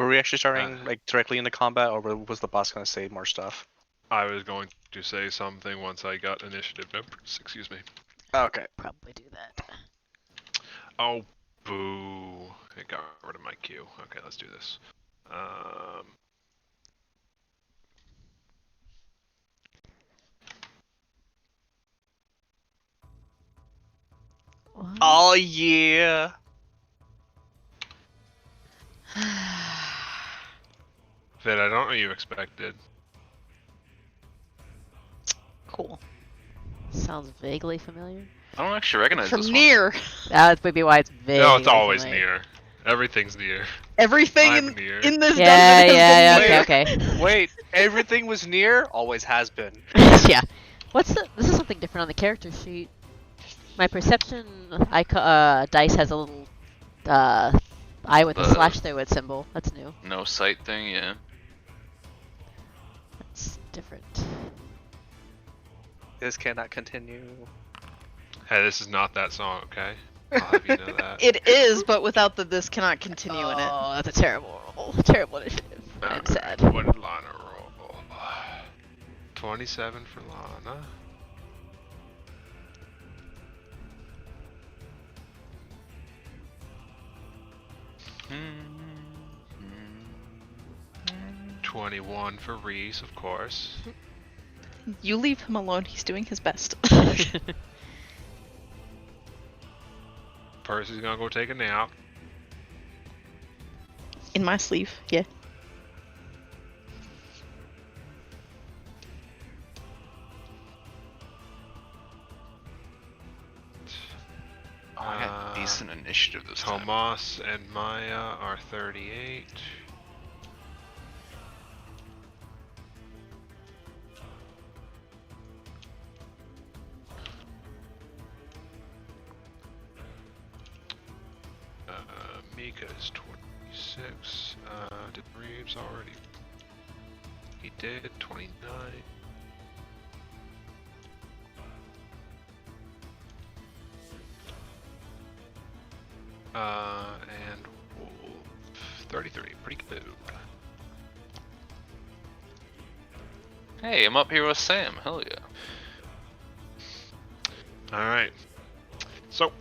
Were we actually starting like directly into combat, or was the boss gonna say more stuff? I was going to say something once I got initiative numbers. Excuse me. Okay. Probably do that. Oh, boo. It got rid of my queue. Okay, let's do this. What? Oh yeah. Vid, I don't know what you expected. Cool. Sounds vaguely familiar. I don't actually recognize From this near. That's maybe why it's vaguely No, it's always familiar. near. Everything's near. Everything I'm near. in this Yeah, dungeon yeah, has yeah, been okay, near. okay. Wait, everything was near. Always has been. Yeah. What's the? This is something different on the character sheet. My perception dice has a little eye with a The- slash through it symbol. That's new. No sight thing, yeah. That's different. This cannot continue. Hey, this is not that song, okay? I'll have you know that. It is, but without the this cannot continue in it. Oh, that's a terrible initiative. I'm Alright, sad. what did Lana roll? 27 for Lana. Mm-hmm. 21 for Reese, of course. You leave him alone, he's doing his best. Percy's gonna go take a nap. In my sleeve, yeah. Oh, I got decent initiative this time. Tomas and Maya are 38. Mika is 26. Did Reeves already? He did. 29. And Wolf 33. Pretty good. Hey, I'm up here with Sam. Hell yeah. Alright. So,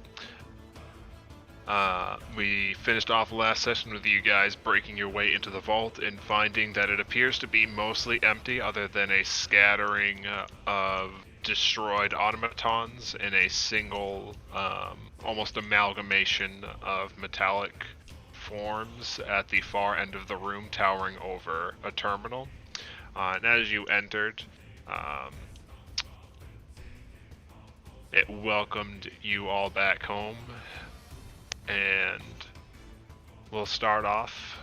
we finished off the last session with you guys breaking your way into the vault and finding that it appears to be mostly empty other than a scattering of destroyed automatons in a single, almost amalgamation of metallic forms at the far end of the room towering over a terminal. And as you entered, it welcomed you all back home, and we'll start off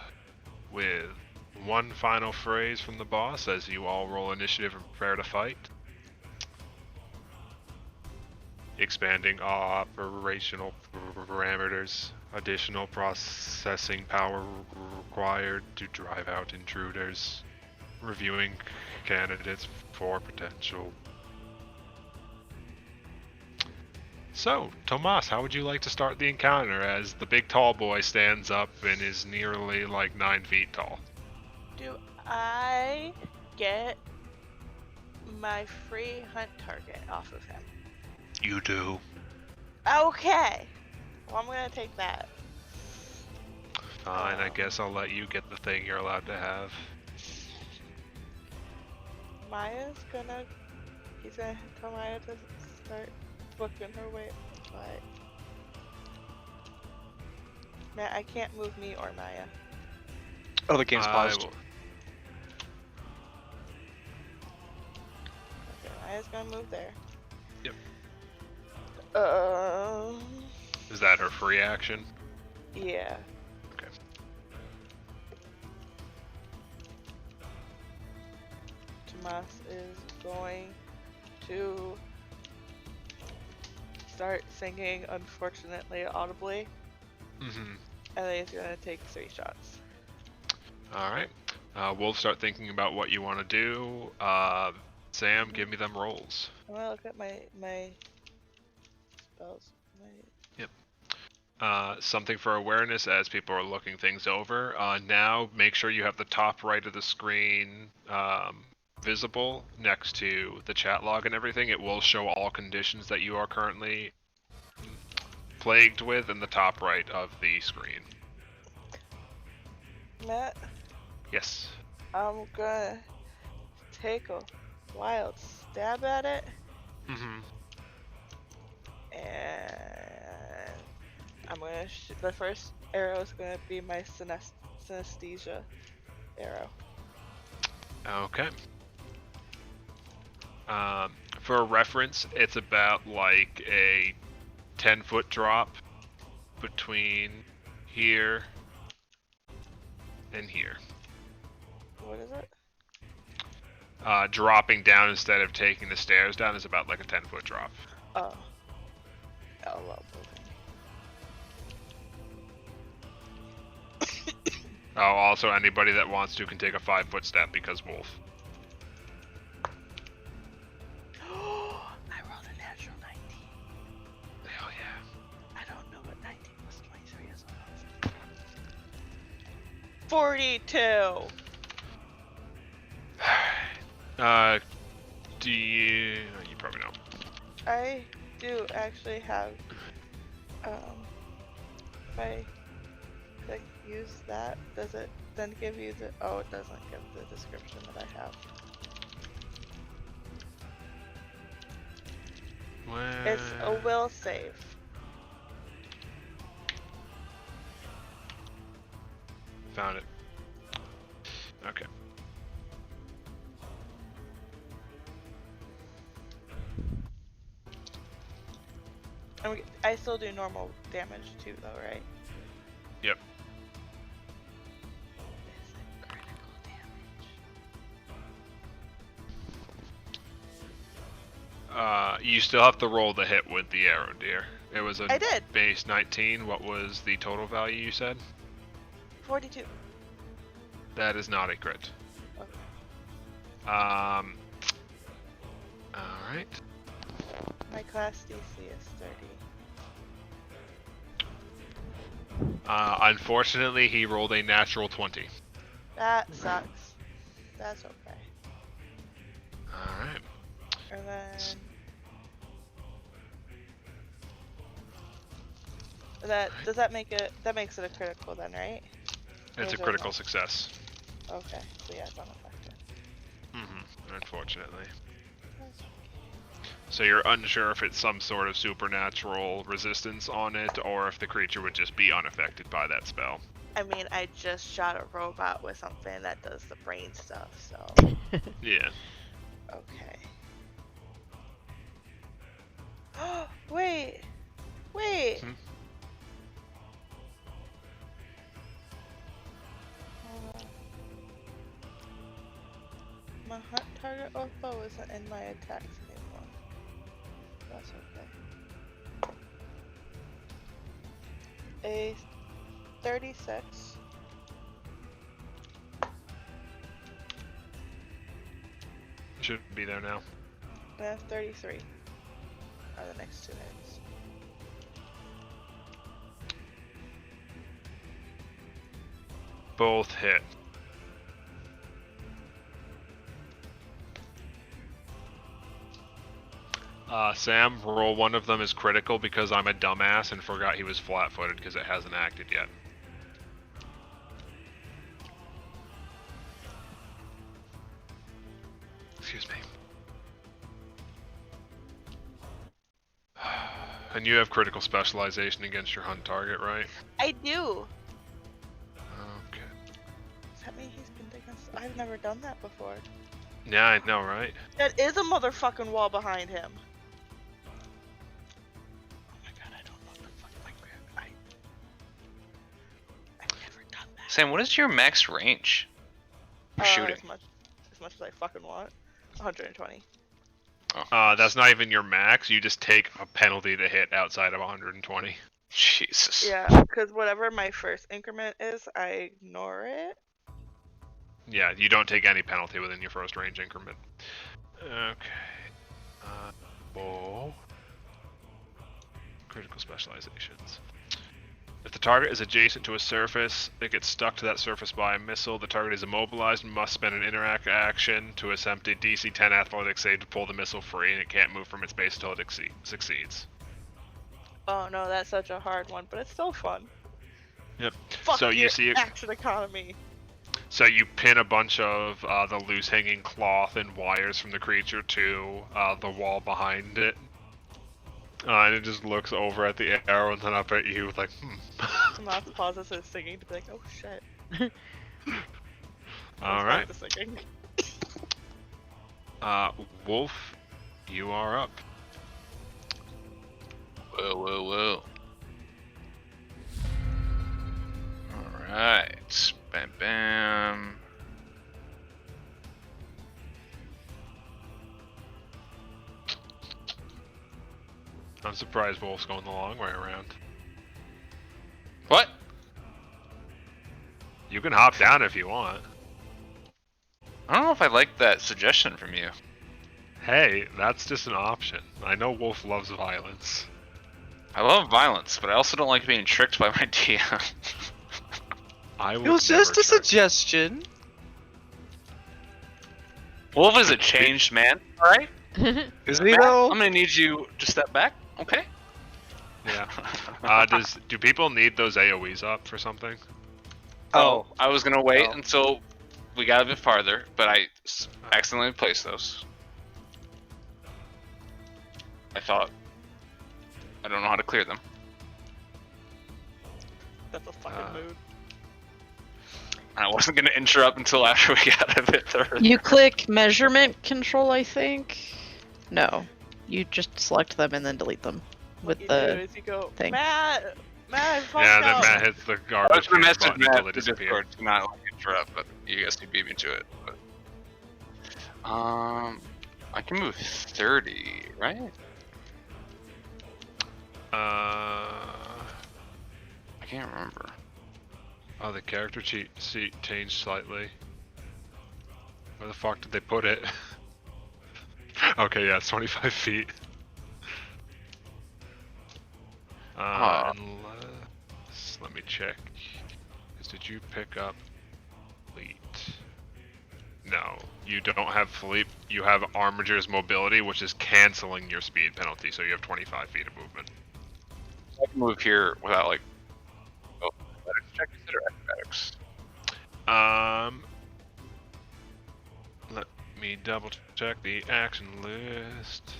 with one final phrase from the boss as you all roll initiative and prepare to fight. Expanding operational parameters, additional processing power required to drive out intruders, reviewing candidates for potential. So, Tomas, how would you like to start the encounter as the big tall boy stands up and is nearly like 9 feet tall? Do I get my free hunt target off of him? You do. Okay. Well, I'm gonna take that. Fine, I guess I'll let you get the thing you're allowed to have. He's gonna tell Maya to start booking her way. But man, I can't move me or Maya. Oh, the game's paused. Okay, Maya's gonna move there. Yep. Um. Is that her free action? Yeah. Okay. Tomas is going to start singing, unfortunately, audibly. Mm-hmm. And then he's gonna take 3 shots. Alright. We'll start thinking about what you want to do. Sam, give me them rolls. I'm gonna look at my spells. Something for awareness as people are looking things over. Now, make sure you have the top right of the screen visible next to the chat log and everything. It will show all conditions that you are currently plagued with in the top right of the screen. Matt, Yes. I'm gonna take a wild stab at it, Mm-hmm. and I'm gonna. The first arrow is gonna be my synesthesia arrow. Okay. For reference, it's about like a 10-foot drop between here and here. What is it? Dropping down instead of taking the stairs down is about like a 10-foot drop. Oh. Oh, well, Oh, also anybody that wants to can take a 5-foot step because wolf. I rolled a natural 19. Hell yeah. I don't know what 19 plus 23 is. 42! Do you... oh, you probably don't. I do actually have, if I click use that, does it then give you the, oh, it doesn't give the description that I have. Where... It's a will save. Found it. Okay. I still do normal damage too, though, right? Yep. Is it critical damage? You still have to roll the hit with the arrow, dear. It was a I did. base 19. What was the total value you said? 42. That is not a crit. Okay. Alright. My class DC is 30. Unfortunately, he rolled a natural 20. That sucks. That's okay. Alright. And then does that make it, that makes it a critical then, right? It's a Or is it critical not? success. Okay, so yeah, it's unaffected. Unfortunately. That's okay. So you're unsure if it's some sort of supernatural resistance on it, or if the creature would just be unaffected by that spell. I mean, I just shot a robot with something that does the brain stuff, so Yeah. okay. Wait, wait. Hmm? Hold on. My hunt target or foe isn't in my attacks anymore. That's okay. A 36. Should be there now. And a 33 are the next two hits. Both hit. Sam, roll one of them is critical because I'm a dumbass and forgot he was flat-footed because it hasn't acted yet. Excuse me. And you have critical specialization against your hunt target, right? I do! Okay. Does that mean he's been taking I've never done that before. Yeah, I know, right? That is a motherfucking wall behind him. Oh my god, I don't know what the fuck my grip. I've never done that. Sam, what is your max range for shooting? As much as I fucking want. 120. That's not even your max. You just take a penalty to hit outside of 120. Jesus. Yeah, because whatever my first increment is, I ignore it. Yeah, you don't take any penalty within your first range increment. Okay. Bow. Critical specializations. If the target is adjacent to a surface, it gets stuck to that surface by a missile. The target is immobilized and must spend an interact action to attempt a DC 10 athletics save to pull the missile free, and it can't move from its base until it succeeds. Oh no, that's such a hard one, but it's still fun. Yep. Fuck So your you see it. action economy. So you pin a bunch of the loose hanging cloth and wires from the creature to the wall behind it. And it just looks over at the arrow and then up at you like, Lots of pauses and singing to be like, oh shit. Alright. The singing. Wolf, you are up. Whoa, whoa, whoa. Alright. Bam, bam. I'm surprised Wolf's going the long way around. What? You can hop down if you want. I don't know if I like that suggestion from you. Hey, that's just an option. I know Wolf loves violence. I love violence, but I also don't like being tricked by my DM. I would It was just never a trick. suggestion. Wolf is a changed man, alright? Is he though? I'm gonna need you to step back, okay? Yeah. Do people need those AoEs up for something? Oh, I was gonna wait Oh. until we got a bit farther, but I accidentally placed those. I thought I don't know how to clear them. That's a fucking mood. I wasn't gonna interrupt until after we got a bit further. You click measurement control, I think. No, you just select them and then delete them What with you the do is you go, thing. Matt, I fucked Yeah, and then up. Matt hits the I was garbage gonna can message button until Matt they to disappear. Oh, Discord to not like interrupt, but you guys can beat me to it. But I can move 30, right? I can't remember. Oh, the character sheet changed slightly. Where the fuck did they put it? Okay, yeah, it's 25 feet. Unless, let me check. Did you pick up fleet? No, you don't have fleet. You have Armiger's mobility, which is canceling your speed penalty, so you have 25 feet of movement. I can move here without like. Oh, athletics check or acrobatics? Let me double check the action list.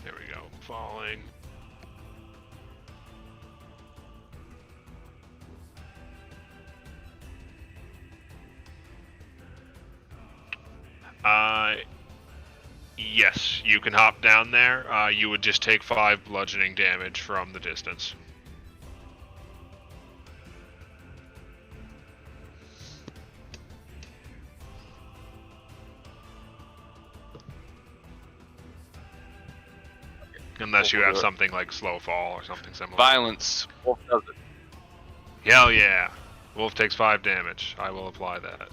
There we go. Falling. Yes, you can hop down there. You would just take 5 bludgeoning damage from the distance. Unless you have something like slow fall or something similar. Violence. Wolf does it. Hell yeah. Wolf takes 5 damage. I will apply that.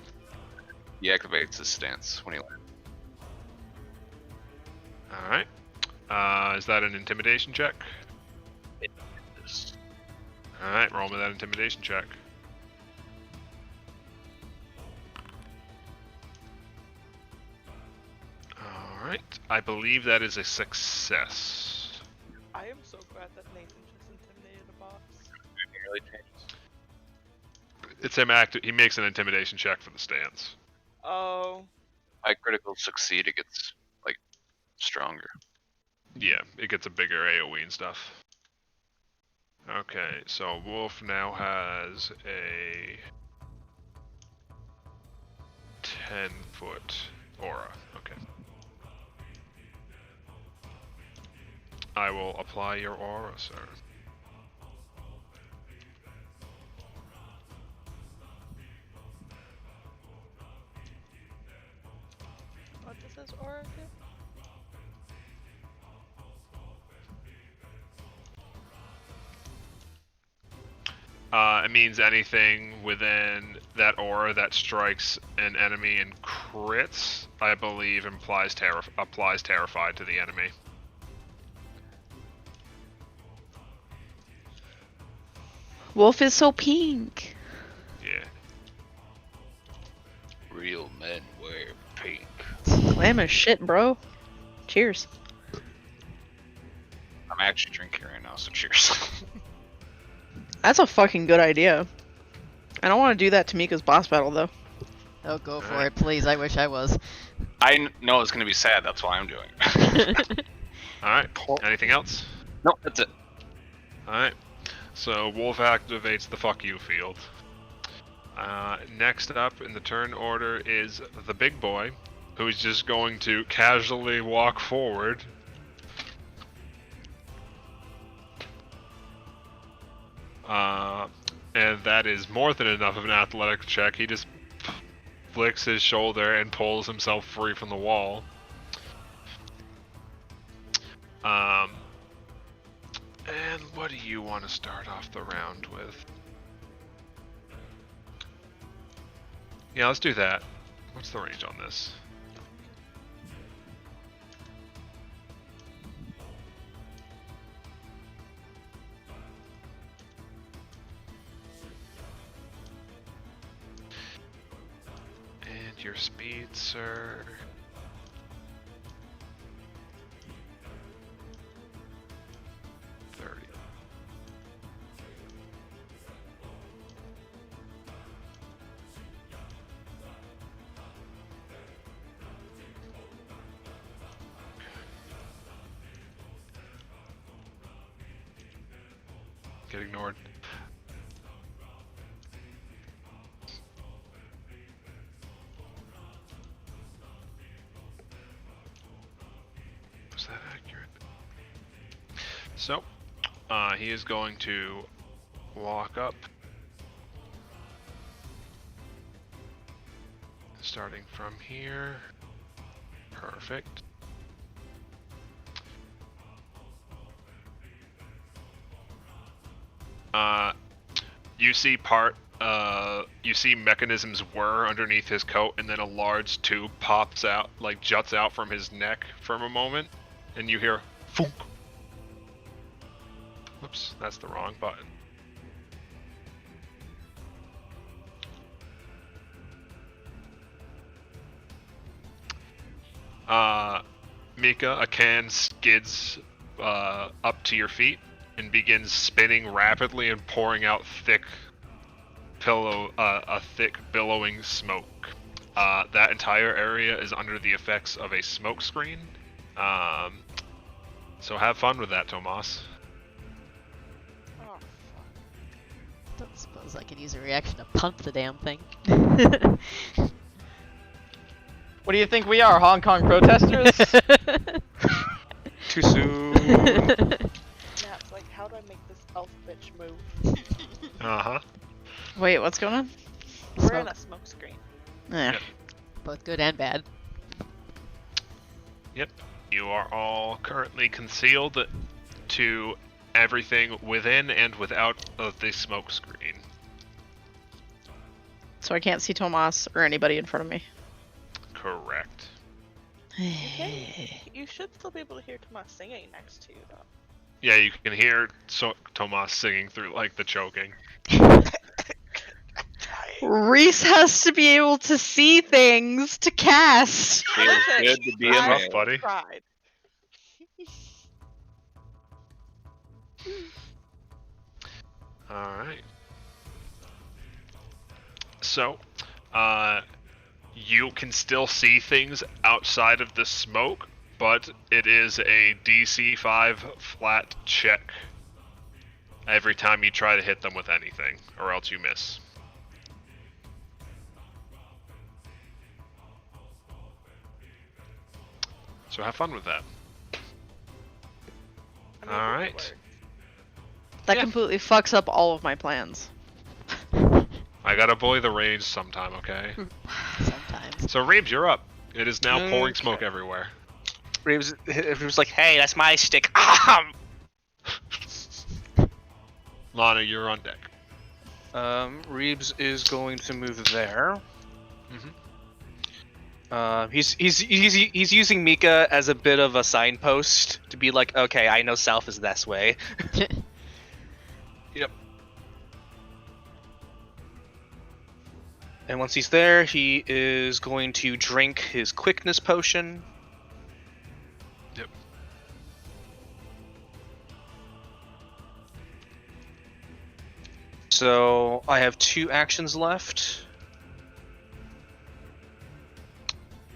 He activates his stance when he lands. Alright. Is that an intimidation check? Alright, roll me that intimidation check. Alright, I believe that is a success. I am so glad that Nathan just intimidated a boss. Really changes. It's him he makes an intimidation check for the stance. Oh, I critical succeed, it gets like stronger. Yeah, it gets a bigger AoE and stuff. Okay, so Wolf now has a 10-foot aura. Okay. I will apply your aura, sir. what does his aura do? It means anything within that aura that strikes an enemy and crits, I believe, applies terrified to the enemy. Wolf is so pink. Yeah. Real men wear pink. Glam as shit, bro. Cheers. I'm actually drinking right now, so cheers. That's a fucking good idea. I don't want to do that to Mika's boss battle, though. Oh, go for Alright. it, please. I wish I was. I know it's gonna be sad. That's why I'm doing it. All right. Anything else? Nope, that's it. All right. So Wolf activates the fuck you field. Next up in the turn order is the big boy, who's just going to casually walk forward. And that is more than enough of an athletic check. He just flicks his shoulder and pulls himself free from the wall. And what do you want to start off the round with? Yeah, let's do that. What's the range on this? And your speed, sir. Get ignored. Was that accurate? So, he is going to walk up, starting from here. Perfect. You see mechanisms whir underneath his coat, and then a large tube pops out, like juts out from his neck for a moment, and you hear "funk." Whoops, that's the wrong button. Mika, a can skids up to your feet and begins spinning rapidly and pouring out a thick billowing smoke. That entire area is under the effects of a smoke screen. So have fun with that, Tomas. Oh, Don't suppose I could use a reaction to pump the damn thing. What do you think we are, Hong Kong protesters? Too soon. yeah, it's like, how do I make this elf bitch move? Uh-huh. Wait, what's going on? We're in a Smoke. smoke screen. Eh. Yep. Both good and bad. Yep. You are all currently concealed to everything within and without of the smoke screen. So I can't see Tomas or anybody in front of me. Correct. Okay. You should still be able to hear Tomas singing next to you, though. Yeah, you can hear Tomas singing through, like, the choking. Reese has to be able to see things to cast. Feels good to be a Rough, man. buddy. Tried. Alright. So, you can still see things outside of the smoke, but it is a DC 5 flat check every time you try to hit them with anything, or else you miss. So have fun with that. I mean, All it right. worked. That Yeah. completely fucks up all of my plans. I gotta bully the range sometime, okay? Sometimes. So Reeves, you're up. It is now pouring Okay. smoke everywhere. Reeves was like, "Hey, that's my stick." Lana, you're on deck. Reeves is going to move there. Mhm. He's using Mika as a bit of a signpost to be like, okay, I know south is this way. Yep. And once he's there, he is going to drink his quickness potion. Yep. So I have 2 actions left.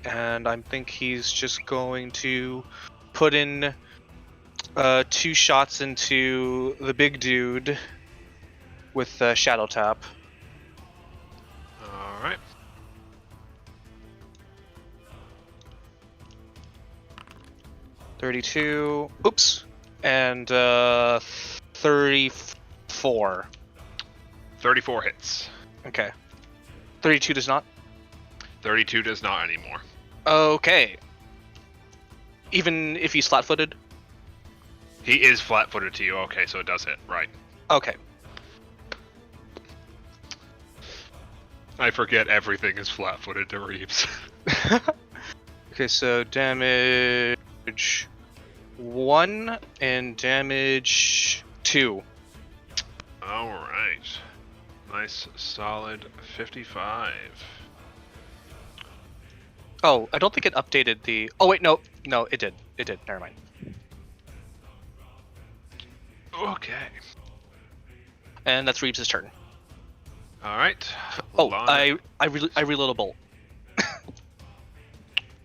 And I think he's just going to put in 2 shots into the big dude with Shadow Tap. All right. $32. Oops. And 34. 34 hits. Okay. 32 does not. 32 does not anymore. Okay. Even if he's flat-footed? He is flat-footed to you. Okay, so it does hit. Right. Okay. I forget everything is flat-footed to Reeves. Okay, so damage 1 and damage 2. All right. Nice, solid 55. Oh, I don't think it updated the... Oh, wait, no. No, it did. It did. Never mind. Okay. And that's Reeves' turn. All right. Oh, Lana. I reload a bolt.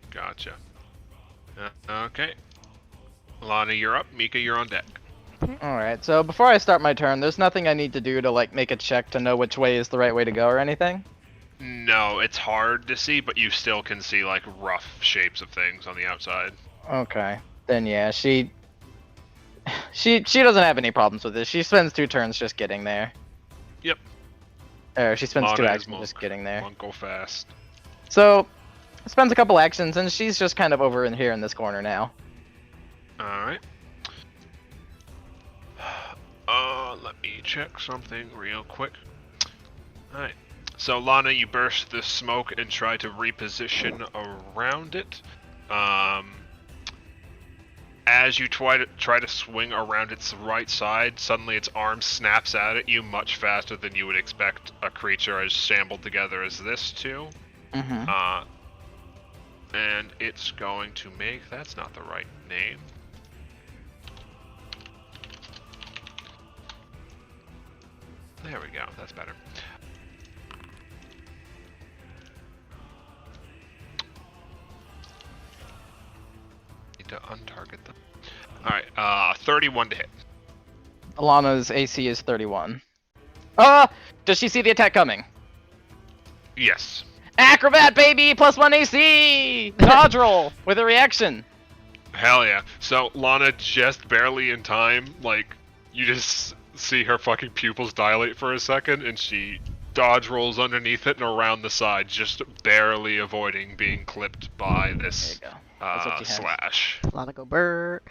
Gotcha. Okay. Lana, you're up. Mika, you're on deck. Alright, so before I start my turn, there's nothing I need to do to like make a check to know which way is the right way to go or anything? No, it's hard to see, but you still can see like rough shapes of things on the outside. Okay. Then yeah, she doesn't have any problems with this. She spends 2 turns just getting there. Yep. Or she spends 2 Lana is actions just getting there. Monk go fast. So, spends a couple actions and she's just kind of over in here in this corner now. Alright. Let me check something real quick. Alright. So, Lana, you burst the smoke and try to reposition around it. As you try to swing around its right side, suddenly its arm snaps out at you much faster than you would expect a creature as shambled together as this to. Mm-hmm. And it's going to make... That's not the right name. There we go. That's better. Need to untarget them. Alright, 31 to hit. Alana's AC is 31. Does she see the attack coming? Yes. Acrobat, baby! +1 AC! Dodge roll with a reaction. Hell yeah. So, Lana just barely in time, like, you just see her fucking pupils dilate for a second, and she dodge rolls underneath it and around the side, just barely avoiding being clipped by this There you go. That's what you have. slash. Lana go burr.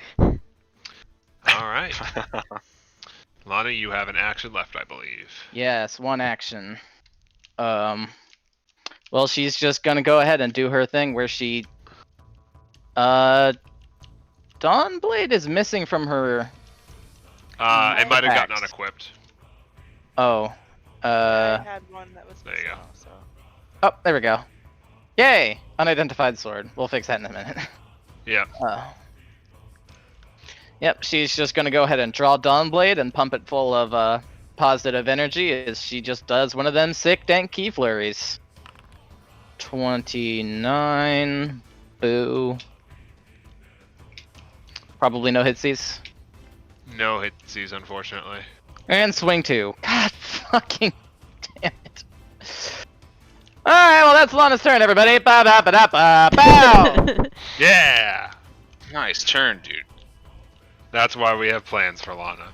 Alright. Lana, you have an action left, I believe. Yes, 1 action. Well, she's just gonna go ahead and do her thing where she... Dawnblade is missing from her... It might have gotten attacks. unequipped. Oh. I had one that was there you missing go. also. Oh, there we go. Yay! Unidentified sword. We'll fix that in a minute. Yeah. Yep, she's just gonna go ahead and draw Dawnblade and pump it full of positive energy as she just does one of them sick dank key flurries. 29. Boo. Probably no hitsies. No hitsies, unfortunately. And swing 2. God fucking damn it. Alright, well that's Lana's turn, everybody. Ba ba ba da ba bow! Yeah! Nice turn, dude. That's why we have plans for Lana.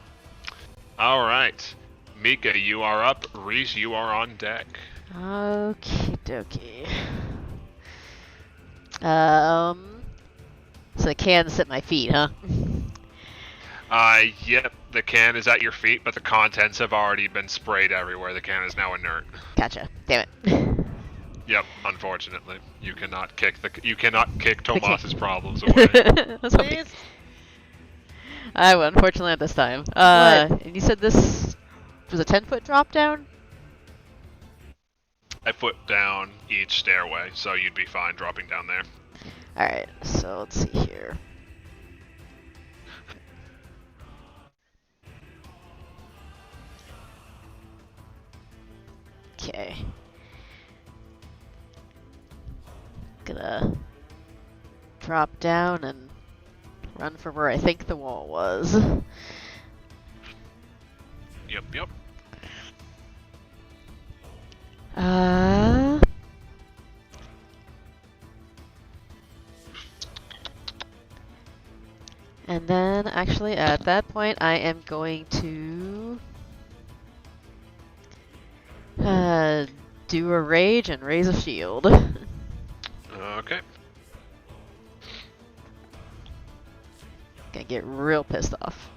Alright. Mika, you are up. Reese, you are on deck. Okie dokie. So I can sit my feet, huh? Yep. The can is at your feet, but the contents have already been sprayed everywhere. The can is now inert. Gotcha. Damn it. Yep, unfortunately, you cannot kick Okay. Tomas's problems away. That's something. Please. I will, unfortunately, at this time. And you said this was a 10-foot drop down? I foot down each stairway, so you'd be fine dropping down there. Alright, so let's see here. Okay. Gonna drop down and run for where I think the wall was. Yep. And then, actually, at that point, I am going to do a rage and raise a shield. Okay. Gonna get real pissed off.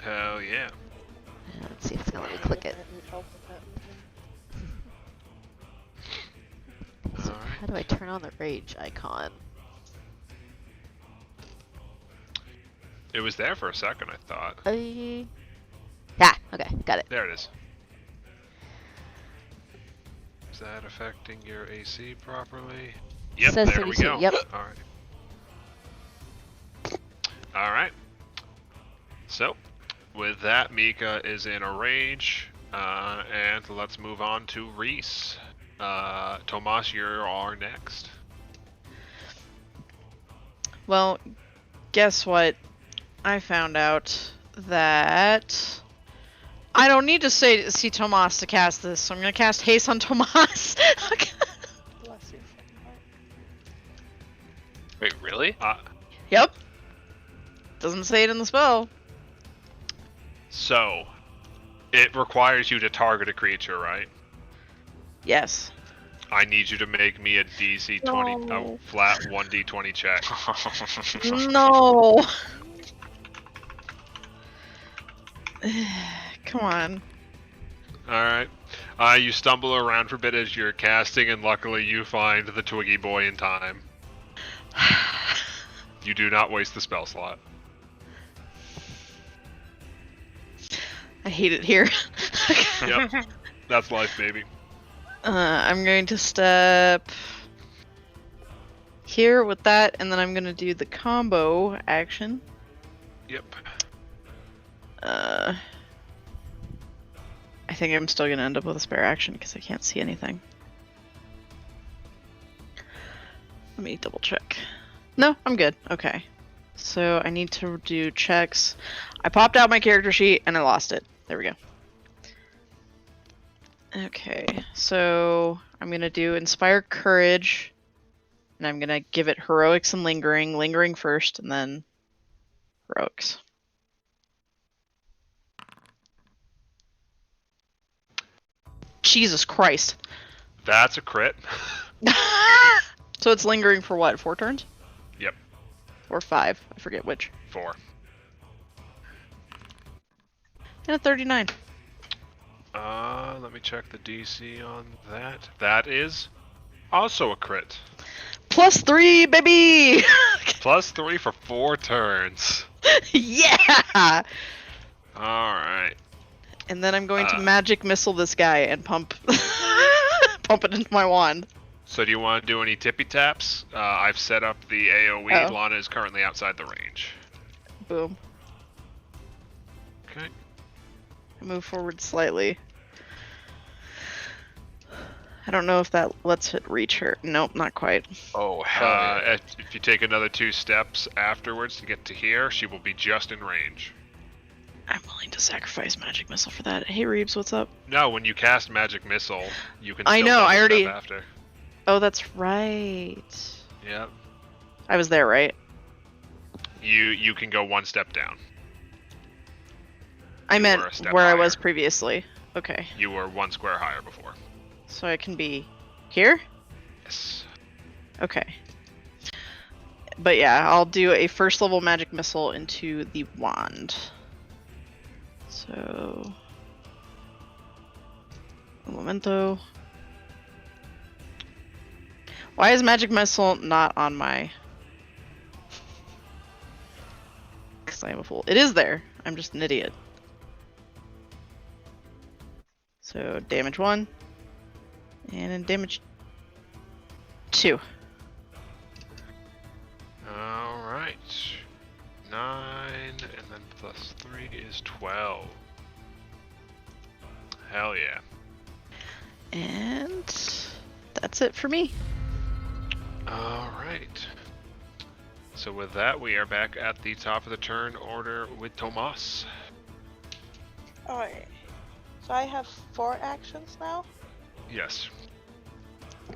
Hell yeah. Let's see if it's gonna let me click it. I need help with that. So Alright. how do I turn on the rage icon? It was there for a second, I thought. Ah, okay, got it. There it is. Is that affecting your AC properly? Yep, Says there we 32, go. yep. Alright. So, with that, Mika is in a rage. And let's move on to Reese. Tomas, you are next. Well, guess what? I found out that I don't need to see Tomas to cast this, so I'm gonna cast Haste on Tomas. Bless your fucking heart. Wait, really? Yep. Doesn't say it in the spell. So, it requires you to target a creature, right? Yes. I need you to make me a DC 20, No. a flat 1d20 check. No. Come on. Alright. You stumble around for a bit as you're casting, and luckily you find the Twiggy Boy in time. You do not waste the spell slot. I hate it here. Yep. That's life, baby. I'm going to step here with that, and then I'm going to do the combo action. Yep. I think I'm still going to end up with a spare action because I can't see anything. Let me double check. No, I'm good. Okay. So I need to do checks. I popped out my character sheet and I lost it. There we go. Okay, so I'm going to do Inspire Courage. And I'm going to give it Heroics and Lingering. Lingering first and then Heroics. Jesus Christ. That's a crit. So it's lingering for what? 4 turns? Yep. Or 5. I forget which. 4. And a 39. Let me check the DC on that. That is also a crit. +3, baby! +3 for 4 turns. Yeah! Alright. And then I'm going to magic missile this guy and pump pump it into my wand. So do you want to do any tippy taps? I've set up the AoE. Oh. Lana is currently outside the range. Boom. Okay. I move forward slightly. I don't know if that lets it reach her. Nope, not quite. Oh, hell yeah. If you take another 2 steps afterwards to get to here, she will be just in range. I'm willing to sacrifice magic missile for that. Hey Reeves, what's up? No, when you cast Magic Missile, you can I still know, double I already- step after. Oh, that's right. Yep. I was there, right? You can go 1 step down. I You meant were a step where I higher. was previously. Okay. You were 1 square higher before. So I can be here? Yes. Okay. But yeah, I'll do a first level magic missile into the wand. So, un momento. Why is magic missile not on my? Because I am a fool. It is there. I'm just an idiot. So damage 1 and then damage 2. Alright. 9, and then plus 3 is 12. Hell yeah. And that's it for me. Alright. So with that, we are back at the top of the turn order with Tomas. Alright. So I have 4 actions now? Yes. Oh,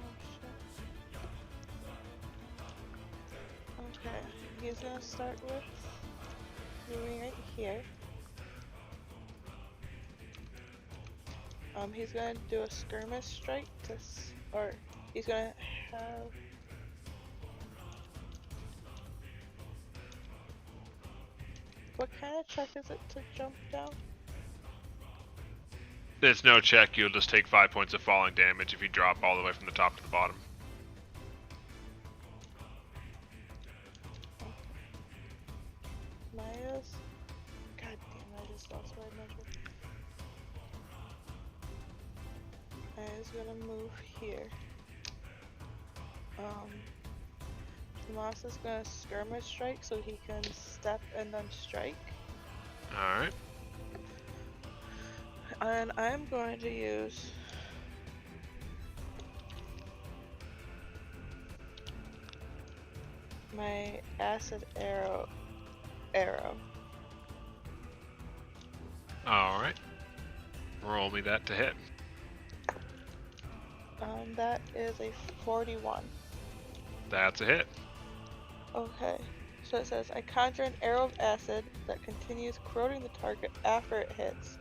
shit. Okay. He's gonna start with moving right here. He's gonna do a skirmish strike to or he's gonna have what kind of check is it to jump down? There's no check, you'll just take 5 points of falling damage if you drop all the way from the top to the bottom. Maya's. God damn, I just lost my measure. Maya's gonna move here. Tomas is gonna skirmish strike so he can step and then strike. Alright. And I'm going to use my acid arrow. Alright. Roll me that to hit. That is a 41. That's a hit. Okay. So it says, I conjure an arrow of acid that continues corroding the target after it hits.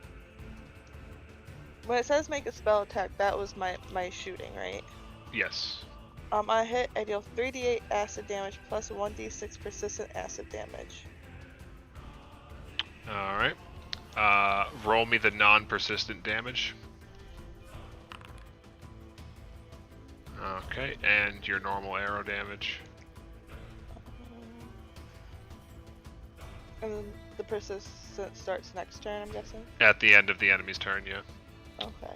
When it says make a spell attack, that was my shooting, right? Yes. I hit, I deal 3d8 acid damage plus 1d6 persistent acid damage. Alright. Roll me the non-persistent damage. Okay, and your normal arrow damage. And then the persistent starts next turn, I'm guessing? At the end of the enemy's turn, yeah. Okay.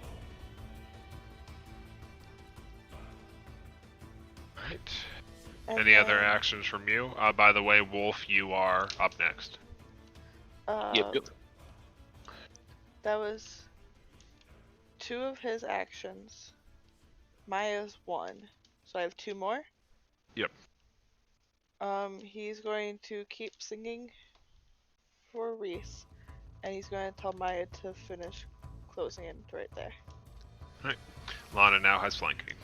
Right. And Any other then, actions from you? By the way, Wolf, you are up next. Yep. That was 2 of his actions. Maya's 1. So I have 2 more? Yep. He's going to keep singing for Reese. And he's going to tell Maya to finish closing in right there. Lana now has flanking.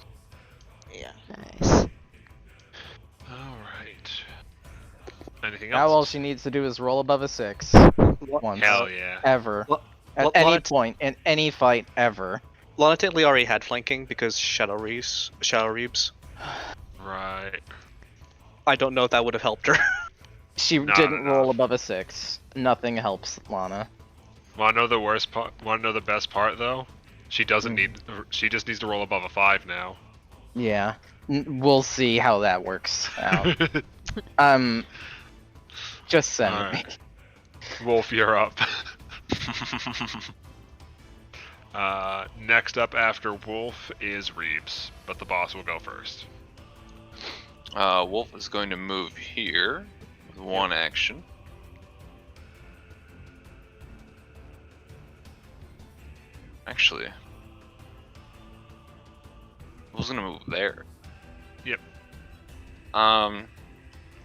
Yeah. Nice. Alright. Anything Now else? all she needs to do is roll above a 6. Once. Hell yeah. Ever. Lo- At Lo- any Lana- point, in any fight, ever. Lana technically already had flanking because Shadow Reeves. Right. I don't know if that would have helped her. She Not didn't roll enough. above a 6. Nothing helps Lana. Wanna know the worst part? Wanna know the best part though? She doesn't Hmm. need. She just needs to roll above a 5 now. Yeah. We'll see how that works out. Just send Alright. me. Wolf, you're up. Next up after Wolf is Reeves, but the boss will go first. Wolf is going to move here with one action. Actually, Wolf's gonna move there. Yep.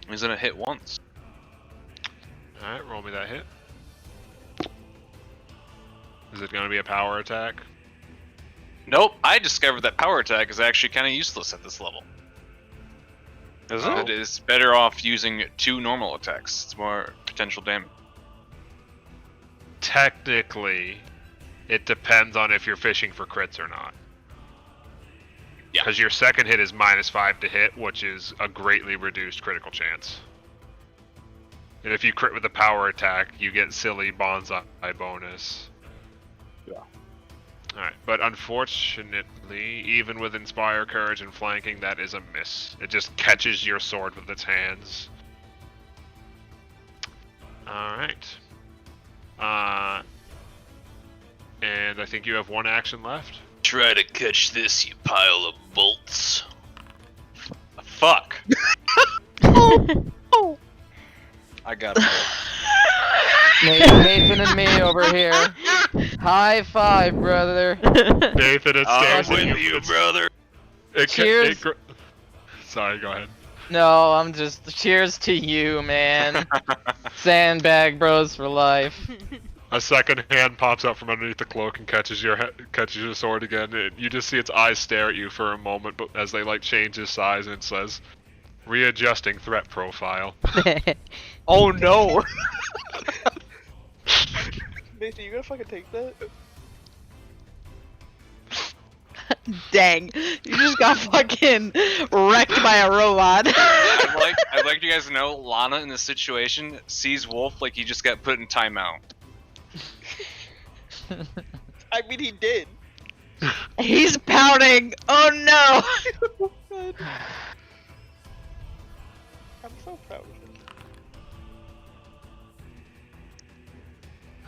He's gonna hit once. Alright, roll me that hit. Is it gonna be a power attack? Nope, I discovered that power attack is actually kind of useless at this level. Is Oh. It is better off using 2 normal attacks. It's more potential damage. Technically, it depends on if you're fishing for crits or not. Yeah. Because your second hit is -5 to hit, which is a greatly reduced critical chance. And if you crit with a power attack, you get silly bonsai bonus. Yeah. Alright, but unfortunately, even with Inspire, Courage, and Flanking, that is a miss. It just catches your sword with its hands. Alright. And I think you have one action left. Try to catch this, you pile of bolts. Fuck. I got it. Nathan and me over here. High five, brother. Nathan, it I'm stares with at you. you, brother. Cheers. Sorry, go ahead. No, I'm just cheers to you, man. Sandbag bros for life. A second hand pops up from underneath the cloak and catches your sword again. You just see its eyes stare at you for a moment, but as they like change its size, and it says, "Readjusting threat profile." Oh no! Nathan, you gonna fucking take that? Dang, you just got fucking wrecked by a robot. I'd like you guys to know, Lana in this situation sees Wolf like he just got put in timeout. I mean, he did. He's pouting. Oh no. I'm so proud of him.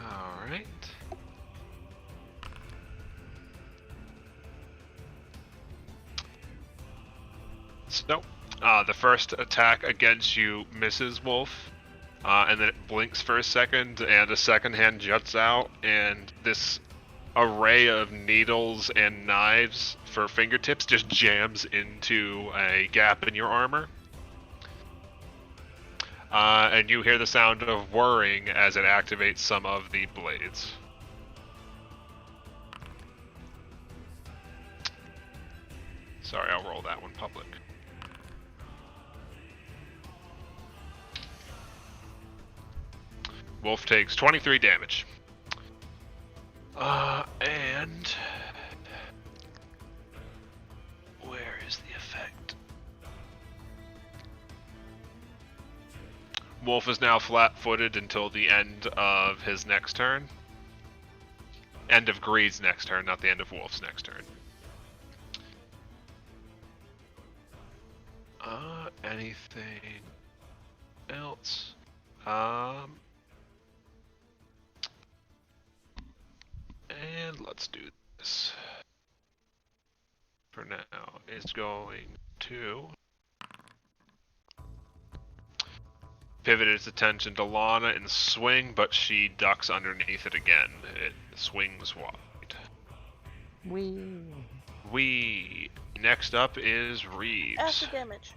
Alright. So, the first attack against you misses, Wolf. And then it blinks for a second, and a second hand juts out, and this array of needles and knives for fingertips just jams into a gap in your armor. And you hear the sound of whirring as it activates some of the blades. Sorry, I'll roll that one public. Wolf takes 23 damage. And where is the effect? Wolf is now flat-footed until the end of his next turn. End of Greed's next turn, not the end of Wolf's next turn. Anything else? And let's do this. For now, it's going to pivot its attention to Lana and swing, but she ducks underneath it again. It swings wide. Next up is Reeves. Acid damage.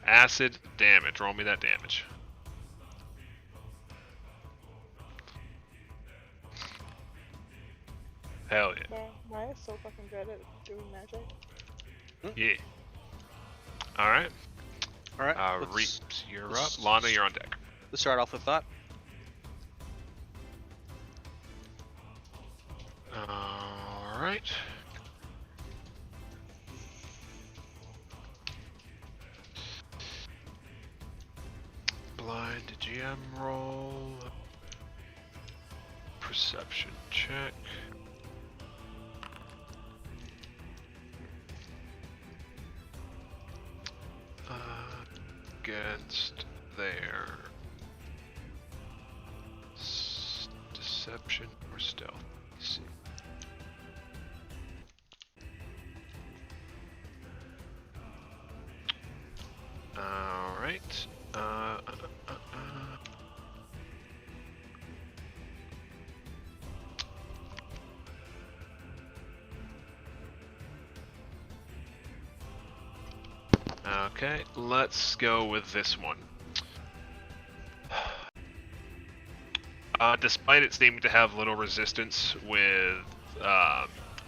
Acid damage. Roll me that damage. Hell yeah. Bro, Maya's so fucking good at doing magic. Yeah. Alright. Alright. Reeves, you're up. Lana, you're on deck. Let's start off with that. Alright. Blind GM roll. Perception check. Against their deception or stealth. Let's see. All right. Okay, let's go with this one. Despite it seeming to have little resistance with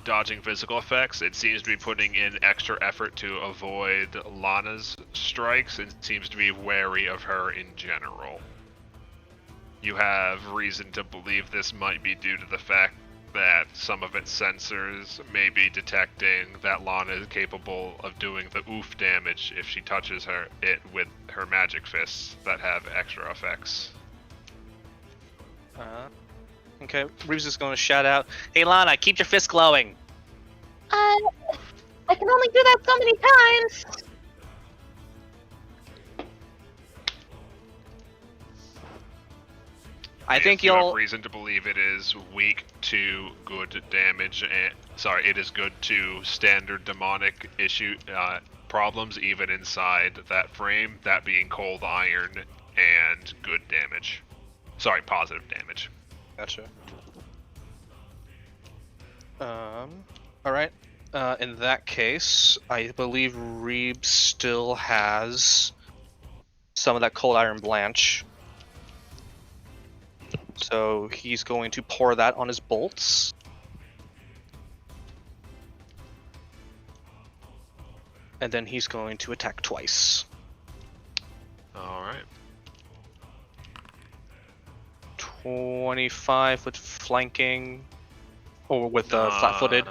dodging physical effects, it seems to be putting in extra effort to avoid Lana's strikes and seems to be wary of her in general. You have reason to believe this might be due to the fact that some of its sensors may be detecting that Lana is capable of doing the oof damage if she touches it with her magic fists that have extra effects. Okay, Reeves is going to shout out, "Hey Lana, keep your fist glowing." I can only do that so many times. I think you have you'll. reason to believe it is weak to good damage, and it is good to standard demonic problems even inside that frame. That being cold iron and good damage. Sorry, positive damage. Gotcha. All right. In that case, I believe Reeves still has some of that cold iron blanch. So he's going to pour that on his bolts. And then he's going to attack twice. All right. 25 with flanking, or with flat-footed.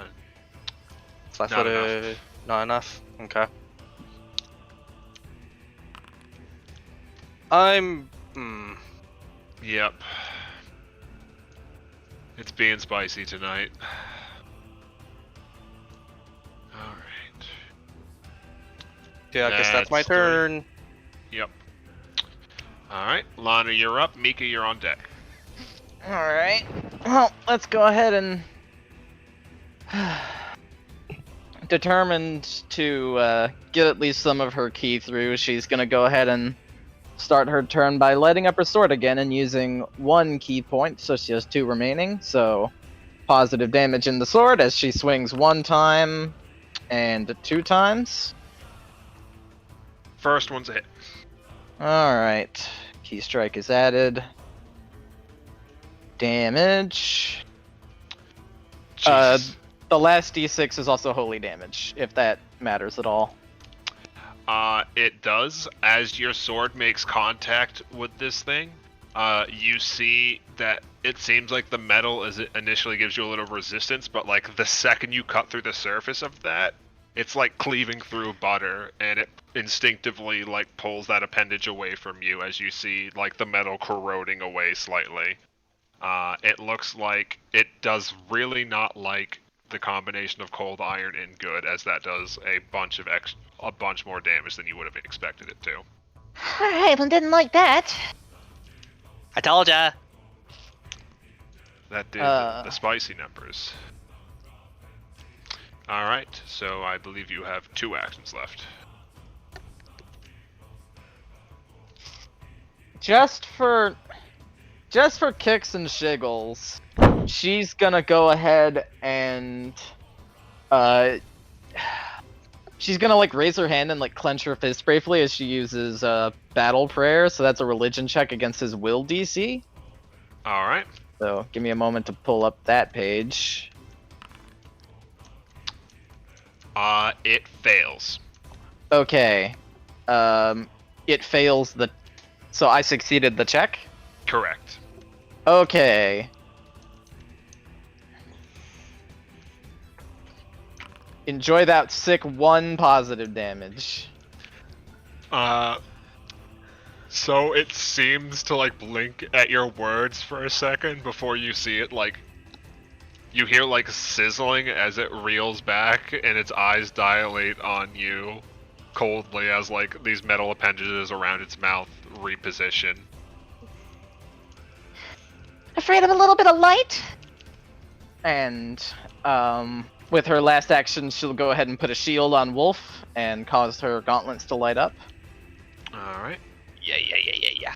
Flat-footed, not enough. Okay. Yep. It's being spicy tonight. Alright. Yeah, I guess that's my That's three. turn. Yep. Alright, Lana, you're up. Mika, you're on deck. Alright. Well, let's go ahead and... Determined to get at least some of her ki through, she's gonna go ahead and start her turn by lighting up her sword again and using 1 ki point, so she has 2 remaining. So, positive damage in the sword as she swings 1 time and 2 times. First one's a hit. Alright. Key strike is added. Damage. Jesus. The last d6 is also holy damage, if that matters at all. It does. As your sword makes contact with this thing, you see that it seems like the metal initially gives you a little resistance, but like the second you cut through the surface of that, it's like cleaving through butter, and it instinctively like pulls that appendage away from you as you see like the metal corroding away slightly. It looks like it does really not like the combination of cold iron and good, as that does a bunch more damage than you would have expected it to. Alright, well, didn't like that. I told ya. That did the spicy numbers. Alright, so I believe you have 2 actions left. Just for kicks and shiggles, she's gonna go ahead and she's gonna like raise her hand and like clench her fist briefly as she uses battle prayer. So that's a religion check against his will DC. Alright. So give me a moment to pull up that page. It fails. Okay. It fails the... So I succeeded the check? Correct. Okay. Enjoy that sick 1 positive damage. So it seems to like blink at your words for a second before you see it like... You hear like sizzling as it reels back and its eyes dilate on you coldly as like these metal appendages around its mouth reposition. Afraid of a little bit of light? And, with her last action, she'll go ahead and put a shield on Wolf and cause her gauntlets to light up. Alright. Yeah.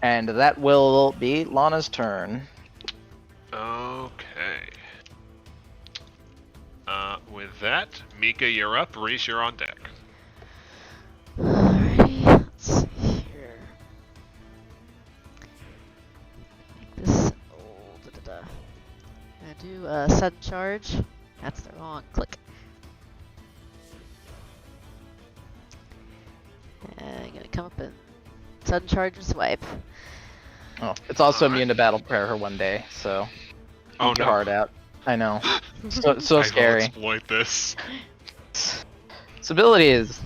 And that will be Lana's turn. Okay. With that, Mika, you're up. Reese, you're on deck. Alrighty, let's see here. Make this I'm gonna do a sudden charge. That's the wrong click. And I'm gonna come up and sudden charge and swipe. Oh, it's also Alright. immune to battle prayer her 1 day, so... Oh Eat your no. heart out. I know. So I will scary. exploit this. This ability is.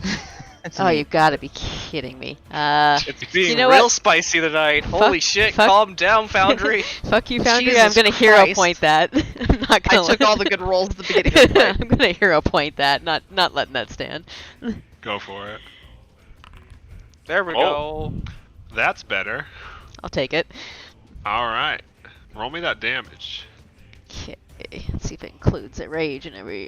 It's Oh, neat. you've got to be kidding me. It's being you know real what? spicy tonight. Holy shit! fuck- Calm down, Foundry. Fuck you, Foundry. Jesus I'm gonna hero Christ. point that. I'm not I gonna. took all the good rolls at the beginning of the fight. I'm gonna hero point that. Not letting that stand. Go for it. There we Oh. go. That's better. I'll take it. Alright. Roll me that damage. Okay. Let's see if it includes a rage and every.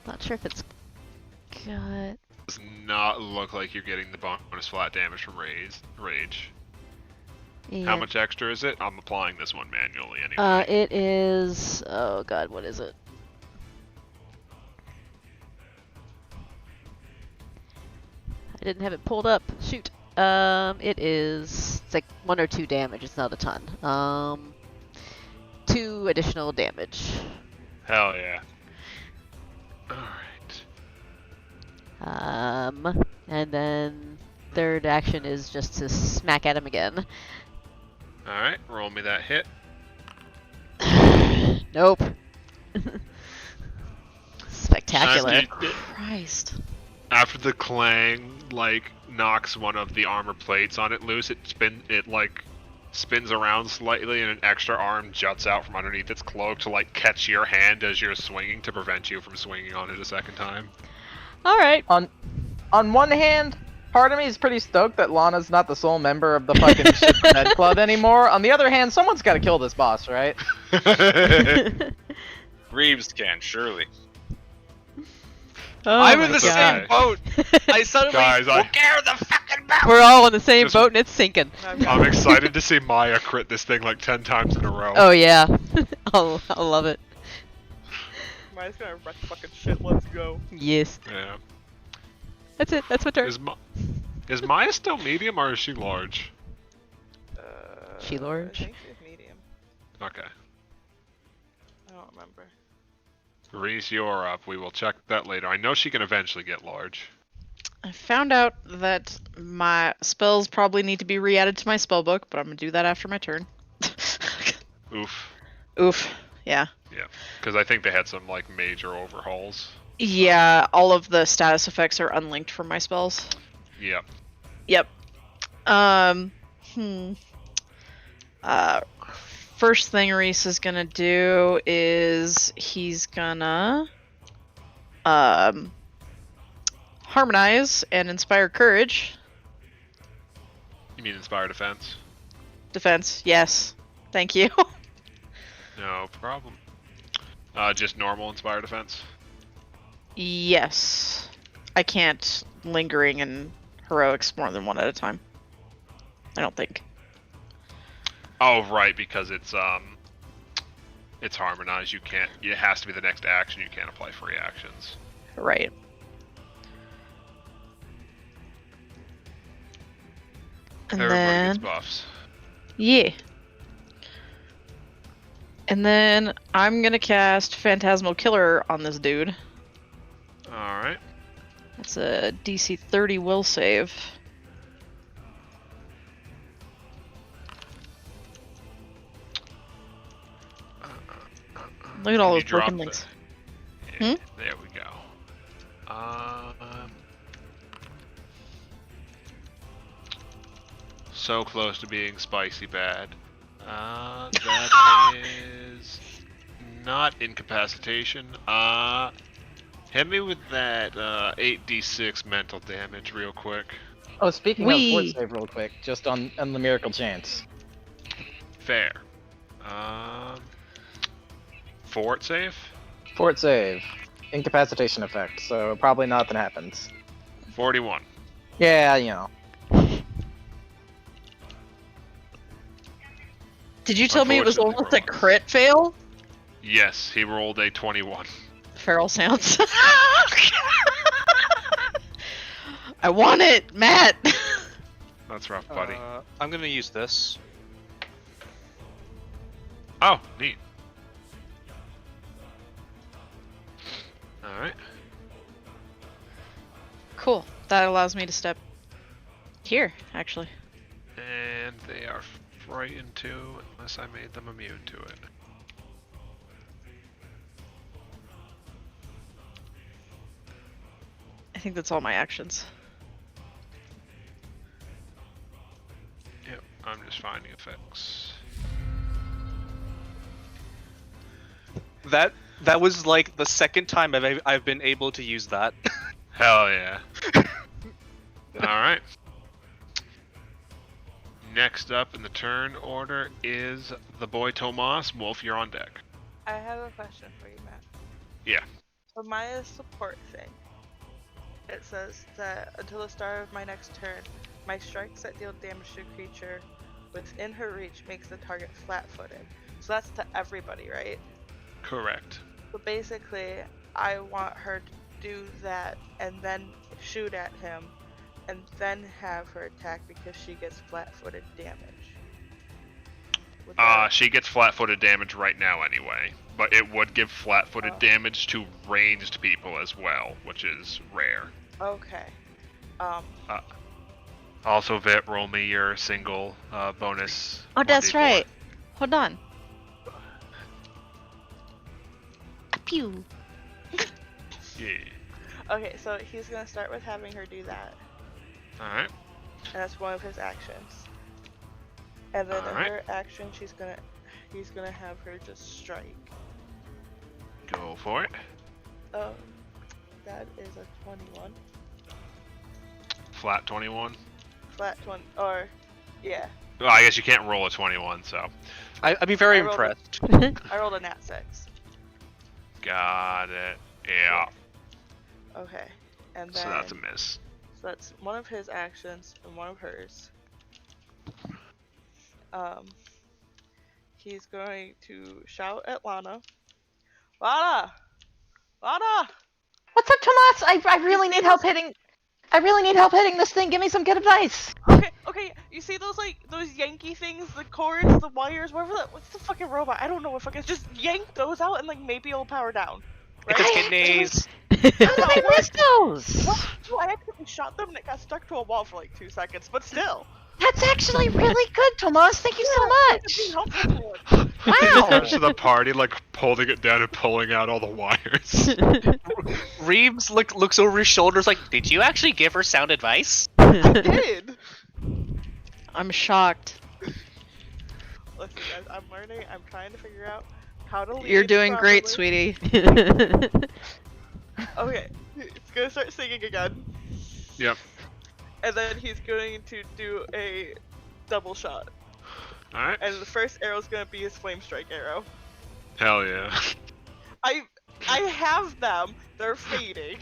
Not sure if it's got. Does not look like you're getting the bonus flat damage from rage. Yeah. How much extra is it? I'm applying this one manually anyway. It is. Oh god, what is it? I didn't have it pulled up. Shoot. It is. It's like 1 or 2 damage. It's not a ton. 2 additional damage. Hell yeah. Alright. And then third action is just to smack at him again. Alright, roll me that hit. Nope. Spectacular. Christ. After the clang, like, knocks one of the armor plates on it loose, it spins around slightly and an extra arm juts out from underneath its cloak to, like, catch your hand as you're swinging to prevent you from swinging on it a second time. Alright. On one hand, part of me is pretty stoked that Lana's not the sole member of the fucking shit med club anymore. On the other hand, someone's got to kill this boss, right? Reeves can, surely. Oh I'm my in the God. same boat. I suddenly Guys, will carry the fucking boat. We're all in the same Just- boat and it's sinking. I'm excited to see Maya crit this thing like 10 times in a row. Oh yeah. I'll love it. Maya's gonna wreck fucking shit. Let's go. Yes. Yeah. That's it. That's my turn. Is Maya still medium or is she large? She large? I think she's medium. Okay. I don't remember. Reese, you're up. We will check that later. I know she can eventually get large. I found out that my spells probably need to be re-added to my spell book, but I'm gonna do that after my turn. Oof. Oof. Yeah. Yeah. Because I think they had some, like, major overhauls. Yeah, all of the status effects are unlinked from my spells. Yep. Yep. First thing Reese is gonna do is he's gonna harmonize and inspire courage. You mean Inspire Defense? Defense, yes. Thank you. No problem. Just normal Inspire Defense? Yes. I can't lingering and heroics more than one at a time. I don't think. Oh, right, because it's harmonized. You can't. It has to be the next action. You can't apply free actions. Right. And Everybody then gets buffs. yeah. And then I'm gonna cast Phantasmal Killer on this dude. All right. That's a DC 30 will save. Look at all Can those you drop broken the- links. Yeah, there we go. So close to being spicy bad. That is not incapacitation. Hit me with that 8d6 mental damage real quick. Oh, speaking Wee. of fort save real quick, just on the miracle chance. Fair. Fort save? Fort save. Incapacitation effect, so probably nothing happens. 41. Yeah, you know. Did you tell me it was Unfortunately, almost a we're crit fail? Yes, he rolled a 21. Feral sounds. I want it, Matt. That's rough, buddy. I'm gonna use this. Oh, neat. Alright. Cool. That allows me to step here, actually. And they are frightened too, unless I made them immune to it. I think that's all my actions. Yep, I'm just finding effects. That was like the second time I've been able to use that. Hell yeah. Alright. Next up in the turn order is the boy Tomas. Wolf, you're on deck. I have a question for you, Matt. Yeah. For my support thing, it says that until the start of my next turn, my strikes that deal damage to a creature within her reach makes the target flat-footed. So that's to everybody, right? Correct. So basically, I want her to do that and then shoot at him, and then have her attack because she gets flat-footed damage. Would that- She gets flat-footed damage right now anyway, but it would give flat-footed damage to ranged people as well, which is rare. Okay. Also, Vit, roll me your single bonus. Oh, that's 1d4. right. Hold on. Pew. Yeah. Okay, so he's gonna start with having her do that, Alright. and that's one of his actions. And then in Alright. her action, he's gonna have her just strike. Go for it. Oh, that is a 21. Flat 21. Flat 20, or, yeah. Well, I guess you can't roll a 21, so. I'd be very I rolled a- impressed. I rolled a nat 6. Got it. Yeah. Okay, and then So that's a miss. so that's one of his actions and one of hers. He's going to shout at Lana. Lana! Lana! What's up, Tomas? I really need help hitting. I really need help hitting this thing. Give me some good advice. Okay, you see those those Yankee things, the cords, the wires, what's the fucking robot? I don't know what fucking, just yank those out and like maybe it'll power down. It's Right? its kidneys. How do I miss those? What? No, I accidentally shot them and it got stuck to a wall for like 2 seconds, but still. That's actually really good, Tomas. Thank you so Being much. helpful to him. Wow. Comes to the party, like holding it down and pulling out all the wires. Reeves looks over his shoulders like, did you actually give her sound advice? I did! I'm shocked. Listen guys, I'm learning, I'm trying to figure out how to lead You're doing great, properly. sweetie. Okay, he's gonna start singing again. Yep. And then he's going to do a double shot. Alright. And the first arrow's gonna be his flame strike arrow. Hell yeah. I have them. They're fading.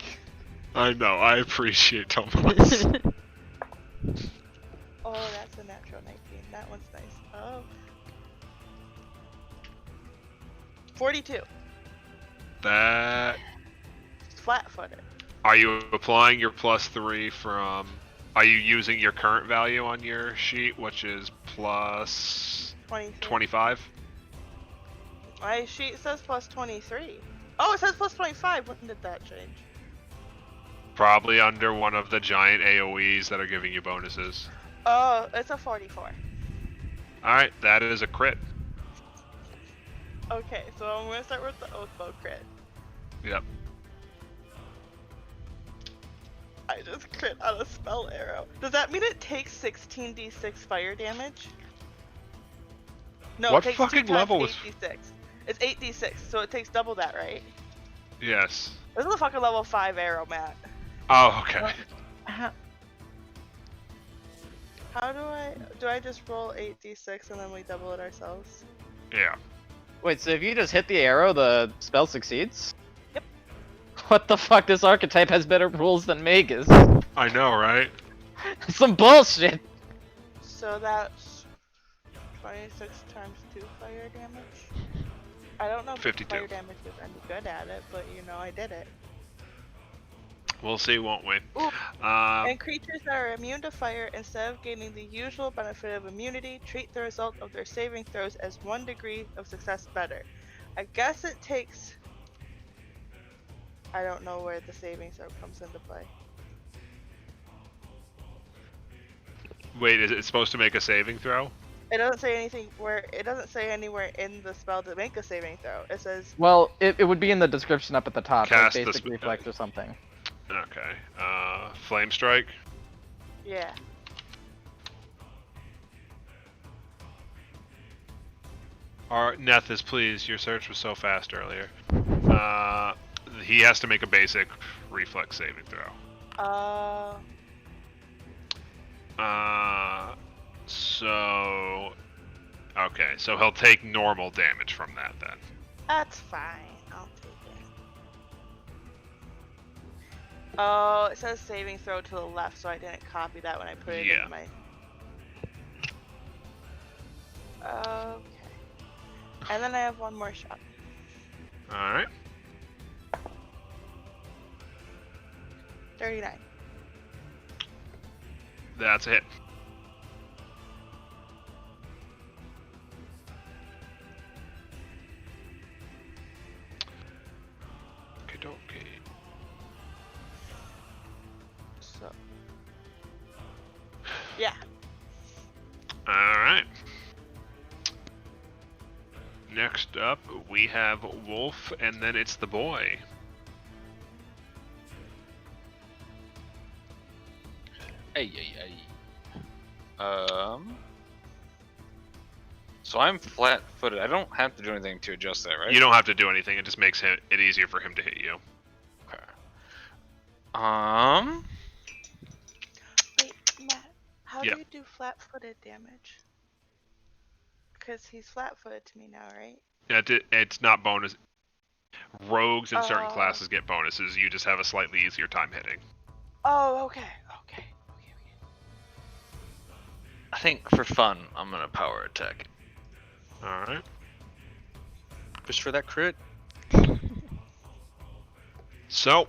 I know, I appreciate Thomas. Oh, that's a natural 19. That one's nice. Oh. 42. That. Flat-footed. Are you applying your +3 from. Are you using your current value on your sheet, which is plus 23. 25? My sheet says plus 23. Oh, it says plus 25. When did that change? Probably under one of the giant AoEs that are giving you bonuses. Oh, it's a 44. Alright, that is a crit. Okay, so I'm gonna start with the Oathbow crit. Yep. I just crit on a spell arrow. Does that mean it takes 16d6 fire damage? No, What it takes fucking 2 times level was- 8d6. It's 8d6, so it takes double that, right? Yes. This is a fucking level 5 arrow, Matt. Oh, okay. How do I just roll 8d6 and then we double it ourselves? Yeah. Wait, so if you just hit the arrow, the spell succeeds? Yep. What the fuck? This archetype has better rules than Magus. I know, right? Some bullshit. So that's 26 times 2 fire damage. I don't know if 52. fire damage is any good at it, but you know I did it. We'll see, won't we? Ooh. Um, And creatures that are immune to fire, instead of gaining the usual benefit of immunity, treat the result of their saving throws as 1 degree of success better. I guess it takes... I don't know where the saving throw comes into play. wait, is it supposed to make a saving throw? It doesn't say anything where it doesn't say anywhere in the spell to make a saving throw. It says Well, it would be in the description up at the top, like Cast the basic reflex or something. Okay. Flame strike. yeah. Nethys, please. Your search was so fast earlier. He has to make a basic reflex saving throw. So okay, so he'll take normal damage from that then. That's fine. I'll take it. Oh, it says saving throw to the left, so I didn't copy that when I put it in my. Okay. And then I have one more shot. All right. 39. That's a hit. Okay. So. Yeah. All right. Next up, we have Wolf, and then it's the boy. Hey. So I'm flat-footed. I don't have to do anything to adjust that, right? You don't have to do anything. It just makes it easier for him to hit you. Okay. Wait, Matt. How do you do flat-footed damage? Because he's flat-footed to me now, right? Yeah, it's not bonus. Rogues in certain classes get bonuses. You just have a slightly easier time hitting. Oh, okay. I think for fun, I'm gonna power attack it. All right. Just for that crit. So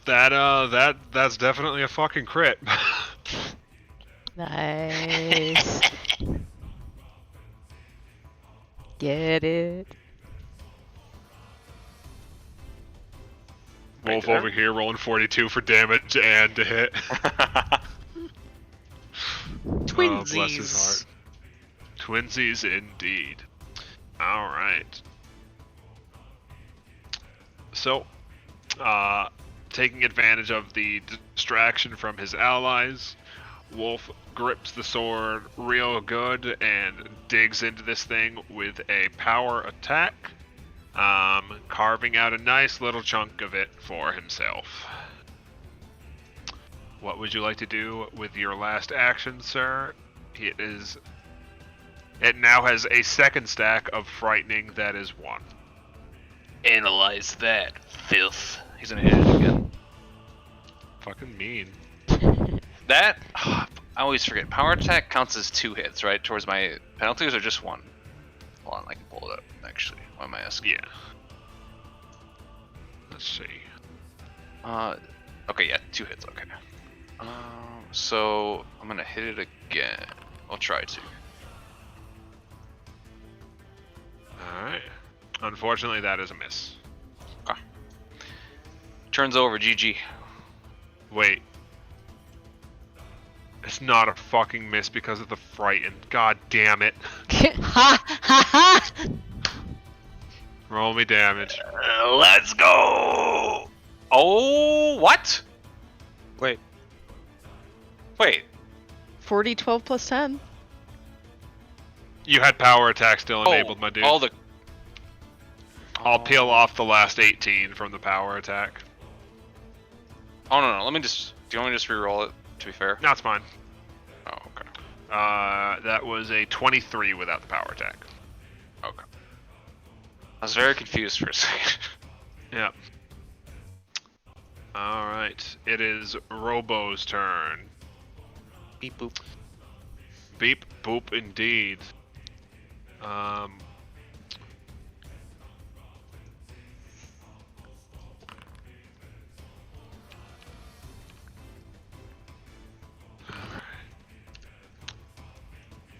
that's definitely a fucking crit. Nice. Get it? Wolf over here rolling 42 for damage and to hit. Oh, bless his heart. Twinsies indeed. Alright. So, taking advantage of the distraction from his allies, Wolf grips the sword real good and digs into this thing with a power attack, carving out a nice little chunk of it for himself. What would you like to do with your last action, sir? It now has a second stack of frightening that is 1. Analyze that, filth. He's gonna hit it again. Fucking mean. That I always forget. Power attack counts as 2 hits, right? Towards my penalties, or just 1? Hold on, I can pull it up. Actually, why am I asking? Yeah. Let's see. Okay, yeah, 2 hits. Okay. So I'm gonna hit it again. I'll try to. Alright. Unfortunately, that is a miss. Okay. Turns over, GG. Wait. It's not a fucking miss because of the frighten. God damn it. Roll me damage. Let's go! Oh, what? Wait. 40, 12 plus 10. You had power attack still enabled, my dude. I'll peel off the last 18 from the power attack. Oh, no. Let me just... Do you want me to just re-roll it, to be fair? No, it's fine. Oh, okay. That was a 23 without the power attack. Okay. I was very confused for a second. Yep. Alright. It is Robo's turn. Beep boop. Beep boop indeed.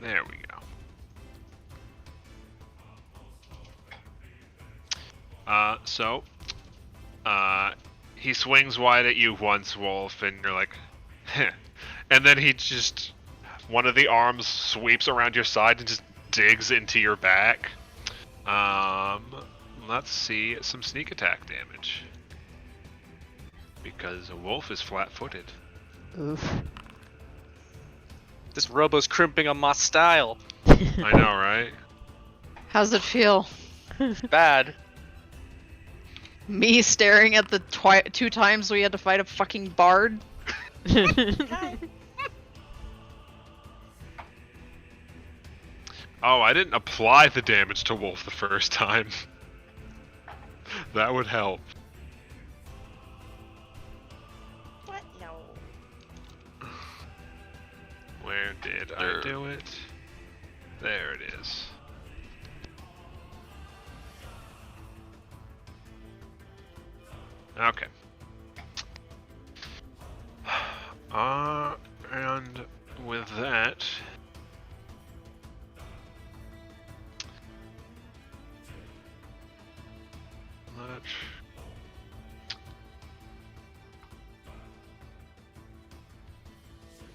There we go. He swings wide at you once, Wolf, and you're like, heh. And then he just One of the arms sweeps around your side and just digs into your back. Let's see some sneak attack damage. Because a wolf is flat-footed. Oof. This robo's crimping on my style. I know, right? How's it feel? Bad. Me staring at the 2 times we had to fight a fucking bard? Okay. Oh, I didn't apply the damage to Wolf the first time. That would help. What? No. Where did I do it? There it is. Okay. And with that,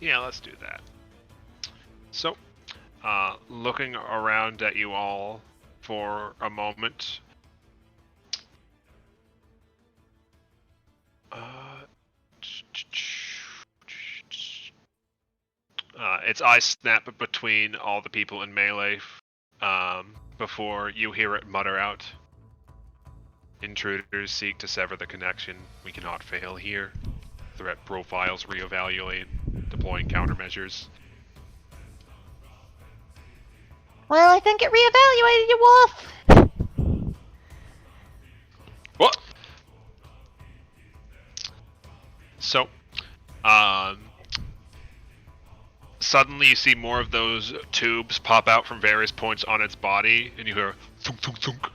let's do that. So, looking around at you all for a moment. Its eyes snap between all the people in melee before you hear it mutter out. Intruders seek to sever the connection. We cannot fail here. Threat profiles reevaluate. Deploying countermeasures. Well, I think it reevaluated you, Wolf. What? So, suddenly you see more of those tubes pop out from various points on its body, and you hear thunk thunk thunk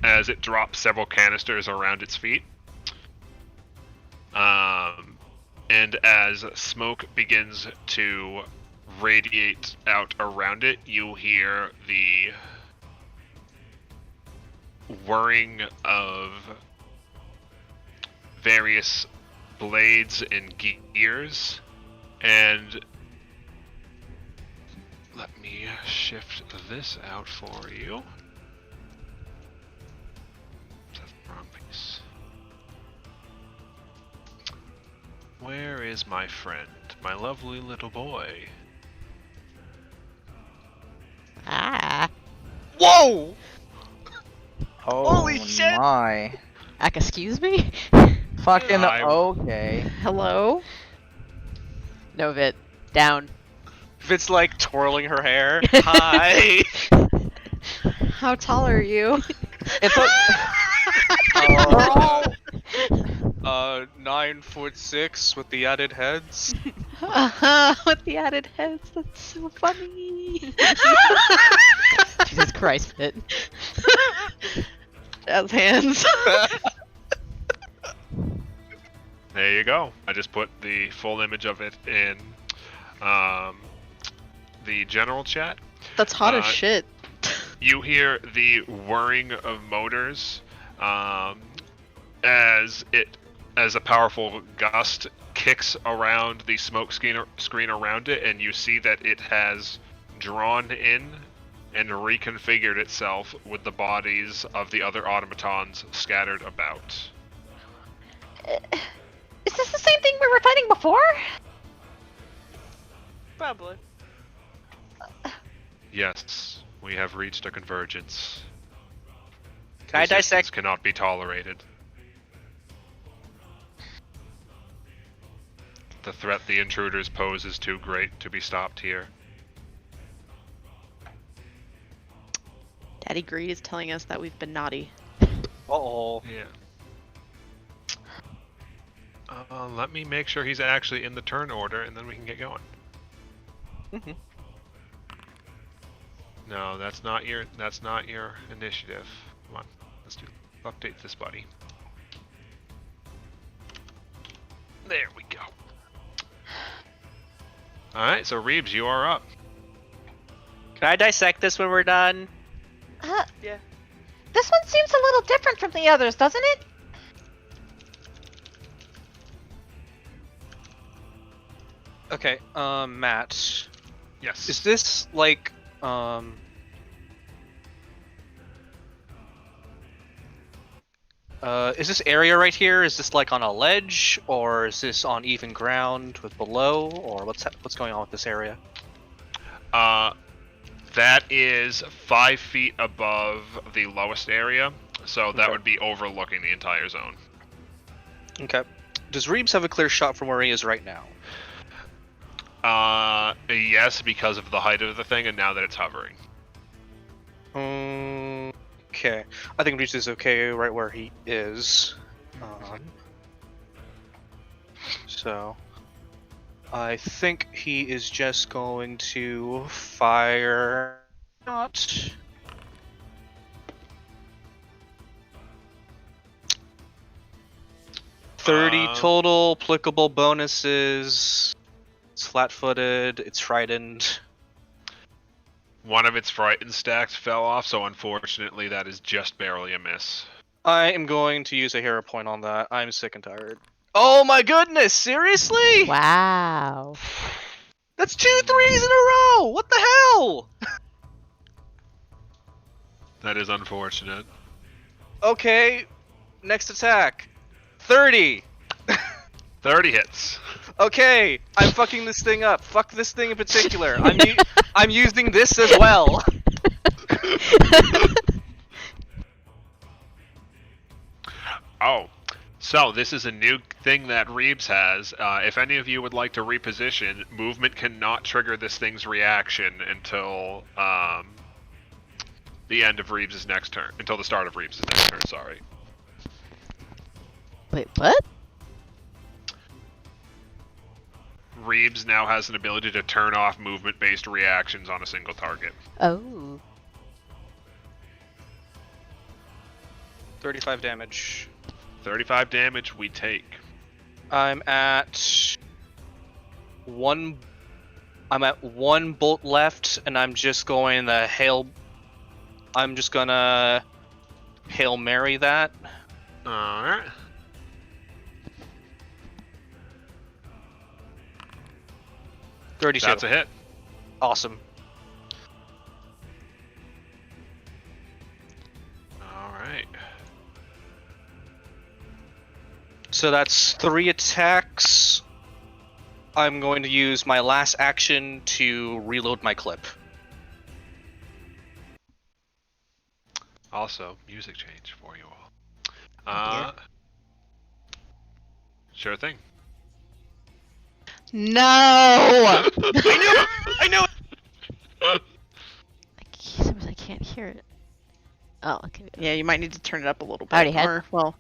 as it drops several canisters around its feet. And as smoke begins to radiate out around it, you hear the whirring of various blades and gears, and let me shift this out for you. That's the wrong piece. Where is my friend, my lovely little boy? Ah. Whoa! Oh Holy shit! my. Excuse me? Fucking I- okay. Hello? Novit, down. Fit's like twirling her hair. Hi! How tall are you? It's a. Oh, 9'6" with the added heads. With the added heads, that's so funny. Jesus Christ, Fit. Jazz hands. There you go. I just put the full image of it in the general chat. That's hot as shit. You hear the whirring of motors as a powerful gust kicks around the smoke screen around it, and you see that it has drawn in and reconfigured itself with the bodies of the other automatons scattered about. Is this the same thing we were fighting before? Probably. Yes, we have reached a convergence. Can I Resistance dissect? cannot be tolerated. The threat the intruders pose is too great to be stopped here. Daddy Greed is telling us that we've been naughty. Uh-oh. Yeah. Let me make sure he's actually in the turn order, and then we can get going. Mhm. No, that's not your initiative. Come on, update this buddy. There we go. All right, so Reeves, you are up. Can I dissect this when we're done? Yeah. This one seems a little different from the others, doesn't it? Okay, Matt. Yes. Is this like is this area right here? Is this like on a ledge, or is this on even ground with below, or what's going on with this area? That is 5 feet above the lowest area, so that Okay. would be overlooking the entire zone. Okay. Does Reeves have a clear shot from where he is right now? Yes, because of the height of the thing, and now that it's hovering. Okay. I think Reeves is okay right where he is. So I think he is just going to fire. Not. $30 total, applicable bonuses. It's flat-footed. It's frightened. One of its frightened stacks fell off, so unfortunately that is just barely a miss. I am going to use a hero point on that. I'm sick and tired. Oh my goodness! Seriously? Wow. That's 2 3s in a row! What the hell? That is unfortunate. Okay, next attack. 30! 30 hits. Okay, I'm fucking this thing up. Fuck this thing in particular. I'm using this as well. Oh, so this is a new thing that Reeves has. If any of you would like to reposition, movement cannot trigger this thing's reaction until the end of Reeves' next turn. Until the start of Reeves' next turn, sorry. Wait, what? Reeves now has an ability to turn off movement-based reactions on a single target. Oh. 35 damage. 35 damage we take. I'm at one bolt left, and I'm just going the hail. I'm just gonna Hail Mary that. Alright. That's a hit. Awesome. Alright. So that's 3 attacks. I'm going to use my last action to reload my clip. Also, music change for you all. dear. Sure thing. No! I knew it! Sometimes I can't hear it. Oh, okay. Yeah, you might need to turn it up a little bit. I already had- Or, well,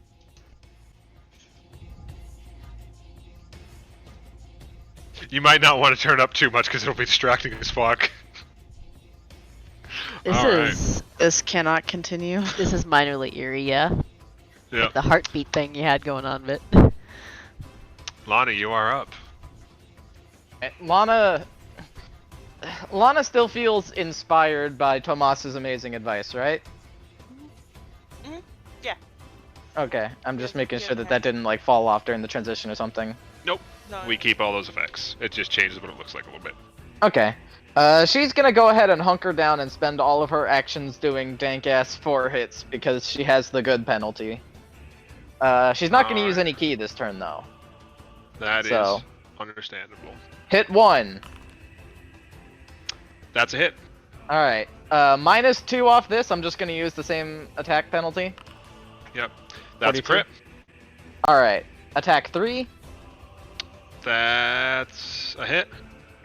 You might not want to turn up too much because it'll be distracting as fuck. This Alright. is this cannot continue. this is minorly eerie, yeah. Yeah. Like the heartbeat thing you had going on, but Lana, you are up. Lana still feels inspired by Tomas's amazing advice, right? Mhm. Yeah. Okay, I'm just Yes, making yeah, sure that okay. that didn't like fall off during the transition or something. Nope. No. We keep all those effects. It just changes what it looks like a little bit. Okay. She's gonna go ahead and hunker down and spend all of her actions doing dank ass 4 hits because she has the good penalty. She's not gonna use Alright. any key this turn though. That So. is understandable. Hit 1. That's a hit. Alright. -2 off this, I'm just gonna use the same attack penalty. Yep. That's a 42. crit. Alright. Attack 3 That's a hit.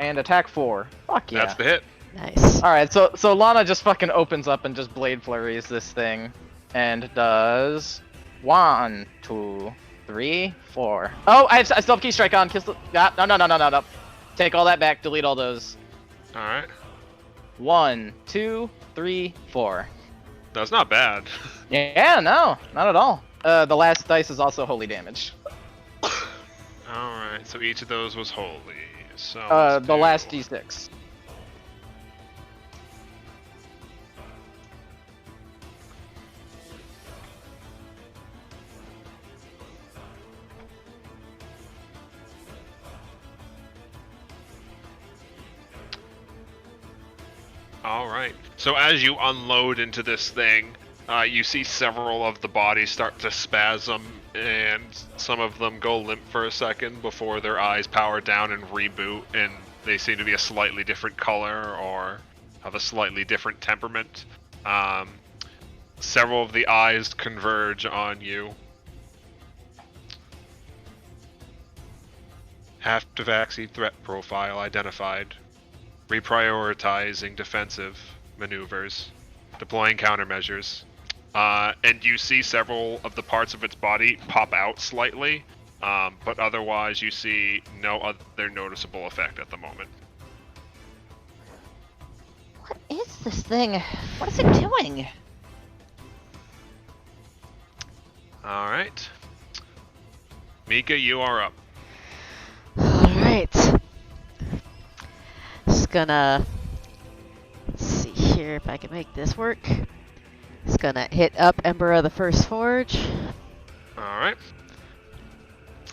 and attack 4. Fuck yeah. That's the hit. nice. Alright, so Lana just fucking opens up and just blade flurries this thing. And does 1, 2, 3, 4. Oh, I still have key strike on. No. Take all that back, delete all those. Alright. 1, 2, 3, 4. That's not bad. Yeah, no, not at all. The last dice is also holy damage. Alright, so each of those was holy. So The let's last do- d6. All right. So as you unload into this thing, you see several of the bodies start to spasm, and some of them go limp for a second before their eyes power down and reboot, and they seem to be a slightly different color or have a slightly different temperament. Several of the eyes converge on you. Half-Devaxi threat profile identified. Reprioritizing defensive maneuvers. Deploying countermeasures. And you see several of the parts of its body pop out slightly, but otherwise you see no other noticeable effect at the moment. What is this thing? What is it doing? Alright. Mika, you are up. Alright. Just gonna. Let's see here if I can make this work. Just gonna hit up Ember of the First Forge. Alright.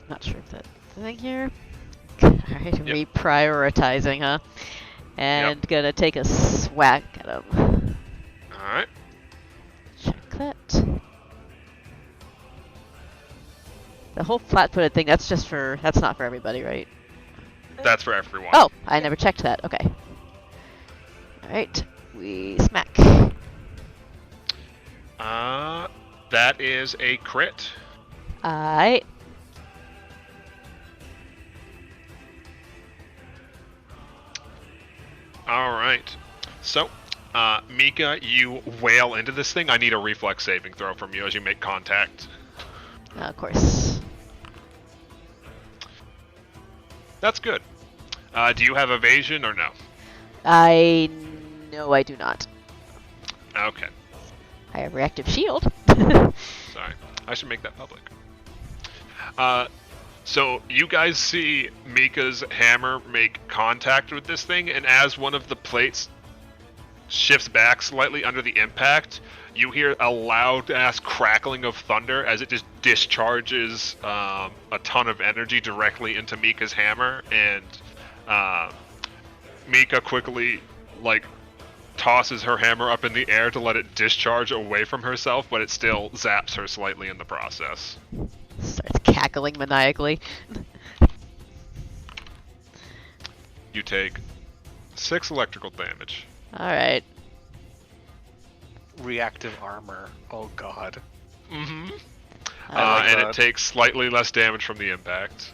Not sure if that's the thing here. Alright, reprioritizing, huh? And gonna take a swag at him. Alright. Check that. The whole flat-footed thing, that's not for everybody, right? That's for everyone. Oh, I never checked that. Okay. Alright, we smack. That is a crit. Alright. Alright. So, Mika, you wail into this thing. I need a reflex saving throw from you as you make contact. Of course. That's good. Do you have evasion or no? No, I do not. Okay. I have reactive shield. Sorry. I should make that public. So you guys see Mika's hammer make contact with this thing, and as one of the plates shifts back slightly under the impact, you hear a loud-ass crackling of thunder as it just discharges a ton of energy directly into Mika's hammer, and Mika quickly, tosses her hammer up in the air to let it discharge away from herself, but it still zaps her slightly in the process. Starts cackling maniacally. You take 6 electrical damage. Alright. Reactive armor. Oh god. Mm-hmm. I like and that. it takes slightly less damage from the impact.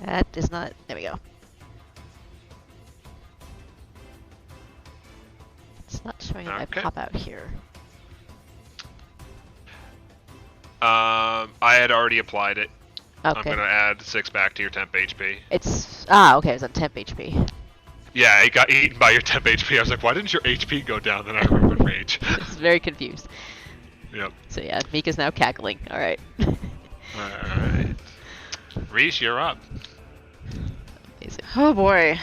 That is not. There we go. It's not showing my Okay. pop out here. I had already applied it. I'm Okay. gonna add 6 back to your temp HP. It's. Okay, it's on temp HP. Yeah, it got eaten by your temp HP. I was like, why didn't your HP go down? Then I remembered rage. It's very confused. Yep. So yeah, Mika's now cackling. Alright. Alright. Reese, you're up. Amazing. Oh boy.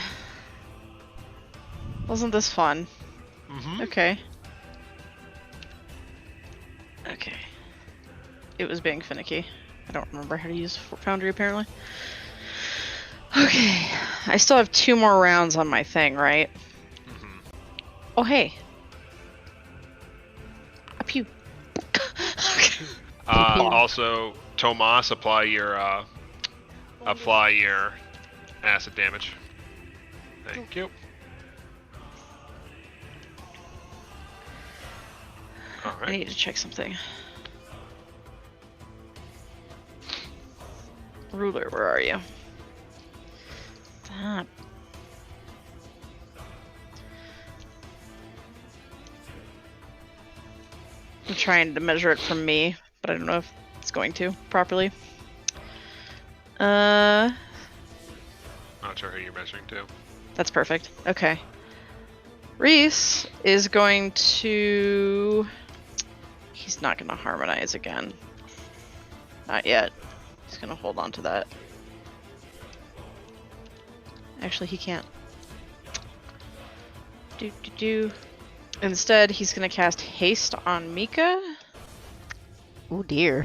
Wasn't this fun? Mm-hmm. Okay. Okay. It was being finicky. I don't remember how to use Foundry apparently. Okay. I still have 2 more rounds on my thing, right? Mm-hmm. Oh hey. A pew. Okay. Also, Tomas, apply your acid damage. Thank you. I Alright. need to check something. Ruler, where are you? Stop. I'm trying to measure it from me, but I don't know if it's going to properly. Not sure who you're measuring to. That's perfect. Okay. Reese is going to... He's not going to harmonize again. Not yet. He's going to hold on to that. Actually, he can't. Do. Instead, he's going to cast Haste on Mika. Oh dear.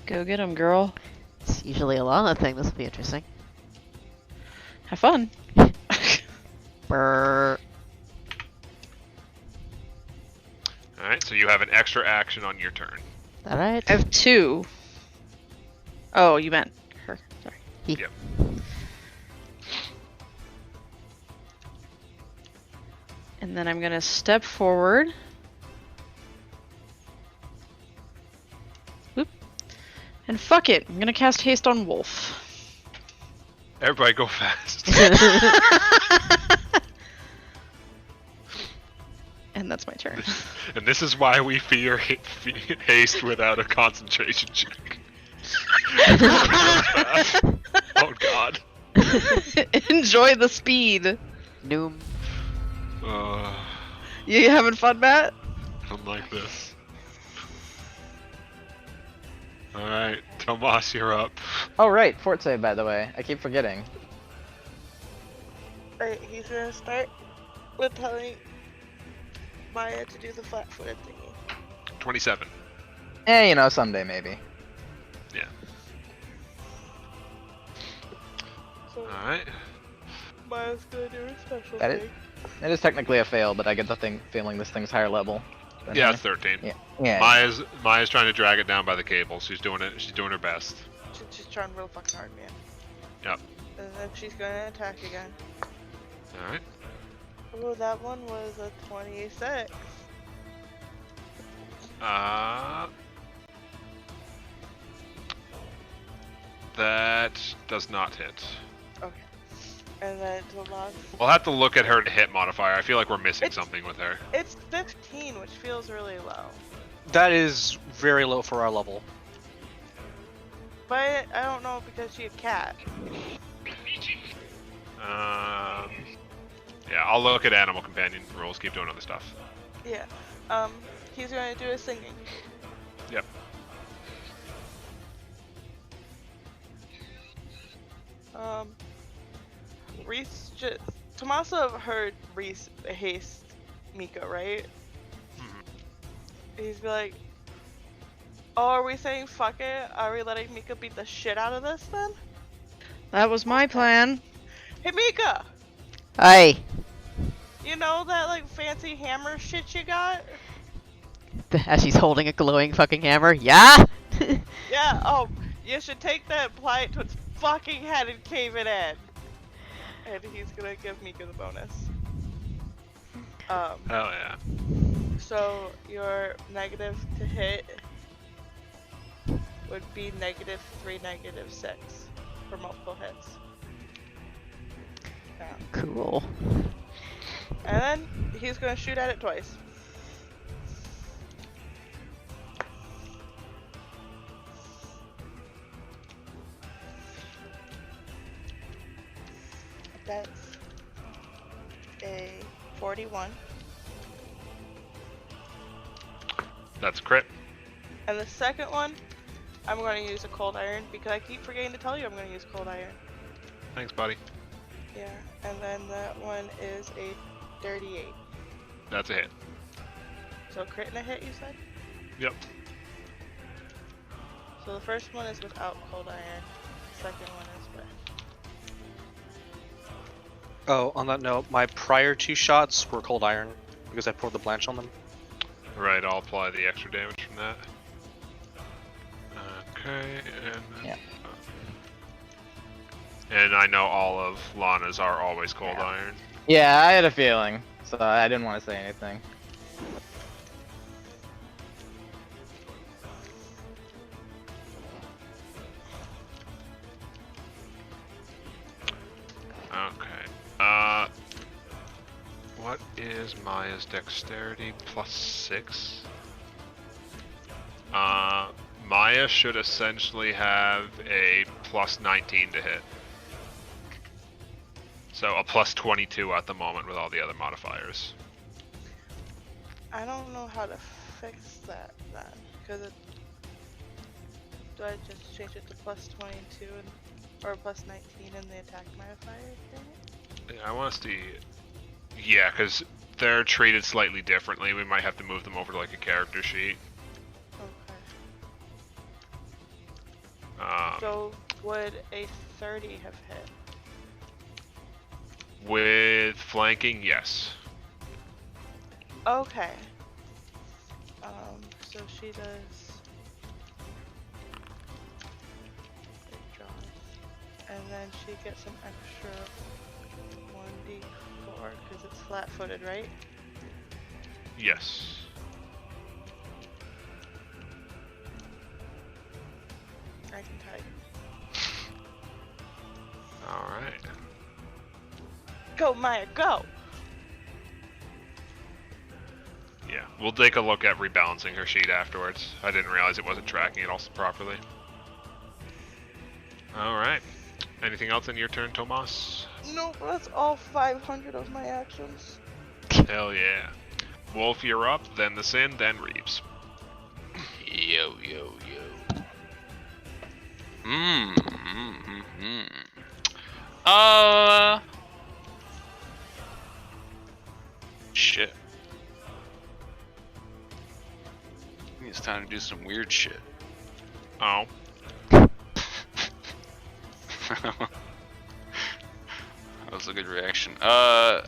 Go get him, girl. It's usually a Lana thing. This will be interesting. Have fun. Brr. Alright, so you have an extra action on your turn. Alright. I have 2. Oh, you meant her. Sorry. Yep. And then I'm gonna step forward. Whoop. And fuck it, I'm gonna cast haste on Wolf. Everybody go fast. And that's my turn. And this is why we fear haste without a concentration check. Oh god. Enjoy the speed. Noom. You having fun, Matt? I'm like this. Alright, Tomas, you're up. Oh right, fort save by the way. I keep forgetting. Alright, he's gonna start with telling Maya to do the flat-footed thingy. 27. Eh, you know, someday maybe. Yeah. So Alright. Maya's gonna do a special That thing. It is technically a fail, but I get the feeling this thing's higher level. than Yeah, her. it's 13. Yeah. Maya's trying to drag it down by the cable. She's doing it. She's doing her best. She's trying real fucking hard, man. Yep. And then she's gonna attack again. Alright. Oh, that one was a 26. That does not hit. Okay. And then Tomas. We'll have to look at her to hit modifier. I feel like we're missing something with her. It's 15, which feels really low. That is very low for our level. But I don't know because she's a cat. Yeah, I'll look at animal companion rules. Keep doing other stuff. Yeah. He's gonna do his singing. Yep. Reese just Tommaso heard Reese haste Mika, right? Mhm. He's be like, "Oh, are we saying fuck it? Are we letting Mika beat the shit out of this then?" That was my plan. Hey Mika, Hi. you know that like fancy hammer shit you got? As she's holding a glowing fucking hammer. Yeah? Yeah. Oh, you should take that, apply it to its fucking head, and cave it in. And he's gonna give Mika the bonus. Hell yeah. So your negative to hit would be -3, -6 for multiple hits. Yeah. Cool. And then he's gonna shoot at it twice. That's a 41. That's a crit. And the second one, I'm going to use a cold iron because I keep forgetting to tell you I'm going to use cold iron. Thanks, buddy. Yeah, and then that one is a 38. That's a hit. So crit and a hit, you said? Yep. So the first one is without cold iron. The second one is with. Oh, on that note, my prior 2 shots were cold iron because I poured the blanch on them. Right, I'll apply the extra damage from that. Okay, and then, Yeah. and I know all of Lana's are always cold Yeah. iron. Yeah, I had a feeling, so I didn't want to say anything. Okay. What is Maya's dexterity? +6? Maya should essentially have a +19 to hit. So a +22 at the moment with all the other modifiers. I don't know how to fix that then. Because it. Do I just change it to +22 and, or +19 in the attack modifier thing? Yeah, I want to see. Yeah, because they're treated slightly differently. We might have to move them over to like a character sheet. Okay. So would a 30 have hit? With flanking, yes. Okay. So she does. Big draws. And then she gets some extra 1d4 because it's flat-footed, right? Yes. I can type. Alright. Go, Maya, go! Yeah, we'll take a look at rebalancing her sheet afterwards. I didn't realize it wasn't tracking it also properly. Alright. Anything else in your turn, Tomas? Nope, that's all 500 of my actions. Hell yeah. Wolf, you're up, then the Sin, then Reeves. Yo, yo, yo. Shit. I think it's time to do some weird shit. Oh. That was a good reaction. I'm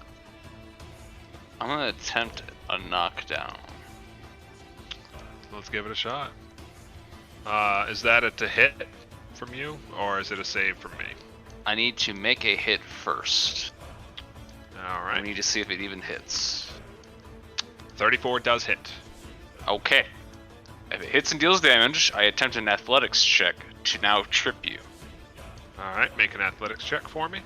gonna attempt a knockdown. Let's give it a shot. Is that a to hit from you, or is it a save from me? I need to make a hit first. I Alright. need to see if it even hits. 34 does hit. Okay. If it hits and deals damage, I attempt an athletics check to now trip you. Alright, make an athletics check for me.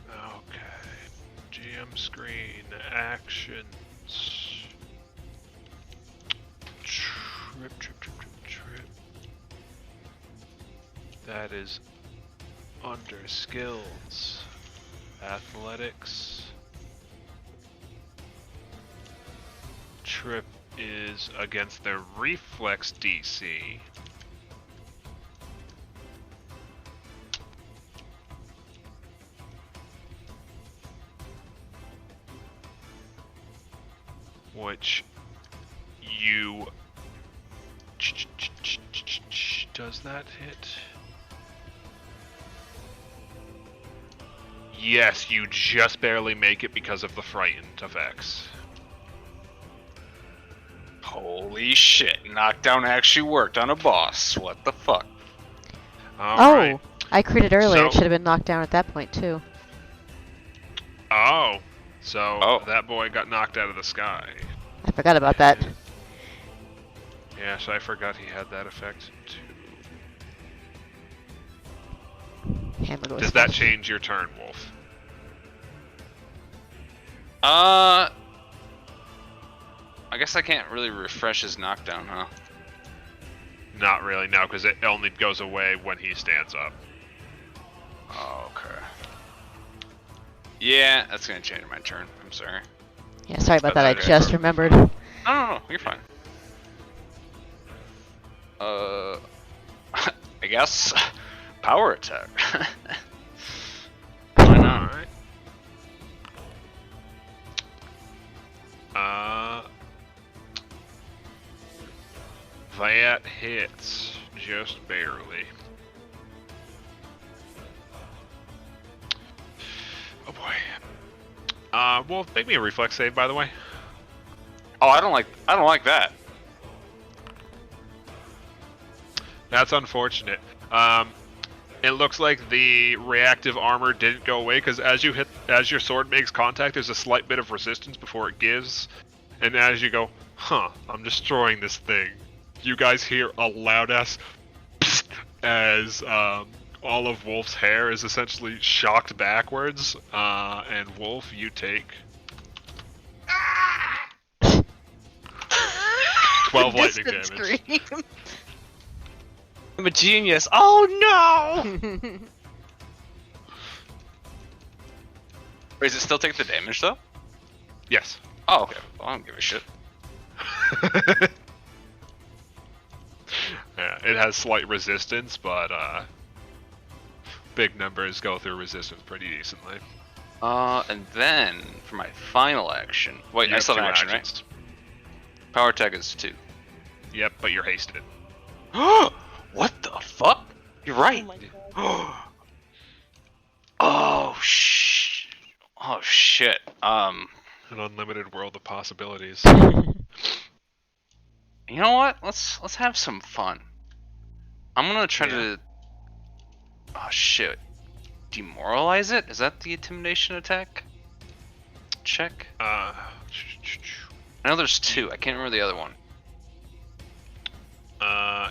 Okay. GM screen, actions. Trip. That is under skills. Athletics. Trip is against their reflex DC. Which you... Does that hit? Yes, you just barely make it because of the frightened effects. Holy shit, knockdown actually worked on a boss. What the fuck? Alright. Oh, I critted earlier. It So- should have been knocked down at that point too. Oh. So Oh. that boy got knocked out of the sky. I forgot about that. Yes, I forgot he had that effect too. Hammer goes Does that fast. change your turn, Wolf? I guess I can't really refresh his knockdown, huh? Not really, no, because it only goes away when he stands up. Oh, okay. Yeah, that's gonna change my turn. I'm sorry. Yeah, sorry about that. I That's just okay. remembered. No, you're fine. I guess power attack. Why not? Alright. That hits just barely. Oh boy. Well, make me a reflex save, by the way. Oh, I don't like that. That's unfortunate. It looks like the reactive armor didn't go away because as your sword makes contact, there's a slight bit of resistance before it gives, and as you go, I'm destroying this thing. You guys hear a loud ass psst as all of Wolf's hair is essentially shocked backwards, and Wolf, you take 12 lightning Distant damage. scream. I'm a genius. Oh no! Wait, does it still take the damage though? Yes. Oh, okay. Well, I don't give a shit. Yeah, it has slight resistance, but big numbers go through resistance pretty decently. And then for my final action. Wait, You I have still have two action, actions. right? Power attack is 2. Yep, but you're hasted. What the fuck? You're right. Oh my god. Oh shit. An unlimited world of possibilities. You know what? Let's have some fun. I'm gonna try Yeah. to. Oh shit. Demoralize it? Is that the intimidation attack? Check. I know there's two. I can't remember the other one.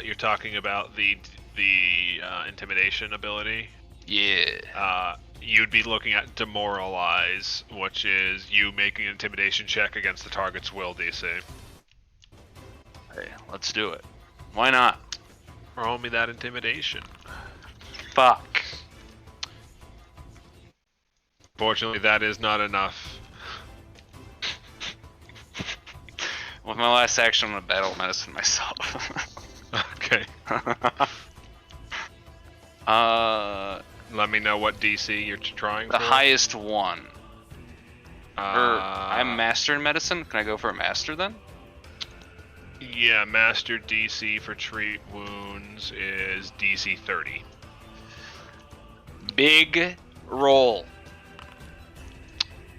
You're talking about the intimidation ability. Yeah. You'd be looking at demoralize, which is you making an intimidation check against the target's will DC. Hey, let's do it. Why not? Roll me that intimidation. Fuck. Fortunately, that is not enough. With my last action, I'm gonna battle medicine myself. Okay. Let me know what DC you're trying The for. highest one. Or I'm Uh, master in medicine. Can I go for a master then? Yeah, master DC for treat wounds is DC 30. Big roll.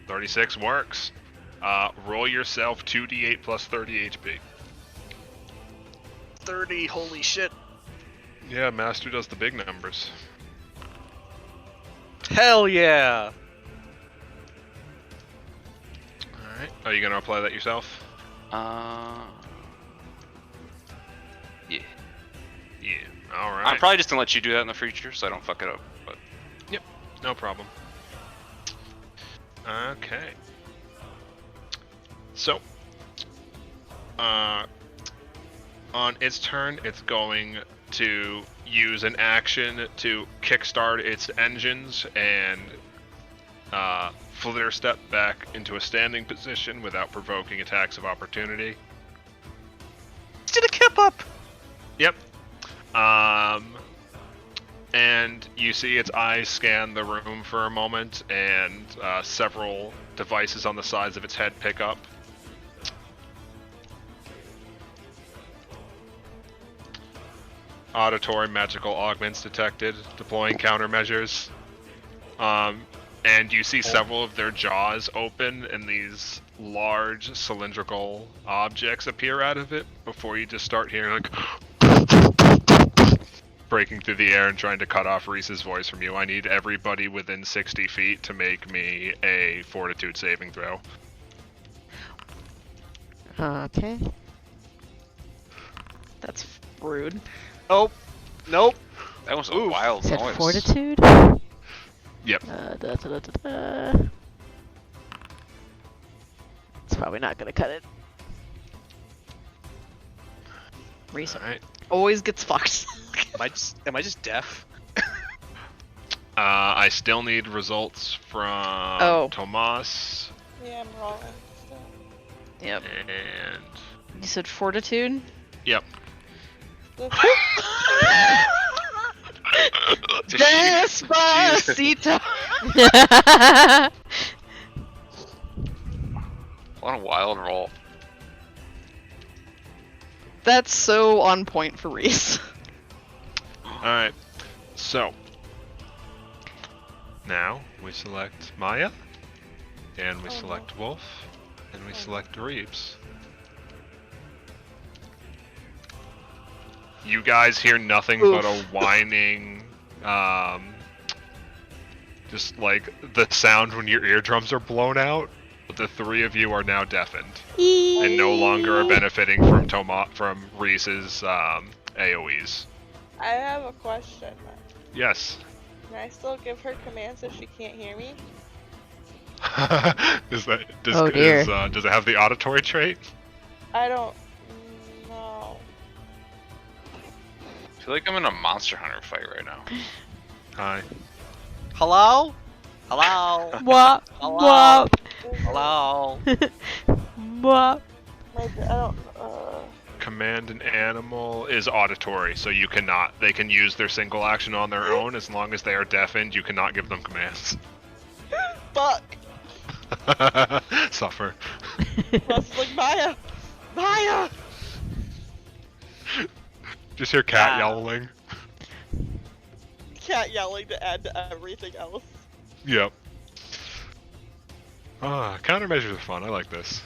36 works. Roll yourself 2d8 plus 30 HP. 30. Holy shit. Yeah, master does the big numbers. Hell yeah. Alright. Are you gonna apply that yourself? Yeah. Yeah. Alright. I'm probably just gonna let you do that in the future so I don't fuck it up. But No problem. Okay. So, on its turn, it's going to use an action to kickstart its engines and flitter step back into a standing position without provoking attacks of opportunity. Did a kip up. Yep. And you see its eyes scan the room for a moment, and several devices on the sides of its head pick up. Auditory magical augments detected, deploying countermeasures. And you see several of their jaws open, and these large cylindrical objects appear out of it before you just start hearing like breaking through the air and trying to cut off Reese's voice from you. I need everybody within 60 feet to make me a fortitude saving throw. Okay. That's rude. Oh. Nope. that was a Oof. wild Is that noise. fortitude? Yep. It's probably not gonna cut it. Reese Alright. always gets fucked. Am I just deaf? I still need results from Oh. Tomas Yeah, I'm rolling. So. Yep. and You said fortitude? yep. Despacito! What a wild roll. That's so on point for Reese. Alright. So now we select Maya, and we Oh, no. select Wolf, and we Oh, no. select Reeves. You guys hear nothing but a whining, just like the sound when your eardrums are blown out. But the three of you are now deafened and no longer are benefiting from Reese's AoEs. I have a question. Yes. Can I still give her commands if she can't hear me? does Oh, dear. does it have the auditory trait? I don't know. I feel like I'm in a Monster Hunter fight right now. Hi. Hello? Hello? Wop, Hello? wop, Hello? wop. I don't. Command an animal is auditory, so you cannot. They can use their single action on their own as long as they are deafened. You cannot give them commands. Fuck. Suffer. I was like, Maya! Maya! Just hear cat Wow. yowling. Cat yelling to add to everything else. Yep. Countermeasures are fun. I like this.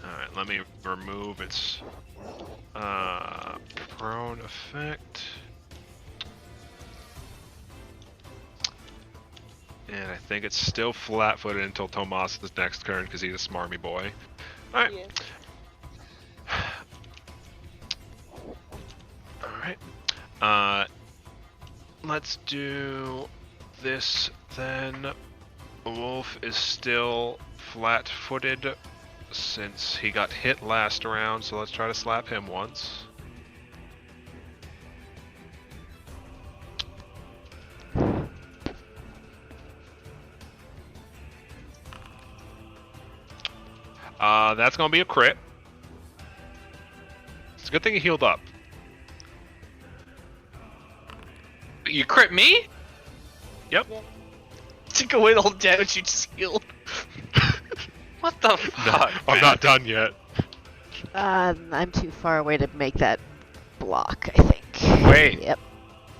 Alright, let me remove its prone effect. And I think it's still flat-footed until Tomas' next turn because he's a smarmy boy. Alright. Yeah. Alright. Let's do this then. Wolf is still flat-footed since he got hit last round, so let's try to slap him once. That's gonna be a crit. It's a good thing he healed up. You crit me? Yep. Took away the whole damage you just healed. What the fuck? I'm man? not done yet. I'm too far away to make that block, I think. Wait. Yep.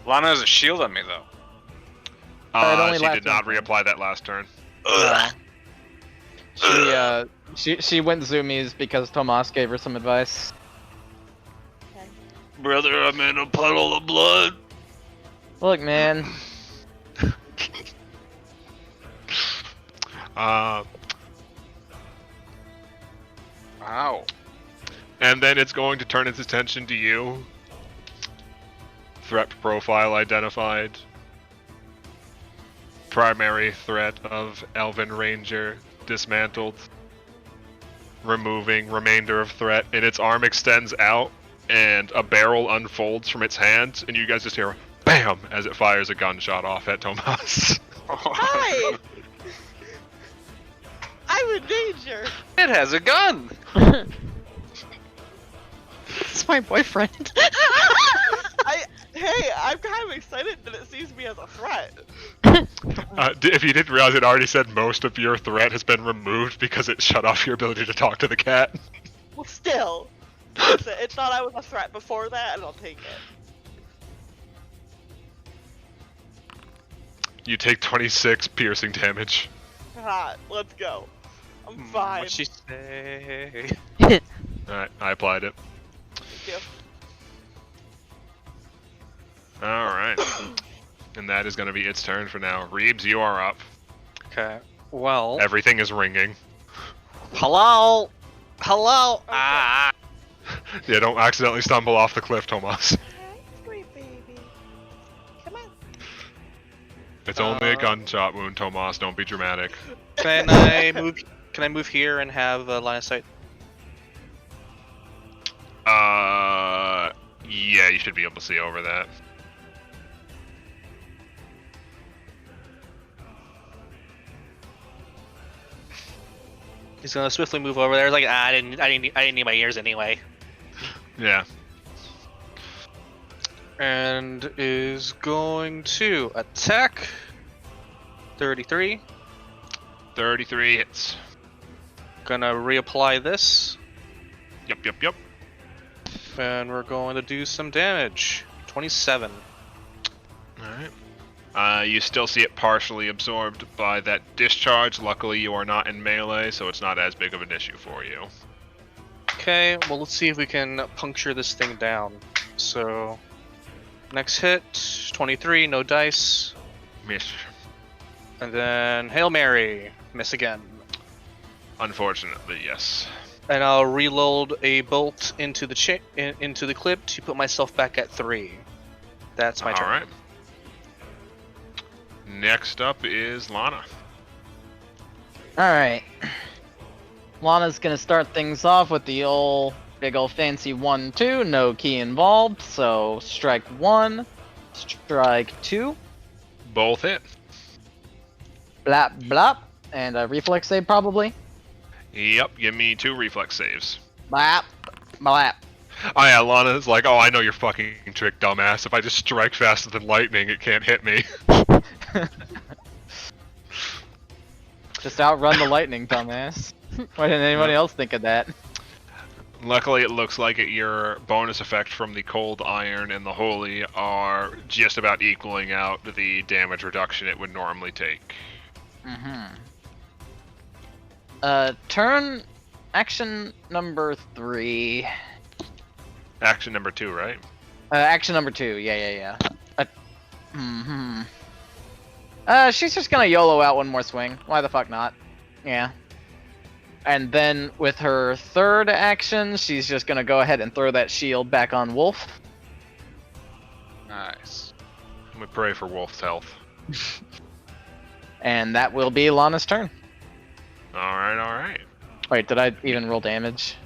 Lana has a shield on me though. It only She lasts did not one turn. reapply that last turn. She went zoomies because Tomas gave her some advice. Brother, I'm in a puddle of blood. Look, man. Wow. And then it's going to turn its attention to you. Threat profile identified. Primary threat of Elven Ranger dismantled. Removing remainder of threat, and its arm extends out, and a barrel unfolds from its hand, and you guys just hear BAM! As it fires a gunshot off at Tomas. Hi! I'm in danger! It has a gun. It's my boyfriend. Hey, I'm kind of excited that it sees me as a threat. If you didn't realize, it already said most of your threat has been removed because it shut off your ability to talk to the cat. Well, still. Listen, it thought I was a threat before that, and I'll take it. You take 26 piercing damage. Hot, let's go. I'm fine. What'd she say? Alright, I applied it. Thank you. Alright. And that is going to be its turn for now. Reebs, you are up. Okay. Well. Everything is ringing. Hello. Hello. Okay. Ah. Yeah, don't accidentally stumble off the cliff, Tomas. Hi, sweet baby. Come on. It's only a gunshot wound, Tomas. Don't be dramatic. Can I move? Can I move here and have a line of sight? Yeah, you should be able to see over that. He's gonna swiftly move over there. Like, I didn't need my ears anyway. Yeah. And is going to attack. 33. 33 hits. Gonna reapply this, Yep. and we're going to do some damage. 27. Alright. You still see it partially absorbed by that discharge. Luckily, you are not in melee, so it's not as big of an issue for you. Okay, well, let's see if we can puncture this thing down. So, next hit, 23, no dice. Miss. And then Hail Mary, miss again. Unfortunately, yes. And I'll reload a bolt into the into the clip to put myself back at 3. That's my turn. Alright. Next up is Lana. Alright. Lana's gonna start things off with the big ol' fancy 1-2, no key involved, so strike 1, strike 2, Both hit. blap blap, and a reflex save probably. Yep, give me 2 reflex saves. Blap, blap. Oh yeah, Lana's like, oh, I know your fucking trick, dumbass. If I just strike faster than lightning, it can't hit me. Just outrun the lightning, dumbass. Why didn't anybody else think of that? Luckily, it looks like your bonus effect from the cold iron and the holy are just about equaling out the damage reduction it would normally take. Mm-hmm. Turn action number 3. Action number 2, right? Action number 2. Yeah. Mm-hmm. She's just gonna YOLO out one more swing. Why the fuck not? Yeah. And then with her third action, she's just gonna go ahead and throw that shield back on Wolf. Nice. We pray for Wolf's health. And that will be Lana's turn. Alright. Wait, did I even roll damage?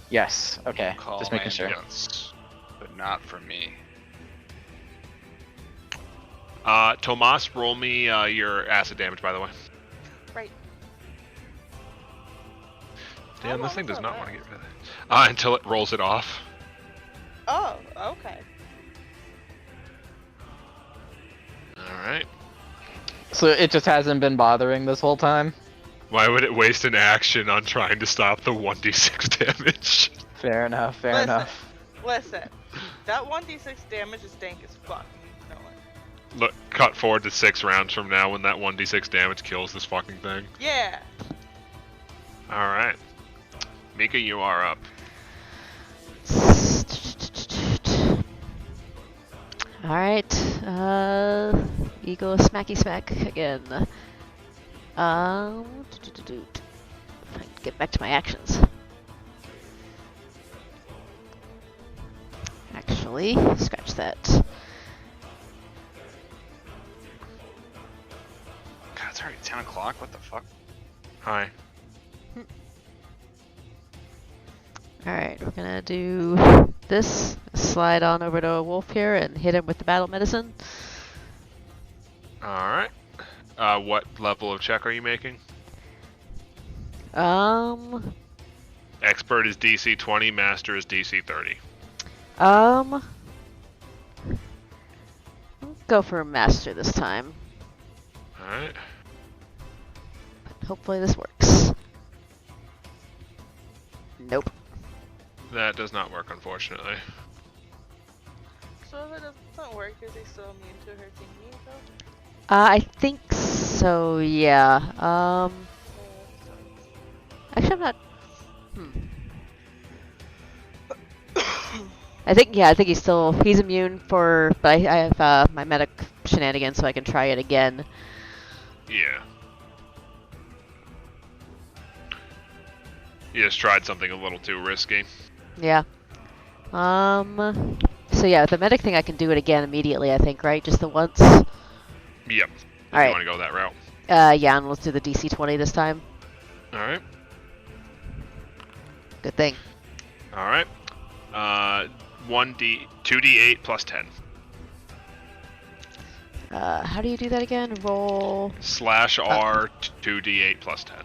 Yes. Okay. Call Just making sure. ambulance, but not for me. Tomas, roll me your acid damage, by the way. Right. Damn, How this thing long does is not that want to get rid of it. Until it rolls it off. Oh, okay. Alright. So it just hasn't been bothering this whole time? Why would it waste an action on trying to stop the 1d6 damage? Fair enough, fair Listen. enough. Listen, that 1d6 damage is dank as fuck. You know it. Look, cut forward to 6 rounds from now when that 1d6 damage kills this fucking thing. Yeah. Alright. Mika, you are up. Alright, Eagle Smacky Smack again. If I can get back to my actions. Actually, scratch that. God, it's already 10 o'clock. What the fuck? Hi. Alright, we're gonna do this. Slide on over to a wolf here and hit him with the battle medicine. Alright. What level of check are you making? Expert is DC 20, Master is DC 30. Go for a master this time. Alright. But hopefully this works. Nope. That does not work, unfortunately. So if it doesn't work, is he still immune to her thingy though? I think so, yeah. Actually, I'm not. I think he's immune for, but I have my medic shenanigans, so I can try it again. Yeah. You just tried something a little too risky. Yeah. So yeah, with the medic thing, I can do it again immediately. I think, right? Just the once. Yep. If Alright. you want to go that route. Yeah, and let's do the DC 20 this time. Alright. Good thing. Alright. 2d8 plus 10. How do you do that again? Roll. /R 2d8 plus 10.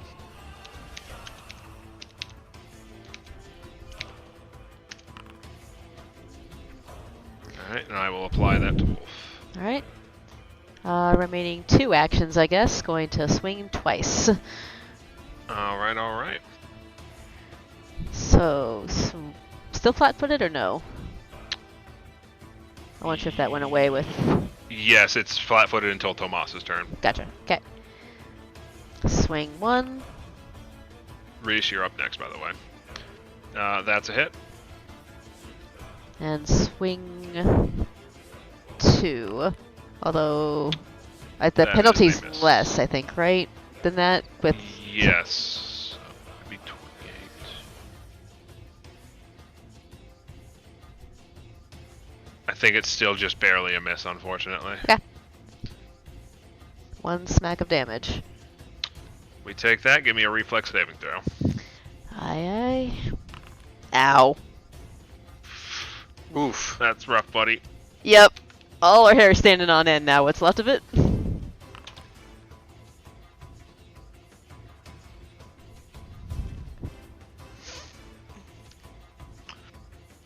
Alright, and I will apply that to Wolf. Alright. Remaining 2 actions, I guess. Going to swing twice. Alright. So, still flat-footed or no? I wonder if that went away with... Yes, it's flat-footed until Tomas's turn. Gotcha. Okay. Swing 1. Reese, you're up next, by the way. That's a hit. And swing 2. Although, the That is penalty's a miss. less, I think, right? Than that? With... Yes. So, it'd be 28. I think it's still just barely a miss, unfortunately. Okay. 1 smack of damage. We take that. Give me a reflex saving throw. Aye. Ow. Oof. That's rough, buddy. Yep. All our hair is standing on end now. What's left of it?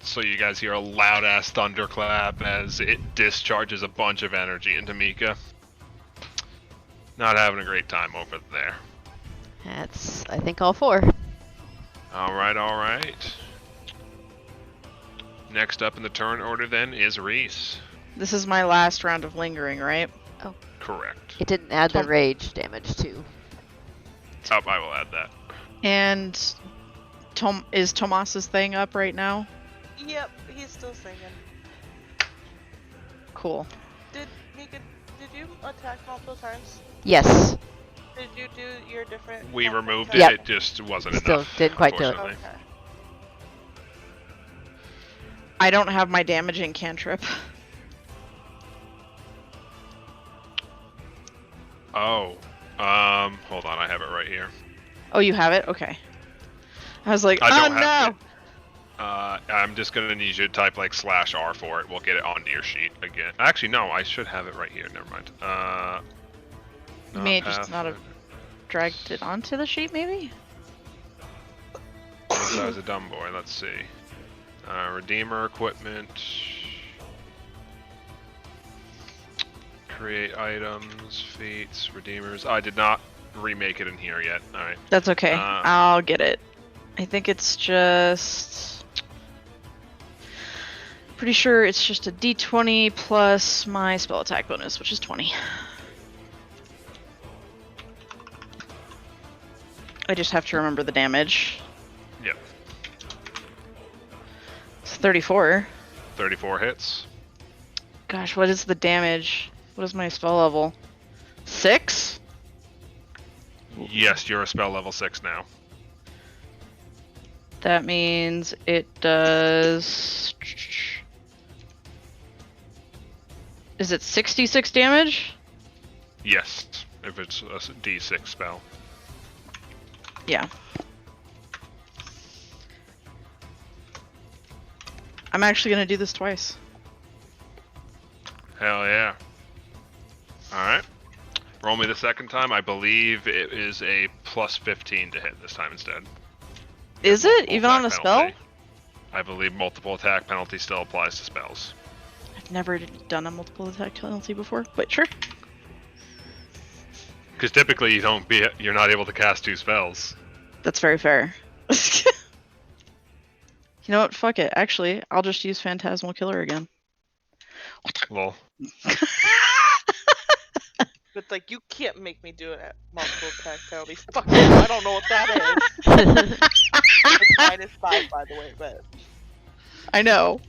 So you guys hear a loud-ass thunderclap as it discharges a bunch of energy into Mika. Not having a great time over there. That's, I think, all 4. Alright. Next up in the turn order then is Reese. This is my last round of lingering, right? Correct. It didn't add the Tom- rage damage too. Oh, I will add that. And is Tomas's thing up right now? Yep, he's still singing. Cool. Did Mika, did you attack multiple times? Yes. Did you do your different? We multiple removed attacks? it, it just wasn't Still enough. didn't quite do it. unfortunately. Okay. I don't have my damaging cantrip. Oh. Hold on, I have it right here. Oh, you have it? Okay. I was like, I oh don't no! have I'm just gonna need you to type like /R for it. We'll get it onto your sheet again. Actually, no, I should have it right here. Never mind. You may just not have dragged it onto the sheet, maybe? I was a dumb boy. Let's see. Redeemer equipment. Create items, feats, redeemers. I did not remake it in here yet. All right. That's okay. I'll get it. I think it's just... Pretty sure it's just a d20 plus my spell attack bonus, which is 20. I just have to remember the damage. Yep. It's 34. 34 hits. Gosh, what is the damage? What is my spell level? 6? Yes, you're a spell level 6 now. That means it does... Is it 66 damage? Yes, if it's a D6 spell. Yeah. I'm actually gonna do this twice. Hell yeah. Alright. Roll me the second time. I believe it is a plus 15 to hit this time instead. Is it? Multiple Even on a attack spell? penalty. I believe multiple attack penalty still applies to spells. I've never done a multiple attack penalty before, but sure. Because typically you're not able to cast 2 spells. That's very fair. You know what? Fuck it. Actually, I'll just use Phantasmal Killer again. Lol. But like, you can't make me do it at multiple attack penalties. Fuck it, I don't know what that is. It's -5, by the way, but I know.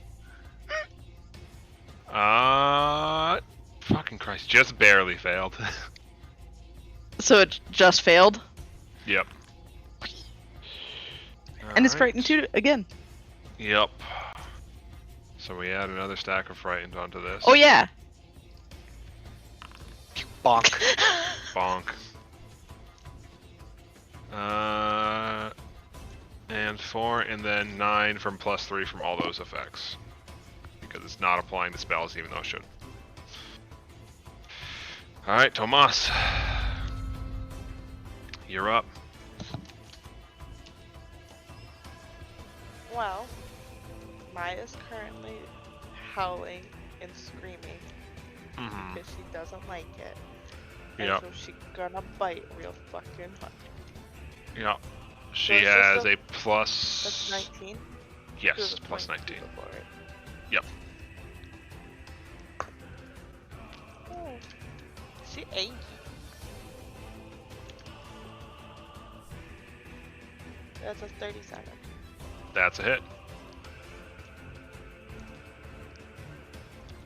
Fucking Christ. Just barely failed. So it just failed, Yep. and it's Alright. frightened too again. Yep. So we add another stack of frightened onto this. Oh yeah. Bonk. Bonk. And 4, and then 9 from +3 from all those effects. Because it's not applying the spells, even though it should. Alright, Tomas. You're up. well, Maya's currently howling and screaming Mm-hmm. because she doesn't like it. And Yep. so she's gonna bite real fucking hard. Yep. She So it's just has a- a plus... That's 19. She was Yes, a plus 22 19. before, right? Yep. Oh, she angry. That's a 37. That's a hit.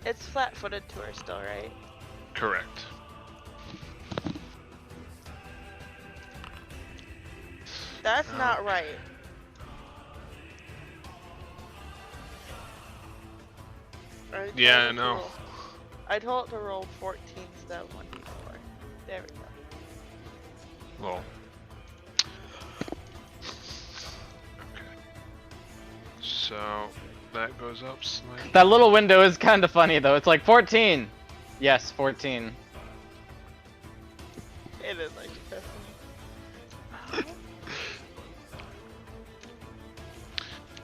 It's flat-footed to her still, right? Correct. That's not right. I told Yeah, it to no. I told it to roll 14 instead of 1d4. There we go. Well. Okay. So that goes up slightly. That little window is kind of funny though. It's like 14. Yes, 14. It is like depressing.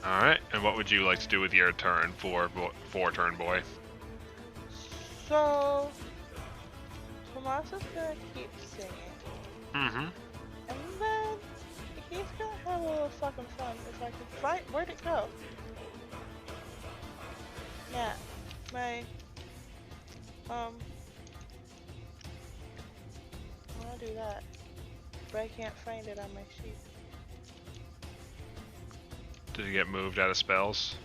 All right. And what would you like to do with your turn for turn boy? So, Tomas is gonna keep singing, Mm-hmm. and then he's gonna have a so fucking fun if I could find. Where'd it go? Yeah, my I wanna do that, but I can't find it on my sheet. Did it get moved out of spells?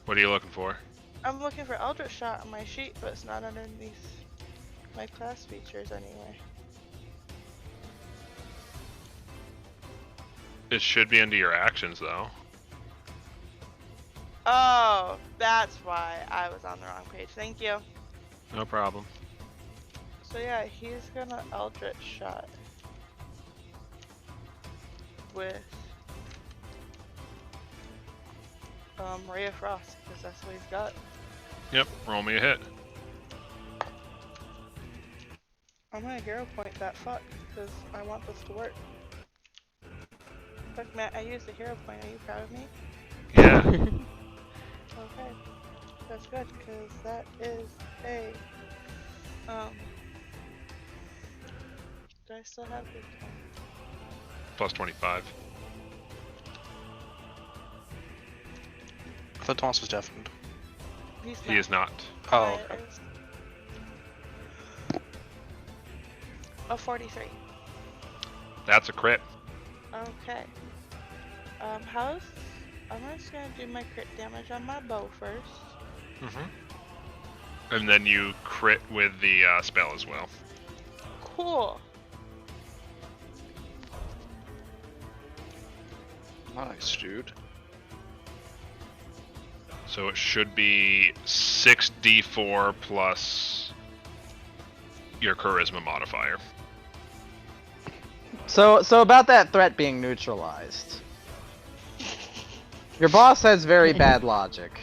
What are you looking for? I'm looking for Eldritch Shot on my sheet, but it's not underneath my class features anyway. It should be under your actions, though. Oh, that's why I was on the wrong page. Thank you. No problem. So yeah, he's gonna Eldritch Shot with Ray of Frost, because that's what he's got. Yep, roll me a hit. I'm gonna hero point that fuck, because I want this to work. Fuck, Matt, I used a hero point. Are you proud of me? Yeah. Okay. That's good, because that is a, do I still have good time? Plus 25. I thought Thomas was deafened. He's He is not. Oh, Maya okay. is. A 43. That's a crit. Okay. I'm just gonna do my crit damage on my bow first. Mm-hmm. And then you crit with the spell as well. Cool. Nice, dude. So it should be 6d4 plus your charisma modifier. So about that threat being neutralized. Your boss has very bad logic.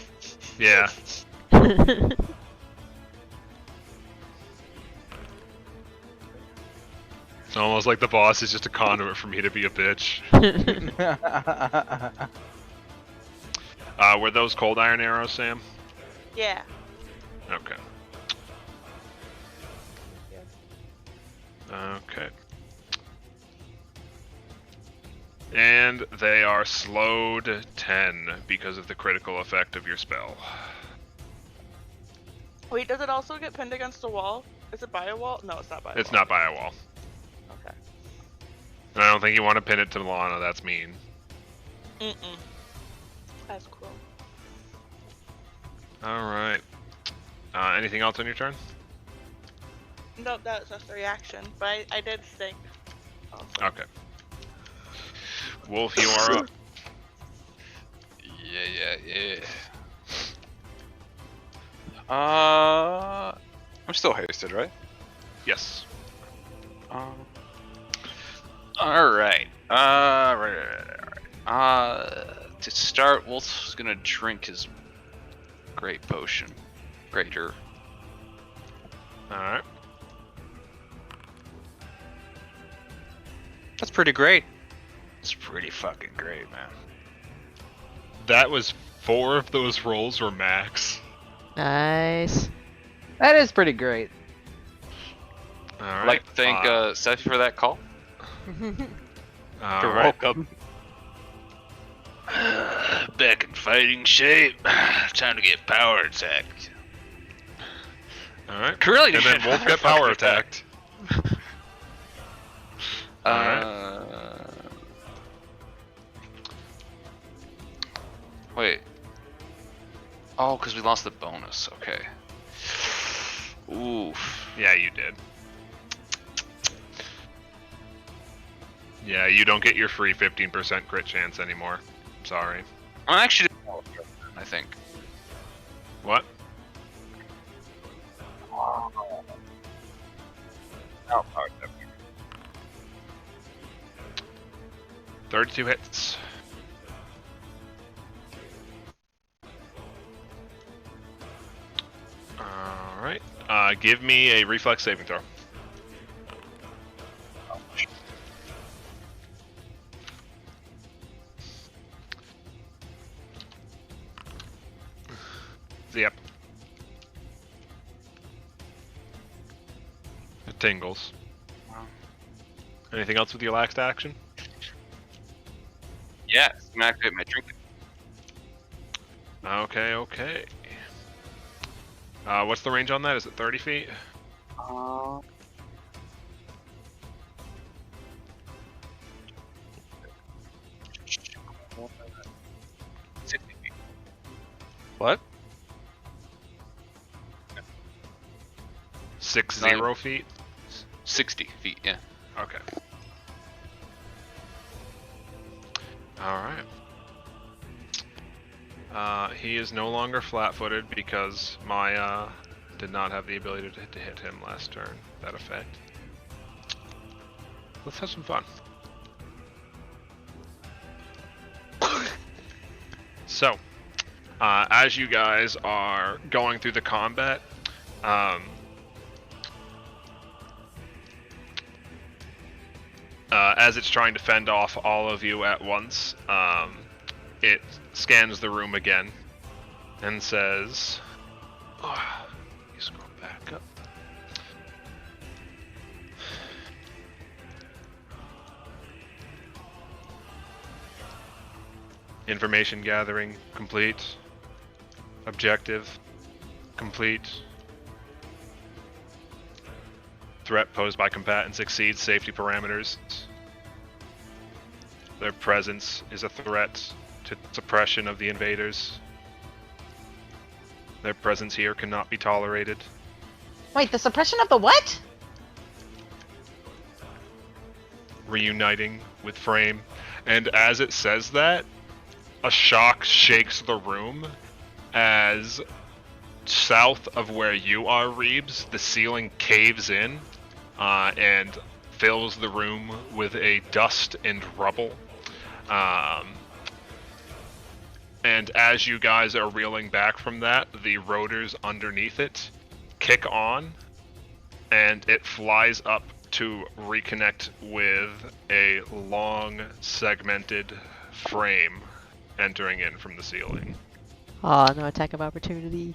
Yeah. It's almost like the boss is just a conduit for me to be a bitch. Were those cold iron arrows, Sam? Yeah. Okay. Okay. And they are slowed 10 because of the critical effect of your spell. Wait, does it also get pinned against a wall? Is it by a wall? No, it's not by a It's wall. not by a wall. Okay. And I don't think you want to pin it to Lana, that's mean. Mm-mm. That's cool. Alright. Anything else on your turn? No, that was just a reaction, but I did think. Also. Okay. Wolf, you are up. Yeah. I'm still hasted, right? Yes. Alright. To start, Wolf's gonna drink his great potion. Greater. Alright. That's pretty great. It's pretty fucking great, man. That was 4 of those rolls were max. Nice. That is pretty great. Alright. I'd like to thank Seth for that call. You're Alright. welcome. Back in fighting shape. Time to get power attacked. Alright. Corelli And then Wolf got power attacked. Wait. Oh, because we lost the bonus. Okay. Oof. Yeah, you did. Yeah, you don't get your free 15% crit chance anymore. Sorry. I'm actually. I think. What? Oh, 32 hits. Alright. Give me a reflex saving throw. Yep. It tingles. Wow. Anything else with your last action? Yeah, it's gonna activate my trinket. Okay. What's the range on that? Is it 30 feet? Uh, What? 60 feet? 60 feet, yeah. Okay. Alright. He is no longer flat-footed because my did not have the ability to hit him last turn. That effect. Let's have some fun. So, as you guys are going through the combat, as it's trying to fend off all of you at once, it scans the room again and says, you scroll back up. Information gathering complete. Objective complete. Threat posed by combatants exceeds safety parameters. Their presence is a threat to suppression of the invaders. Their presence here cannot be tolerated. Wait, the suppression of the what? Reuniting with Frame. And as it says that, a shock shakes the room as south of where you are, Reeves, the ceiling caves in and fills the room with a dust and rubble. And as you guys are reeling back from that, the rotors underneath it kick on, and it flies up to reconnect with a long, segmented frame entering in from the ceiling. Aw, no attack of opportunity.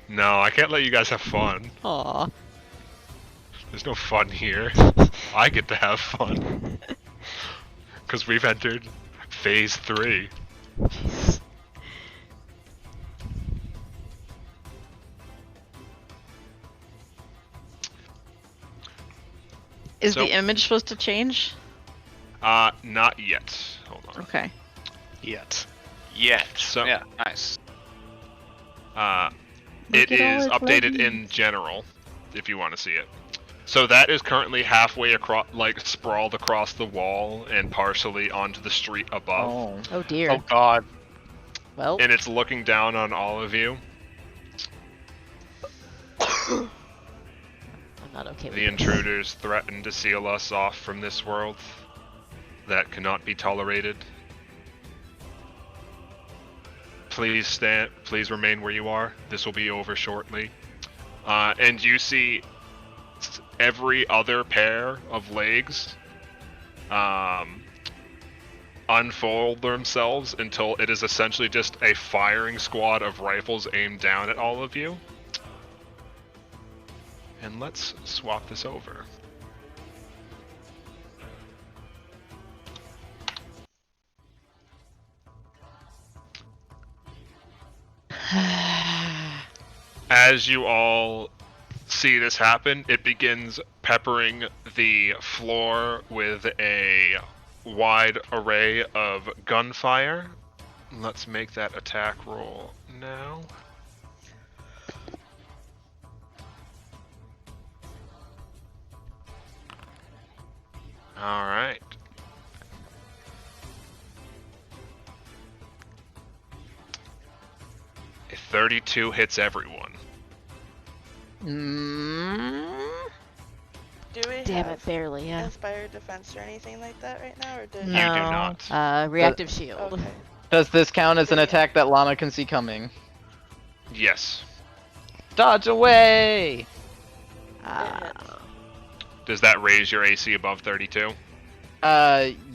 No, I can't let you guys have fun. Aw. There's no fun here. I get to have fun. Because we've entered phase 3. Jeez. Is So- the image supposed to change? Not yet. Hold on. Okay. Yet. So, Yeah, nice. Look it at all is its updated in leggings. general, if you want to see it. So that is currently halfway across, like sprawled across the wall and partially onto the street above. Oh. Oh dear. Oh God. Well, And it's looking down on all of you. I'm not okay with The this. intruders threaten to seal us off from this world. That cannot be tolerated. Please stand. Please remain where you are. This will be over shortly. And you see every other pair of legs unfold themselves until it is essentially just a firing squad of rifles aimed down at all of you. And let's swap this over. As you all see this happen, it begins peppering the floor with a wide array of gunfire. Let's make that attack roll now. Alright. A 32 hits everyone. Do we Damn have it, barely, yeah. Inspired Defense or anything like that right now, or did You No. do not. Reactive shield. Okay. Does this count as an attack that Llama can see coming? Yes. Dodge away! Does that raise your AC above 32?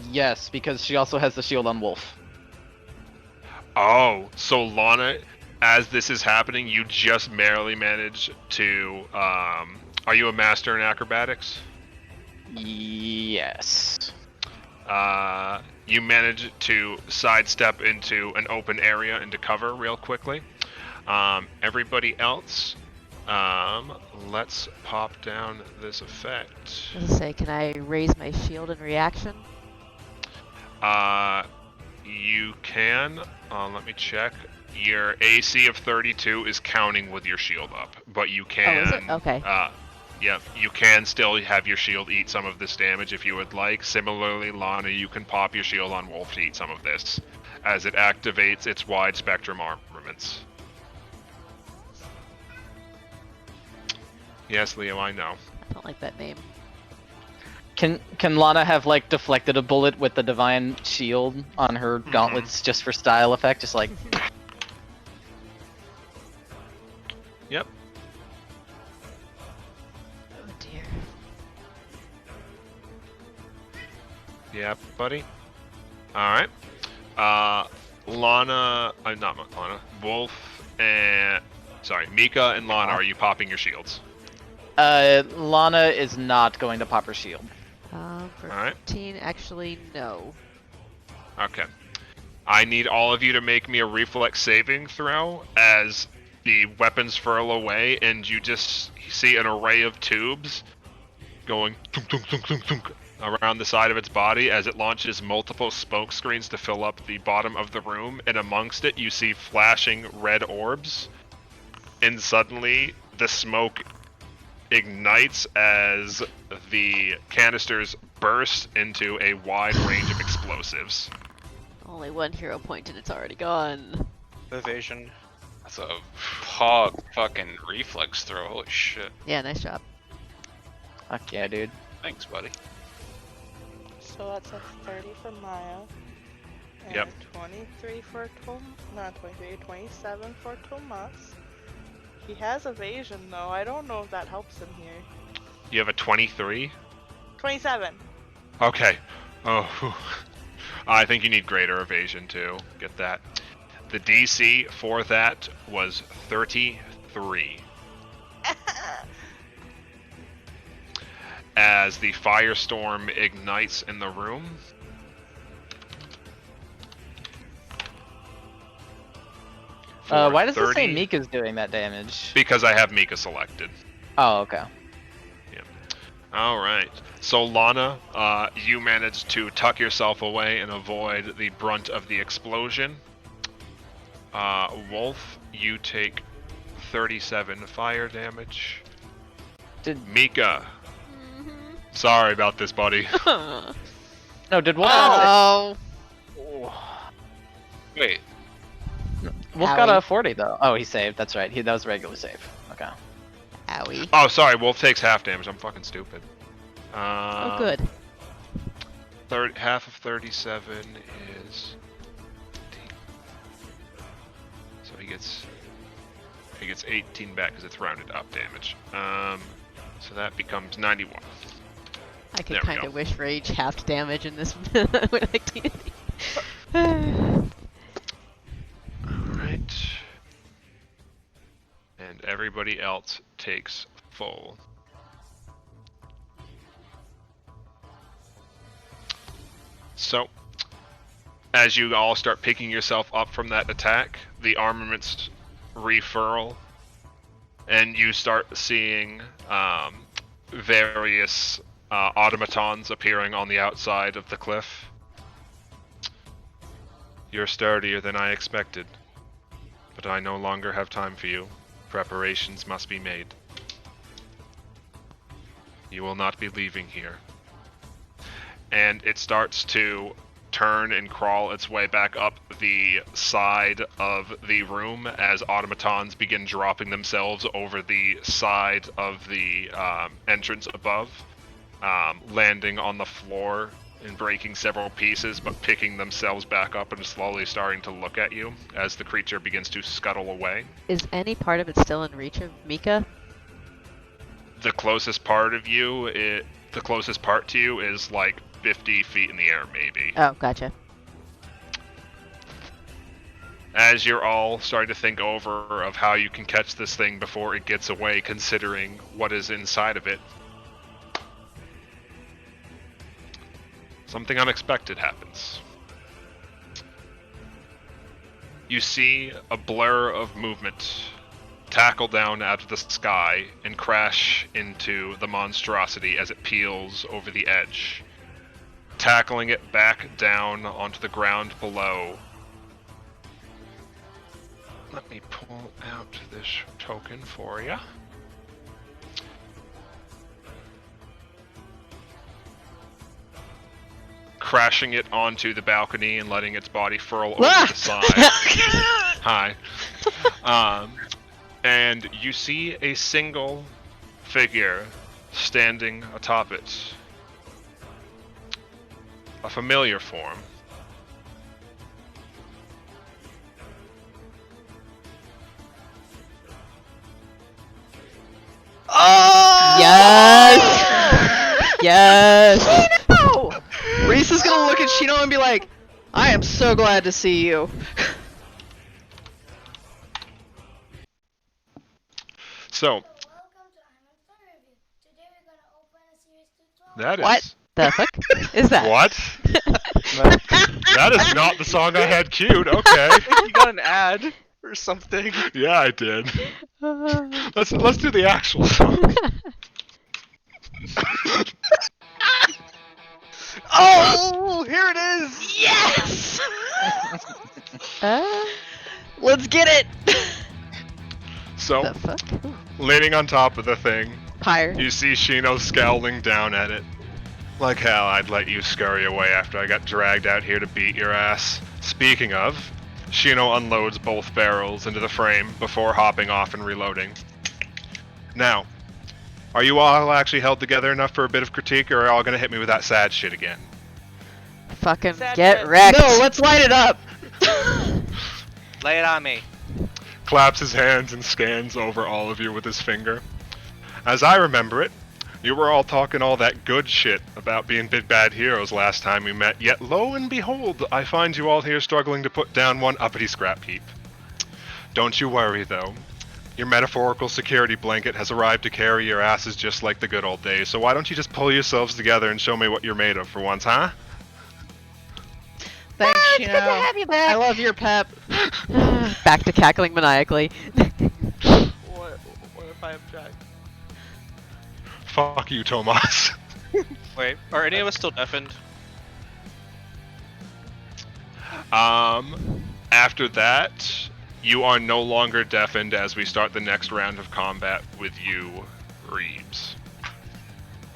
Yes, because she also has the shield on Wolf. Oh, so Lana, as this is happening, you just barely manage to, are you a master in acrobatics? Yes. You manage to sidestep into an open area into cover real quickly. Everybody else, let's pop down this effect. I was gonna say, can I raise my shield in reaction? You can. Let me check. Your AC of 32 is counting with your shield up, but you can. Oh, is it? Okay. Yeah, you can still have your shield eat some of this damage if you would like. Similarly, Lana, you can pop your shield on Wolf to eat some of this, as it activates its wide spectrum armaments. Yes, Leo, I know. I don't like that name. Can Lana have like deflected a bullet with the divine shield on her gauntlets just for style effect? Just like. Yep. Oh dear. Yeah, buddy. Alright. Lana, not Lana, Wolf and, sorry, Mika and Lana, are you popping your shields? Lana is not going to pop her shield. For Alright. 15, actually, no. Okay. I need all of you to make me a reflex saving throw as the weapons furl away and you just see an array of tubes going thunk, thunk, thunk, thunk, thunk, around the side of its body as it launches multiple smoke screens to fill up the bottom of the room, and amongst it you see flashing red orbs, and suddenly the smoke ignites as the canisters burst into a wide range of explosives. Only one hero point and it's already gone. Evasion. That's a hog fucking reflex throw. Holy shit. Yeah, nice job. Fuck yeah, dude. Thanks, buddy. So that's a 30 for Maya. And Yep. 23 for not 23, 27 for Tomas. He has evasion though. I don't know if that helps him here. You have a 23? 27. Okay. Oh, whew. I think you need greater evasion too. Get that. The DC for that was 33. As the firestorm ignites in the room. Why does it 30, say Mika's doing that damage? Because I have Mika selected. Oh, okay. Alright. So Lana, you managed to tuck yourself away and avoid the brunt of the explosion. Wolf, you take 37 fire damage. Mika. Sorry about this, buddy. No, did Wolf? Oh. Wait, Wolf got a Owie. 40 though. Oh, he saved. That's right. That was regular save. Okay. Owie. Oh, sorry, Wolf takes half damage. I'm fucking stupid. Oh, good. Half of 37 is 18. So he gets 18 back because it's rounded up damage. So that becomes 91. I could There we kind go. of wish rage half damage in this when I can't. Alright. And everybody else takes full. So, as you all start picking yourself up from that attack, the armaments refurl, and you start seeing various automatons appearing on the outside of the cliff. You're sturdier than I expected, but I no longer have time for you. Preparations must be made. You will not be leaving here. And it starts to turn and crawl its way back up the side of the room as automatons begin dropping themselves over the side of the entrance above, landing on the floor and breaking several pieces, but picking themselves back up and slowly starting to look at you as the creature begins to scuttle away. Is any part of it still in reach of Mika? The closest part of you, the closest part to you is like 50 feet in the air, maybe. Oh, gotcha. As you're all starting to think over of how you can catch this thing before it gets away, considering what is inside of it. something unexpected happens. You see a blur of movement tackle down out of the sky and crash into the monstrosity as it peels over the edge, tackling it back down onto the ground below. Let me pull out this token for you. Crashing it onto the balcony and letting its body furl over the side. Hi. And you see a single figure standing atop it. A familiar form. Oh! Yes! Yes! No! Reese is gonna look at Shino and be like, I am so glad to see you. So, that is... What? The fuck is that? What? That is not the song I had queued. Okay. You got an ad or something. Yeah, I did. Let's do the actual song. Oh, here it is. Yes! Uh, Let's get it! So, the fuck? leaning on top of the thing, Higher. you see Shino scowling down at it. Like hell, I'd let you scurry away after I got dragged out here to beat your ass. Speaking of, Shino unloads both barrels into the frame before hopping off and reloading. Now, are you all actually held together enough for a bit of critique, or are you all gonna hit me with that sad shit again? Fucking Sad get shit. wrecked. No, let's light it up! Lay it on me. Claps his hands and scans over all of you with his finger. As I remember it, you were all talking all that good shit about being big bad heroes last time we met, yet lo and behold, I find you all here struggling to put down one uppity scrap heap. Don't you worry, though. Your metaphorical security blanket has arrived to carry your asses just like the good old days, so why don't you just pull yourselves together and show me what you're made of for once, huh? Thanks, It's good to Shino. have you back. I love your pep. Back to cackling maniacally. What if I object? Fuck you, Tomas. Wait, are any of us still deafened? After that, you are no longer deafened as we start the next round of combat with you, Reeves.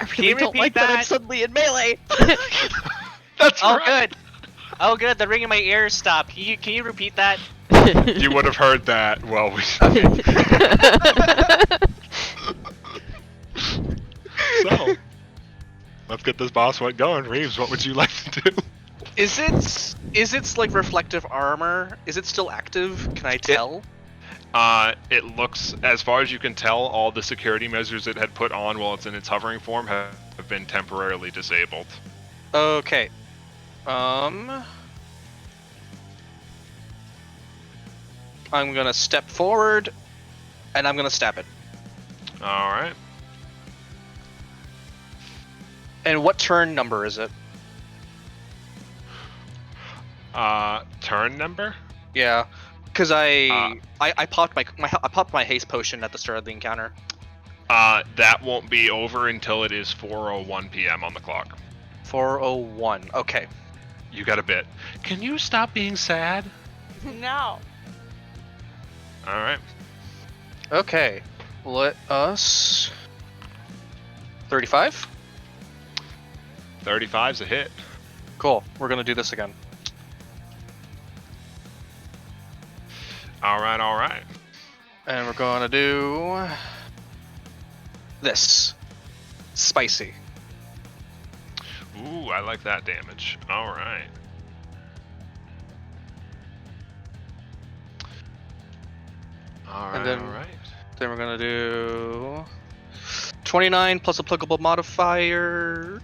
I really don't repeat like that I'm that? suddenly in melee. That's Oh, right. good. Oh, good. The ring in my ears stopped. Can you repeat that? You would have heard that while we... So, let's get this boss fight going. Reeves, what would you like to do? Is its like reflective armor? Is it still active? Can I tell? It looks, as far as you can tell, all the security measures it had put on while it's in its hovering form have been temporarily disabled. Okay. I'm gonna step forward, and I'm gonna stab it. Alright. And what turn number is it? Turn number? Yeah, because I popped I popped my haste potion at the start of the encounter. That won't be over until it is 4:01 p.m. on the clock. 4:01. Okay. You got a bit. Can you stop being sad? No. Alright. Okay. Let us. 35. 35's a hit. Cool. We're gonna do this again. Alright. And we're gonna do this. Spicy. Ooh, I like that damage. Alright. then- Alright. Then we're gonna do 29 plus applicable modifiers.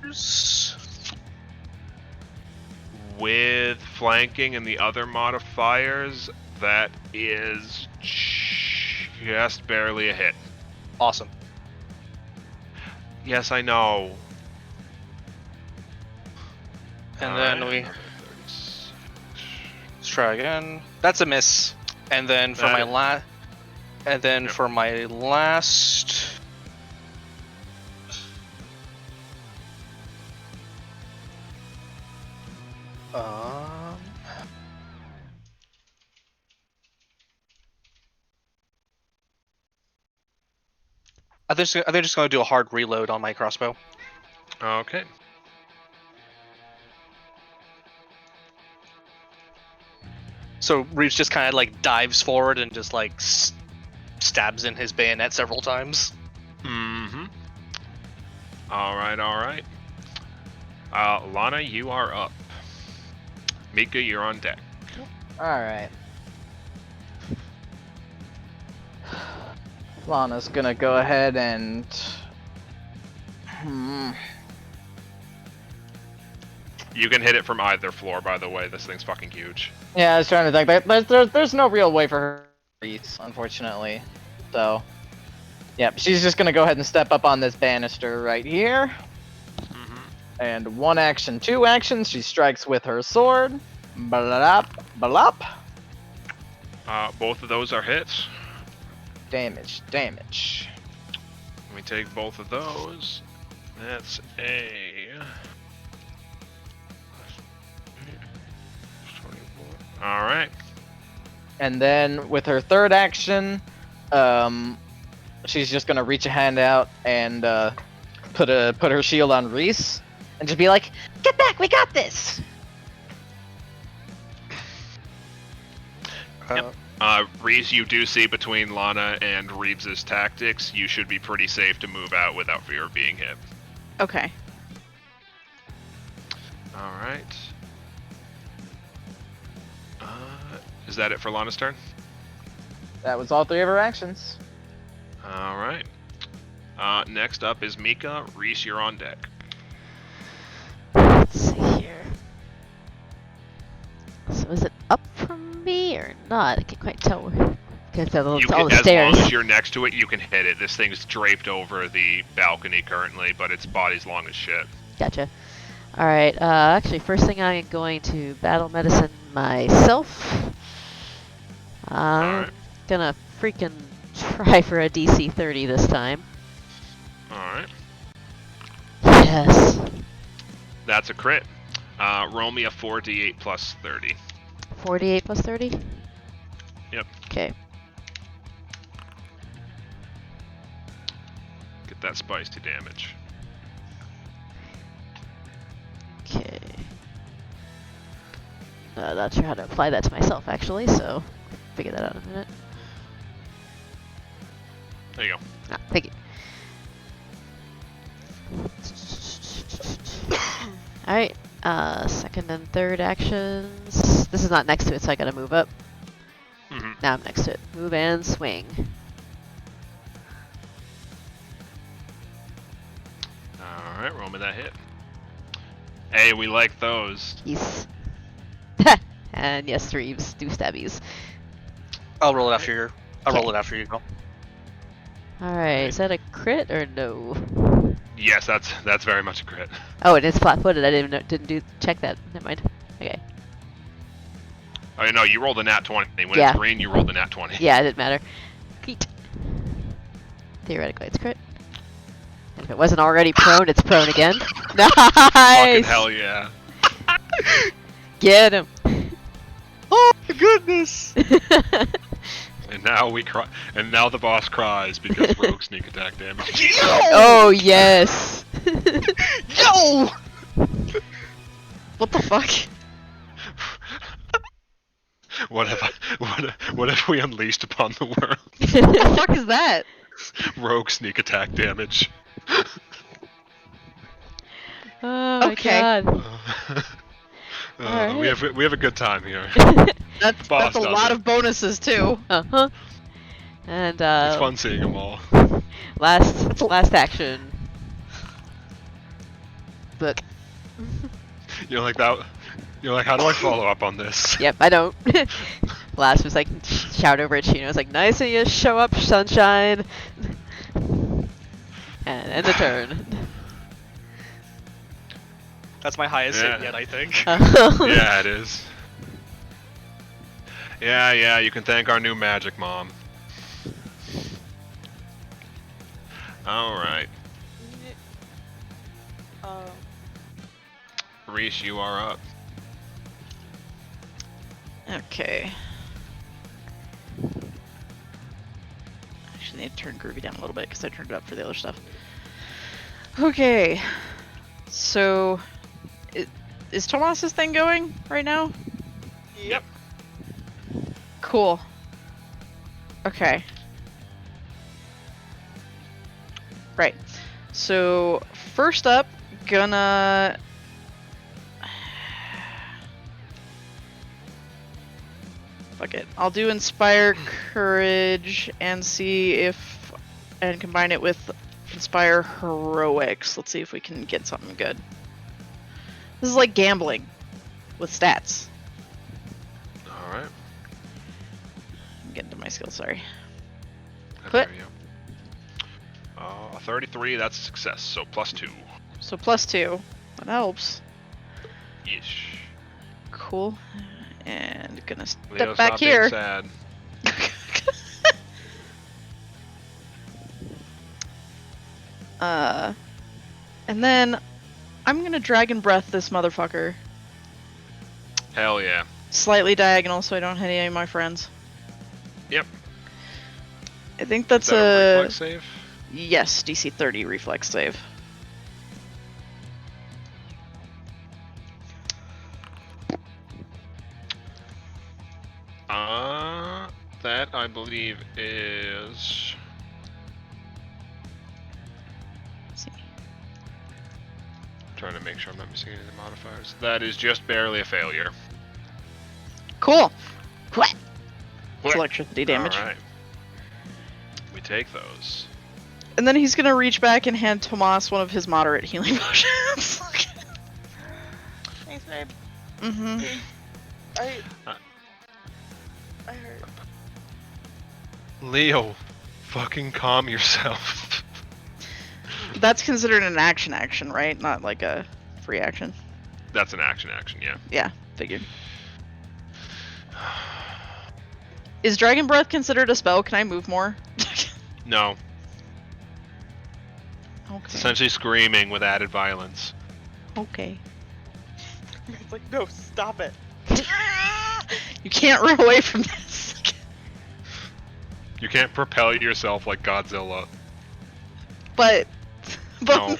With flanking and the other modifiers, that is just barely a hit. Awesome. Yes, I know. And then Alright, we another 36. let's try again. That's a miss. And then for That my is- last, and then Yep. for my last. Um. They're just going to do a hard reload on my crossbow. Okay. So Reeves just kind of like dives forward and just like stabs in his bayonet several times. Mm-hmm. Alright. Lana, you are up. Mika, you're on deck. Alright. Lana's gonna go ahead and... You can hit it from either floor, by the way. This thing's fucking huge. Yeah, I was trying to think. There's no real way for her to reach, unfortunately. So, yep, she's just gonna go ahead and step up on this banister right here. Mm-hmm. And 1 action, 2 actions, she strikes with her sword. Balap, balap. Both of those are hits. Damage. Let me take both of those. That's a... 24. Alright. And then with her third action, she's just gonna reach a hand out and put her shield on Reese and just be like, "Get back, we got this." Reese, you do see between Lana and Reeves' tactics, you should be pretty safe to move out without fear of being hit. Okay. Alright. Is that it for Lana's turn? That was all 3 of her actions. Alright. Next up is Mika. Reese, you're on deck. Let's see here. So is it up from me or not? I can't quite tell. Because all You the can, as stairs. long as you're next to it, you can hit it. This thing's draped over the balcony currently, but its body's long as shit. Gotcha. Alright, actually, first thing I'm going to battle medicine myself. I'm Alright. gonna freaking try for a DC 30 this time. Alright. Yes. That's a crit. Roll me a 4d8 plus 30. 48 plus 30? Yep. Okay. Get that spicy damage. Okay. Not sure how to apply that to myself, actually, so figure that out in a minute. There you go. Ah, thank you. Alright, second and third actions. This is not next to it, so I gotta move up. Mm-hmm. Now I'm next to it. Move and swing. Alright, roll me that hit. Hey, we like those. Yes. And yes, 3 do stabbies. I'll roll it after you. I'll roll it after you go. Alright, is that a crit or no? Yes, that's very much a crit. Oh, it is flat-footed. I didn't check that. Never mind. Okay. Oh no, you rolled a nat 20. When Yeah. it's green, you rolled a nat 20. Yeah, it didn't matter. Crit. Theoretically, it's crit. And if it wasn't already prone, it's prone again. Fucking Nice! hell yeah. Get him! Oh my goodness! And now we cry. And now the boss cries because rogue sneak attack damage. Oh, yes! Yo! What the fuck? What have we unleashed upon the world? What the fuck is that? Rogue sneak attack damage. Oh my Okay. god. We have a good time here. That's Boss a does lot it. of bonuses too. Uh-huh. And, It's fun seeing them all. last action. Book. You're like that. You're like, how do I follow up on this? Yep, I don't. Last was like, shout over at Chino. It's like, nice of you, show up, sunshine. And end the turn. That's my highest hit Yeah. yet, I think. Yeah, it is. Yeah, you can thank our new magic mom. Alright. Reese, you are up. Okay. Actually, need to turn Groovy down a little bit because I turned it up for the other stuff. Okay. So, is Tomas's thing going right now? Yep. Cool. Okay. Right. So, first up, gonna... Fuck it. I'll do Inspire Courage and see if... and combine it with Inspire Heroics. Let's see if we can get something good. This is like gambling with stats. Alright. I'm getting to my skill, sorry. There you go. 33, that's a success, so +2. So +2. That helps. Ish. Cool. And gonna step Leo, back stop here. being sad. And then I'm gonna Dragon Breath this motherfucker. Hell yeah. Slightly diagonal so I don't hit any of my friends. Yep. I think that's Is that a reflex save? Yes, DC 30 reflex save. That I believe is... Let's see. Trying to make sure I'm not missing any of the modifiers. That is just barely a failure. Cool. What? What? Electricity damage. Alright. We take those. And then he's gonna reach back and hand Tomas one of his moderate healing potions. Thanks, babe. Mm-hmm. I heard. Leo, fucking calm yourself. That's considered an action, right? Not like a free action. That's an action, yeah. Yeah, figured. Is Dragon Breath considered a spell? Can I move more? No. Okay. It's essentially screaming with added violence. Okay. It's like, no, stop it. You can't run away from this. You can't propel yourself like Godzilla. But No.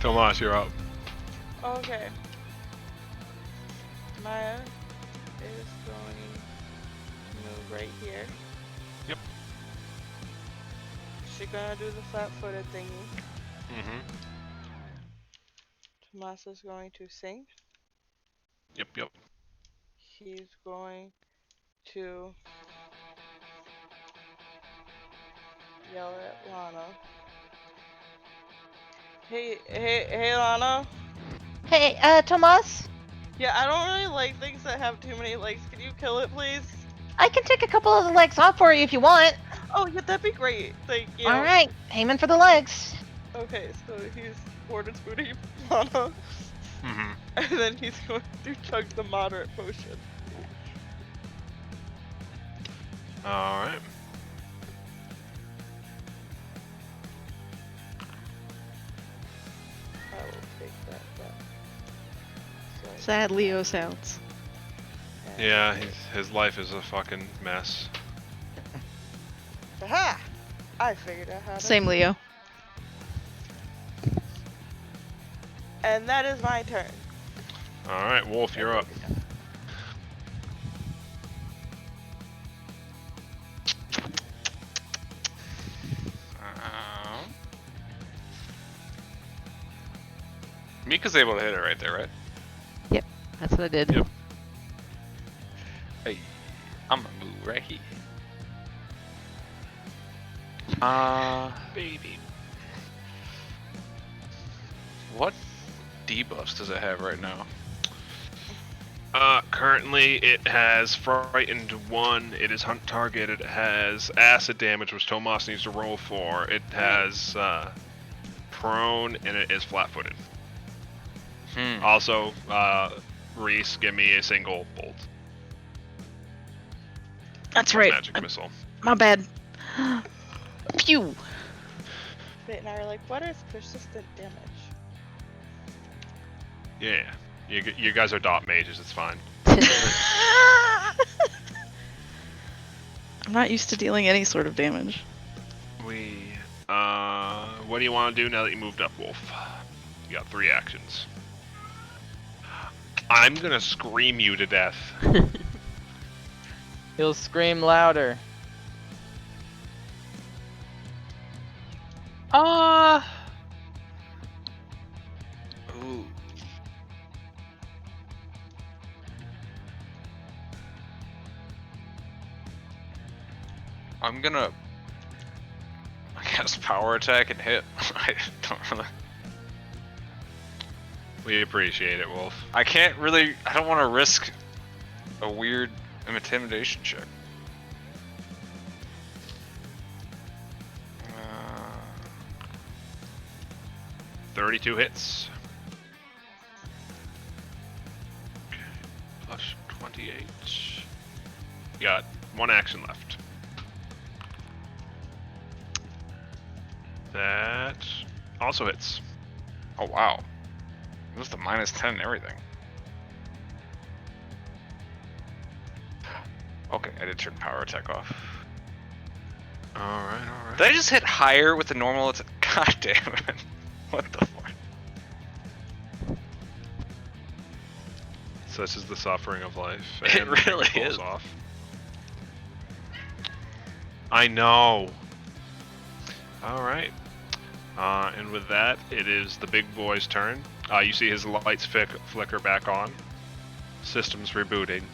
Tomas, you're up. Okay. Maya is going to move right here. Yep. She's gonna do the flat-footed thingy. Mm-hmm. Tomas is going to sing. Yep. He's going to yell at Lana. Hey, Lana. Hey, Tomas? Yeah, I don't really like things that have too many legs. Can you kill it, please? I can take a couple of the legs off for you if you want. Oh, yeah, that'd be great. Thank you. Alright, aiming for the legs. Okay, so he's boarded booty Lana. Mm-hmm. And then he's going to chug the moderate potion. Alright. I will take that back. So, Sad Leo sounds. and- Yeah, his life is a fucking mess. Aha! I figured out how to. Same Leo. And that is my turn. Alright, Wolf, you're up. Mika's able to hit it right there, right? That's what I did. Yep. Hey, I'm gonna move right here. Baby. What debuffs does it have right now? Currently it has Frightened 1, it is Hunt Target, it has Acid Damage, which Tomas needs to roll for, it has, prone, and it is flat-footed. Hmm. Also, Reese, give me a single bolt. That's right. Magic missile. My bad. Phew. Fate and I are like, what is persistent damage? Yeah. You guys are dot mages, it's fine. I'm not used to dealing any sort of damage. What do you want to do now that you moved up, Wolf? You got 3 actions. I'm gonna scream you to death. He'll scream louder. Ooh. I'm gonna, I guess, power attack and hit. I don't really. We appreciate it, Wolf. I can't really. I don't want to risk a weird intimidation check. 32 hits. Okay, plus 28. You got 1 action left. That also hits. Oh wow. It was the -10 and everything. Okay, I did turn power attack off. Alright. Did I just hit higher with the normal attack? God damn it. What the fuck? Such is the suffering of life. It And the thing really falls is. Off. I know. Alright. And with that, it is the big boy's turn. You see his lights flicker back on. System's rebooting.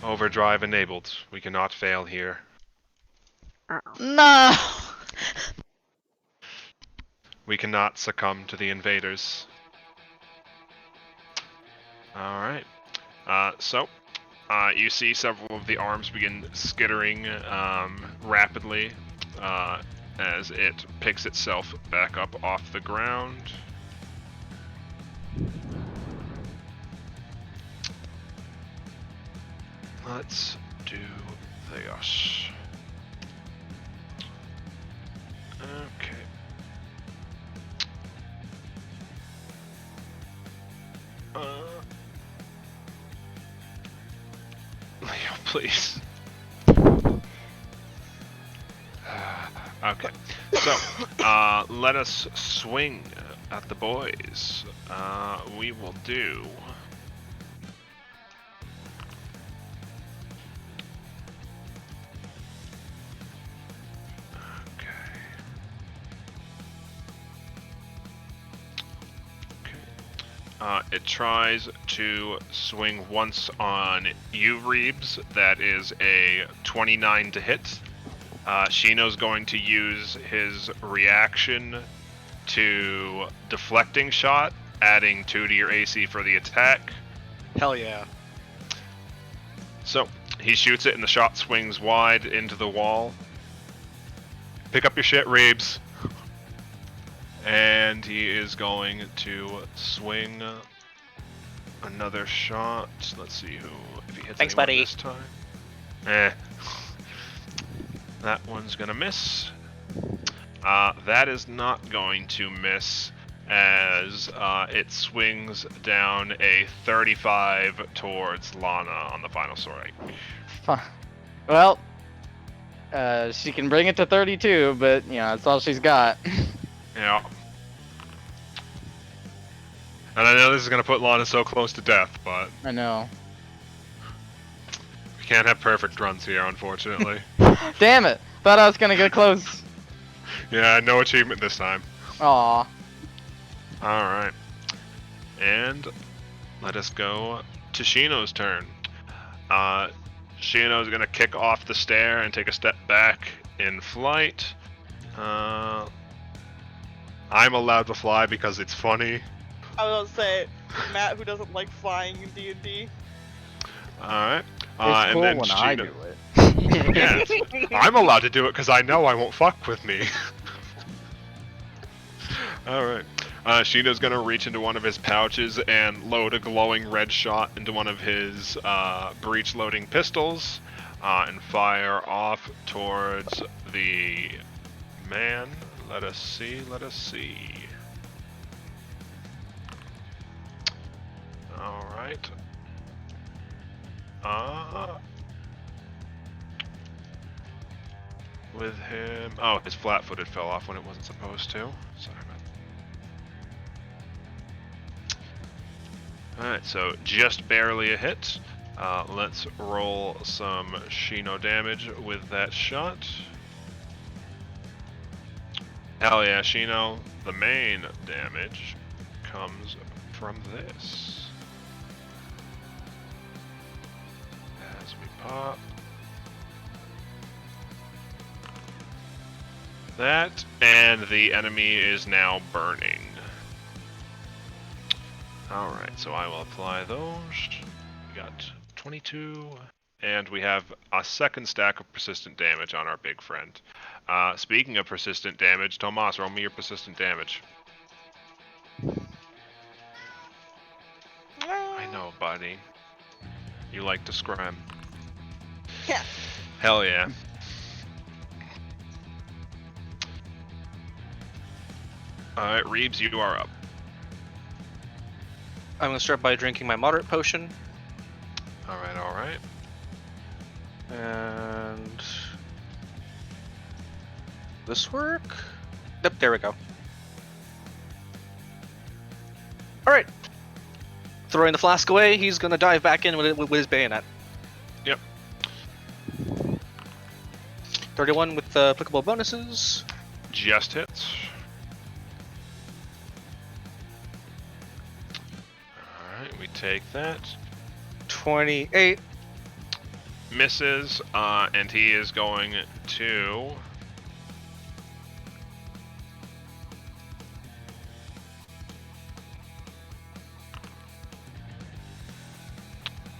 Overdrive enabled. We cannot fail here. No. We cannot succumb to the invaders. Alright. You see several of the arms begin skittering rapidly as it picks itself back up off the ground. Let's do this. Okay. Leo, please. Okay. So, let us swing at the boys. We will do. It tries to swing once on you, Reebs. That is a 29 to hit. Shino's going to use his reaction to deflecting shot, adding 2 to your AC for the attack. Hell yeah. So, he shoots it and the shot swings wide into the wall. Pick up your shit, Reebs. And he is going to swing another shot. Let's see if he hits Thanks, anyone buddy. this time. That one's gonna miss. That is not going to miss as it swings down a 35 towards Lana on the final strike. Well, she can bring it to 32, but that's all she's got. Yeah. And I know this is gonna put Lana so close to death, but I know. we can't have perfect runs here, unfortunately. Damn it! Thought I was gonna get close. Yeah, no achievement this time. Aw. Alright. And let us go to Shino's turn. Shino's gonna kick off the stair and take a step back in flight. I'm allowed to fly because it's funny. I was gonna say, Matt, who doesn't like flying in D&D. Alright. It's and cool then when I Sheena- do it. Yeah, I'm allowed to do it because I know I won't fuck with me. Alright. Sheena's gonna reach into one of his pouches and load a glowing red shot into one of his breech loading pistols and fire off towards the man. Let us see. Alright. With him. Oh, his flat footed fell off when it wasn't supposed to. Sorry about that. Alright, so just barely a hit. Let's roll some Shino damage with that shot. Hell yeah, Shino. The main damage comes from this. As we pop. That, and the enemy is now burning. Alright, so I will apply those. We got 22, and we have a second stack of persistent damage on our big friend. Speaking of persistent damage, Tomas, roll me your persistent damage. I know, buddy. You like to scram. Yeah. Hell yeah. Alright, Reeves, you are up. I'm gonna start by drinking my moderate potion. Alright. And this work? Yep, there we go. Alright. Throwing the flask away, he's gonna dive back in with his bayonet. Yep. 31 with the applicable bonuses. Just hits. Alright, we take that. 28. Misses, and he is going to...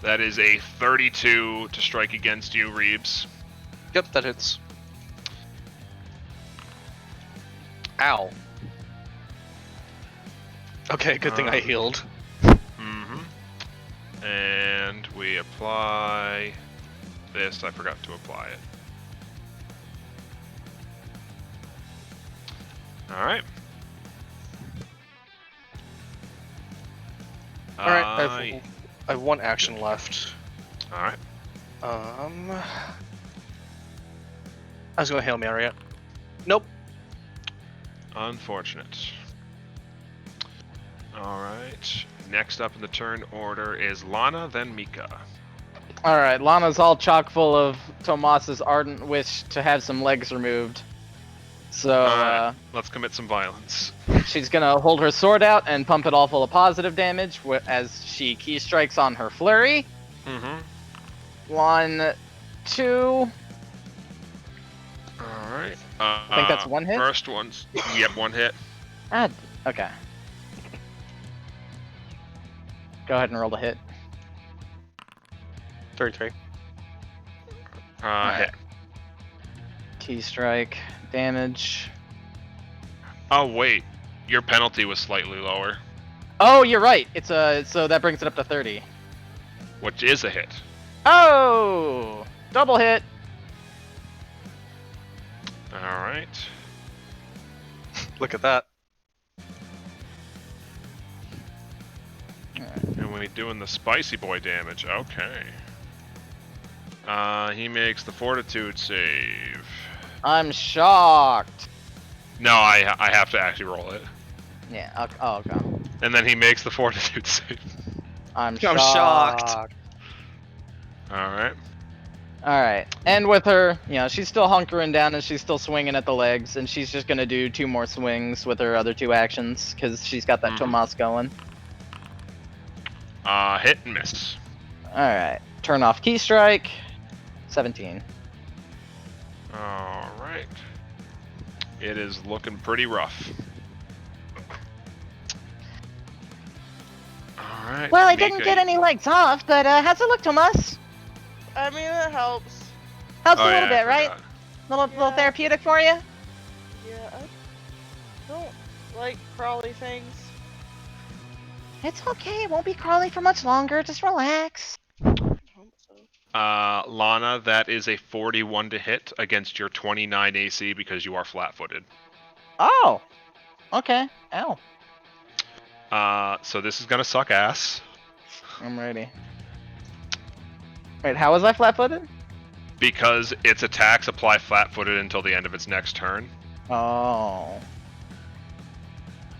That is a 32 to strike against you, Reeves. Yep, that hits. Ow. Okay, good thing I healed. Mm-hmm. And we apply this. I forgot to apply it. Alright. Alright, I have one action left. Alright. I was gonna Hail Mary it. Nope. Unfortunate. Alright. Next up in the turn order is Lana, then Mika. Alright, Lana's all chock full of Tomas's ardent wish to have some legs removed. So, Alright, let's commit some violence. she's gonna hold her sword out and pump it all full of positive damage as she key strikes on her flurry. Mm-hmm. 1, 2. Alright. I think that's one hit? First one's... Yep, one hit. Okay. Go ahead and roll the hit. 33. Hit. Key strike, damage. Oh, wait. Your penalty was slightly lower, Oh, you're right. It's so that brings it up to 30. which is a hit. Oh! Double hit. Alright. Look at that. And we doing the spicy boy damage. Okay. He makes the fortitude save. I'm shocked. No, I have to actually roll it. Yeah. Oh, okay. And then he makes the fortitude save. I'm I'm shocked. shocked. Alright. Alright, and with her, she's still hunkering down and she's still swinging at the legs, and she's just gonna do 2 more swings with her other 2 actions, because she's got that Tomas going. Hit and miss. Alright, turn off key strike, 17. Alright. It is looking pretty rough. Alright. Alright. Well, I Mika, didn't get any legs off, but how's it look, Tomas? I mean, it helps. Helps Oh, a little yeah, I bit, right? forgot. Little Yeah. therapeutic for you? Yeah, I don't like crawly things. It's okay. It won't be crawling for much longer. Just relax. I hope so. Lana, that is a 41 to hit against your 29 AC because you are flat-footed. Oh. Okay. Ow. So this is gonna suck ass. I'm ready. Wait, how was I flat-footed? Because its attacks apply flat-footed until the end of its next turn. Oh.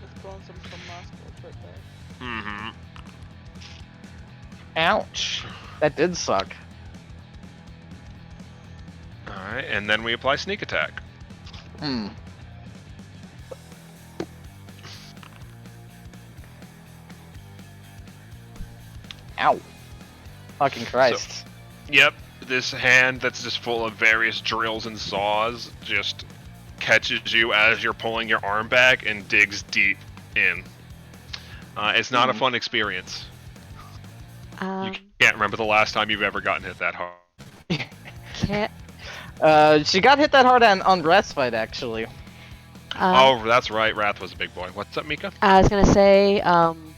Let's go on some Tomas right there. Mm-hmm. Ouch. That did suck. Alright, and then we apply sneak attack. Hmm. Ow. Fucking Christ. Yep, this hand that's just full of various drills and saws just catches you as you're pulling your arm back and digs deep in. It's not a fun experience. You can't remember the last time you've ever gotten hit that hard. Can't. She got hit that hard on Breast Fight, actually. Oh, that's right, Wrath was a big boy. What's up, Mika? I was gonna say,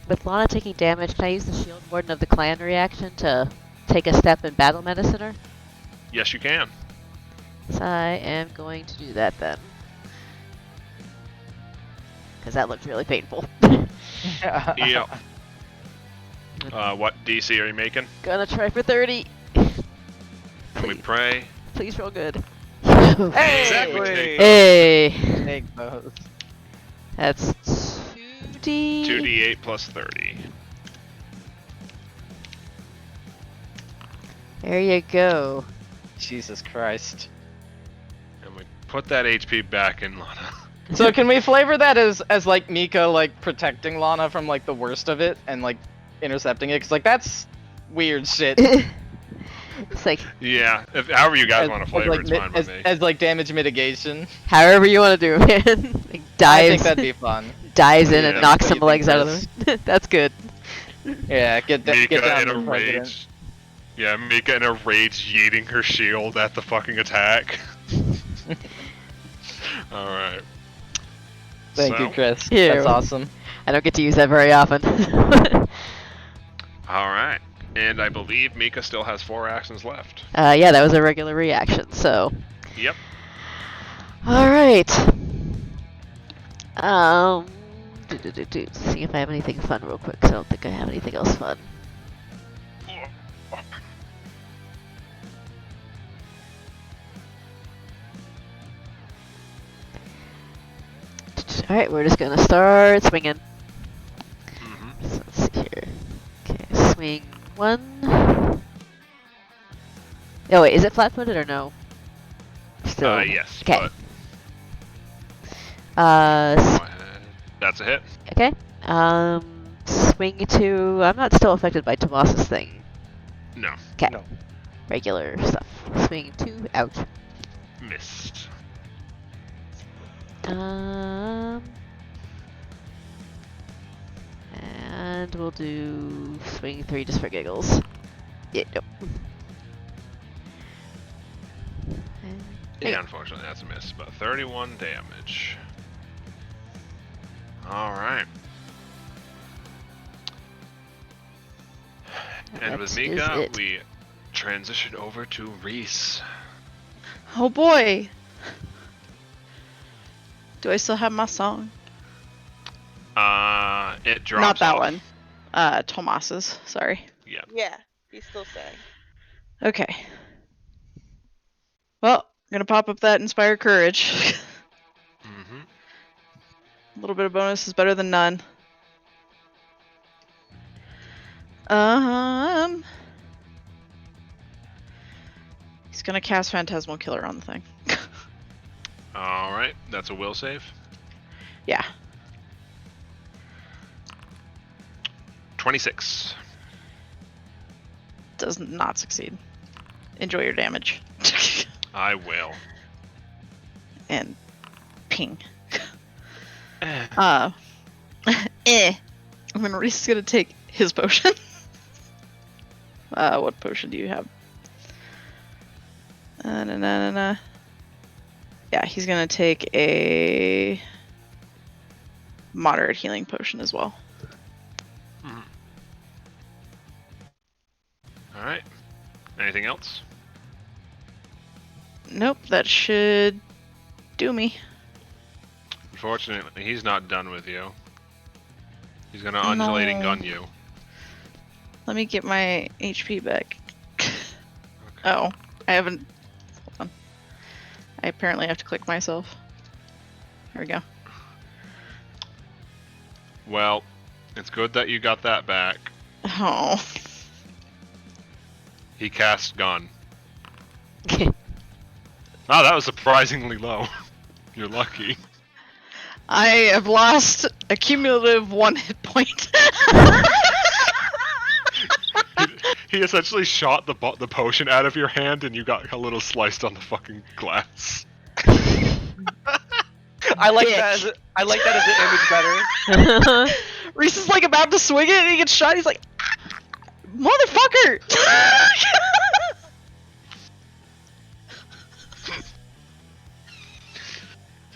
with Lana taking damage, can I use the Shield Warden of the Clan reaction to take a step and battle medicine her? Yes, you can. So I am going to do that then. Because that looks really painful. Yep. What DC are you making? Gonna try for 30. And we pray. Please roll good. Hey! Exactly. Take Hey! Take those. That's 2D. 2d8 plus 30. There you go. Jesus Christ. And we put that HP back in Lana. So can we flavor that as like Mika like protecting Lana from like the worst of it and like intercepting it? Cause like that's weird shit. It's like, Yeah, however you guys want to flavor like, it's fine by me. as like damage mitigation. however you want to do it, man. Like I dives, think that'd be fun. dives in Yeah. and knocks What some do you legs think, out of them. That's good. Yeah, get Mika down in to a the president. rage. Yeah, Mika in a rage yeeting her shield at the fucking attack. Alright. Thank you, Chris. Yeah. That's awesome. I don't get to use that very often. Alright. And I believe Mika still has 4 actions left. Yeah, that was a regular reaction, so. Yep. Alright. See if I have anything fun real quick, 'cause I don't think I have anything else fun. Alright, we're just gonna start swinging. Mm-hmm. So let's see here. Okay, swing 1. Oh wait, is it flat-footed or no? Still. Yes. Okay. But go ahead. That's a hit. Okay. Swing 2. I'm not still affected by Tomas's thing. No. Okay. No. Regular stuff. Swing 2. Ouch. Missed. And we'll do swing 3 just for giggles. Yeah, nope. Yeah, unfortunately that's a miss. But 31 damage. Alright. And with That is Mika, it. we transition over to Reese. Oh boy. Do I still have my song? It drops Not that off. one. Tomas's. Sorry. Yeah. Yeah, he's still saying. Okay. Well, I'm gonna pop up that Inspire Courage. Mm-hmm. A little bit of bonus is better than none. He's gonna cast Phantasmal Killer on the thing. Alright, that's a will save. Yeah. 26. Does not succeed. Enjoy your damage. I will. And ping. Eh. And then Reese is gonna take his potion. What potion do you have? Yeah, he's gonna take a moderate healing potion as well. Alright. Anything else? Nope, that should do me. Unfortunately, he's not done with you. He's gonna undulating gun you. Let me get my HP back. Oh, I haven't. Hold on. I apparently have to click myself. There we go. Well, it's good that you got that back. Oh. He cast gun. Oh, that was surprisingly low. You're lucky. I have lost a cumulative 1 hit point. He essentially shot the potion out of your hand, and you got a little sliced on the fucking glass. I like that. I like that as an image better. Reese is like about to swing it, and he gets shot. He's like, motherfucker!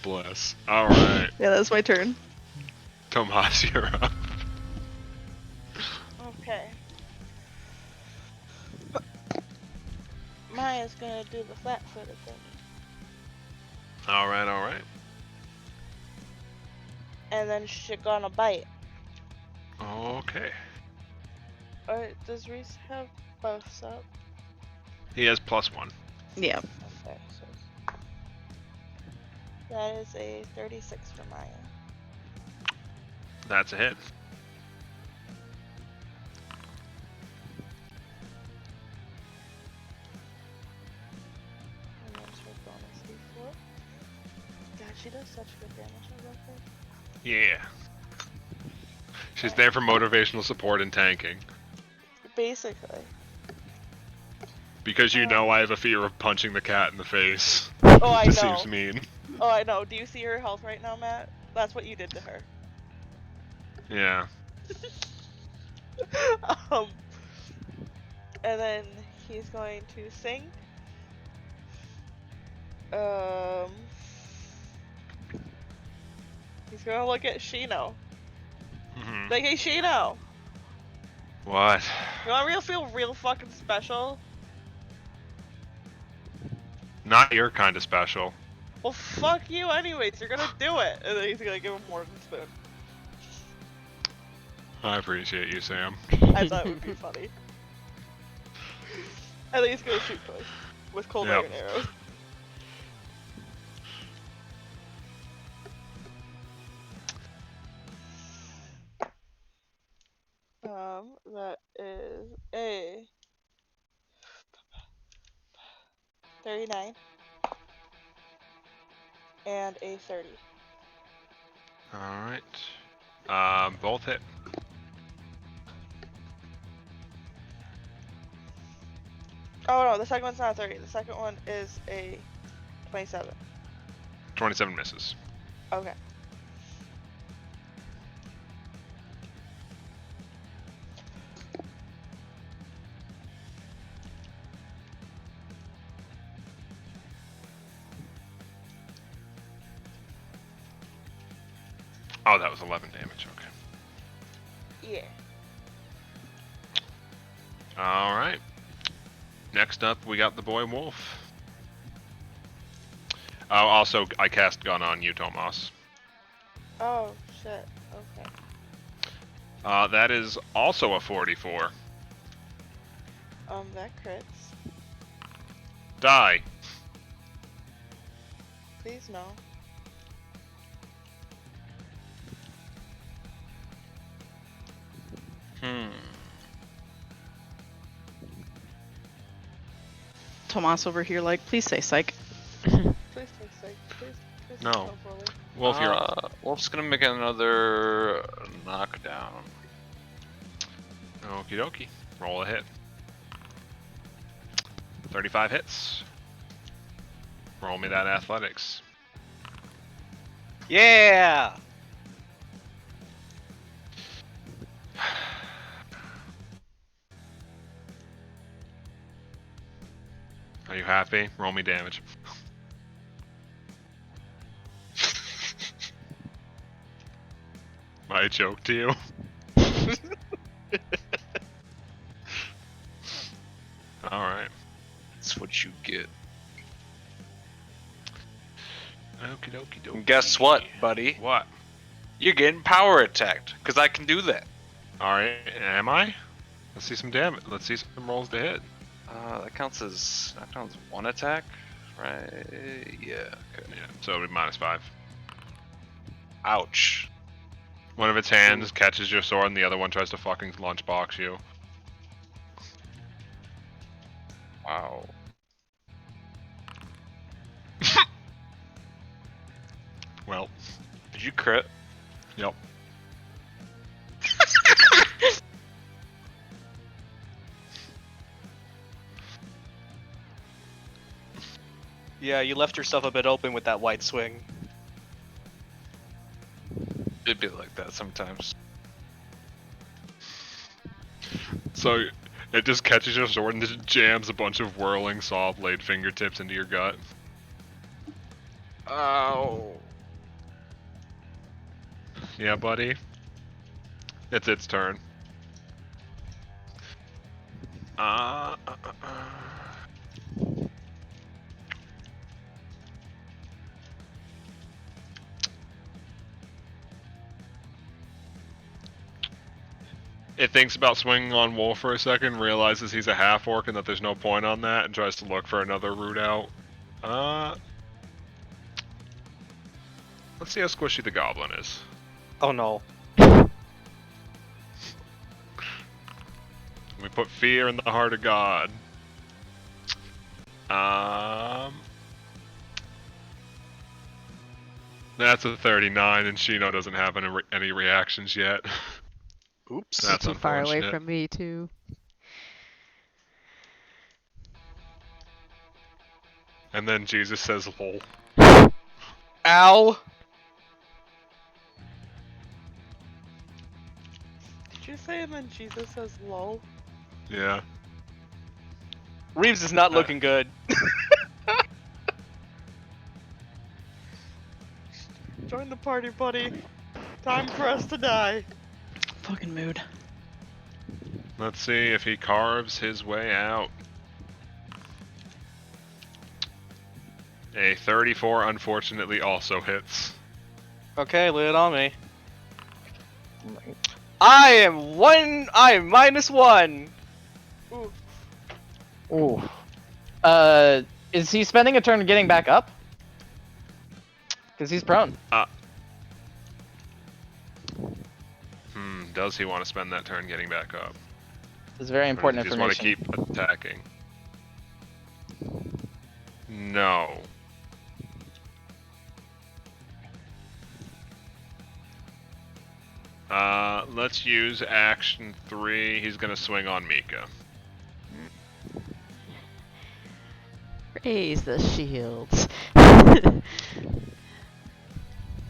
Bless. Alright. Yeah, that's my turn. Tomas, you're up. Okay. Maya's gonna do the flat-footed thing. Alright, alright. And then she's gonna bite. Okay. Alright, does Reese have buffs up? He has +1. Yeah. Okay, so that is a 36 for Maya. That's a hit. And then her bonus d4. God, she does such good damage on that thing. Yeah. She's there for motivational support and tanking. Basically. Because you know I have a fear of punching the cat in the face. Oh, I Just know. seems mean. Oh, I know. Do you see her health right now, Matt? That's what you did to her. Yeah. And then he's going to sing. He's gonna look at Shino. Mhm. Like, hey, Shino, What? you wanna feel real fucking special? Not your kind of special. Well, fuck you anyways, you're gonna do it. And then he's gonna give him more than spoon. I appreciate you, Sam. I thought it would be funny. And then he's gonna shoot twice. With cold Yep. iron arrows. That is a 39 and a 30. Alright. Both hit. Oh no, the second one's not a 30. The second one is a 27. 27 misses. Okay. Oh, that was 11 damage, okay. Yeah. Alright. Next up, we got the boy wolf. Oh, also, I cast gun on you, Tomas. Oh, shit. Okay. That is also a 44. That crits. Die. Please no. Tomas over here, like, please say psych. Please take sick. Please No. go forward. Wolf, you're up. Wolf's gonna make another knockdown. Okie dokie. Roll a hit. 35 hits. Roll me that athletics. Yeah. Are you happy? Roll me damage. I joke to you. Alright. That's what you get. Okie dokie dokie. And guess what, buddy? What? You're getting power attacked, because I can do that. Alright, am I? Let's see some damage. Let's see some rolls to hit. That counts as one attack, right? Yeah. Okay. Yeah, so it'll be -5. Ouch. One of its hands catches your sword and the other one tries to fucking lunchbox you. Wow. Well, Did you crit? yep. Yeah, you left yourself a bit open with that wide swing. It'd be like that sometimes. So it just catches your sword and just jams a bunch of whirling saw blade fingertips into your gut. Ow. Yeah, buddy. It's its turn. It thinks about swinging on Wolf for a second, realizes he's a half-orc and that there's no point on that, and tries to look for another route out. Let's see how squishy the goblin is. Oh no. We put fear in the heart of God. That's a 39, and Shino doesn't have any reactions yet. Oops. That's Too far away unfortunate. from me too. And then Jesus says, lol. Ow! Did you say and then Jesus says lol? Yeah. Reeves is not looking good. Join the party, buddy. Time for us to die. Fucking mood. Let's see if he carves his way out. A 34 unfortunately also hits. Okay, lay it on me. I am -1! Ooh. Is he spending a turn getting back up? Because he's prone. Does he want to spend that turn getting back up? It's very Or important does he just information. want to keep attacking? No. Let's use action 3. He's gonna swing on Mika. Raise the shields.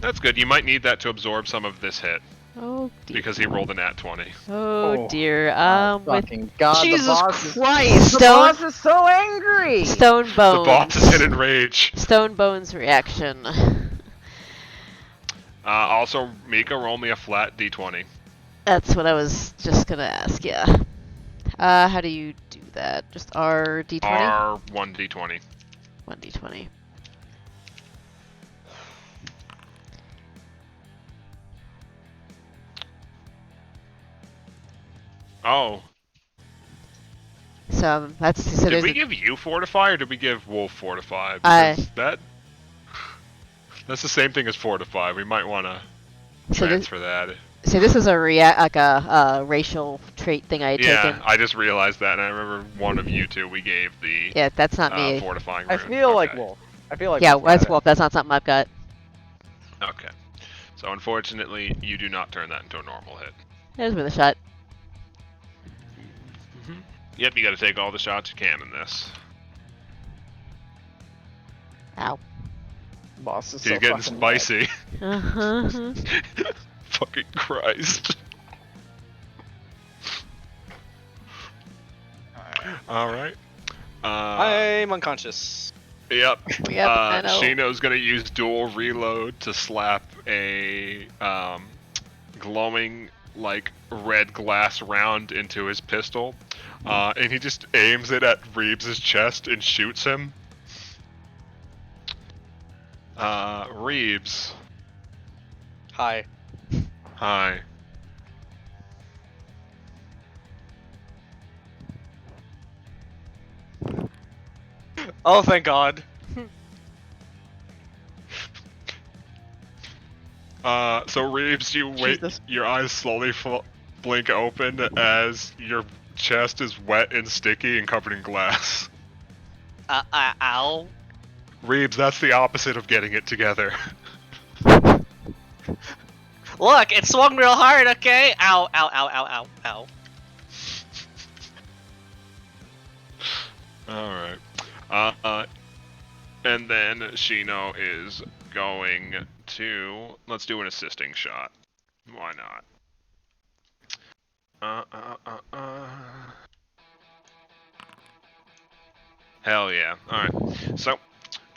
That's good. You might need that to absorb some of this hit Oh dear. because he rolled a nat 20. Oh Oh, dear. Oh, With fucking God, Jesus the boss Christ! the boss is so angry! Stone Bones. The boss is in rage. Stone Bones reaction. Also, Mika, roll me a flat d20. That's what I was just gonna ask, yeah. How do you do that? Just R D20? R1d20. 1d20. Oh, So so did there's we a- give you Fortify or did we give Wolf Fortify? I- Because that's the same thing as Fortify. We might want to so this, transfer that. so this is a racial trait thing I had Yeah, taken. I just realized that, and I remember one of you two we gave the Yeah, that's not me. fortifying I rune. feel like Okay. Wolf. I feel like Yeah, Wolf that's got it. Wolf. That's not something I've got. Okay. So unfortunately, you do not turn that into a normal hit. There's with a shot. Yep, you got to take all the shots you can in this. Ow. Boss is He's so getting fucking spicy. Uh-huh. Fucking Christ. Alright. I'm unconscious. Yep. Yep, I know. Shino's gonna use dual reload to slap a glowing like red glass round into his pistol, and he just aims it at Reeves' chest and shoots him. Reeves. Hi. Hi. Oh, thank God. So Reeves, you wait. Jesus. Your eyes slowly blink open as your chest is wet and sticky and covered in glass. Ow. Reeves, that's the opposite of getting it together. Look, it swung real hard, okay? Ow, ow, ow, ow, ow, ow. Alright. And then Shino is going to... Let's do an assisting shot. Why not? Hell yeah. Alright. So,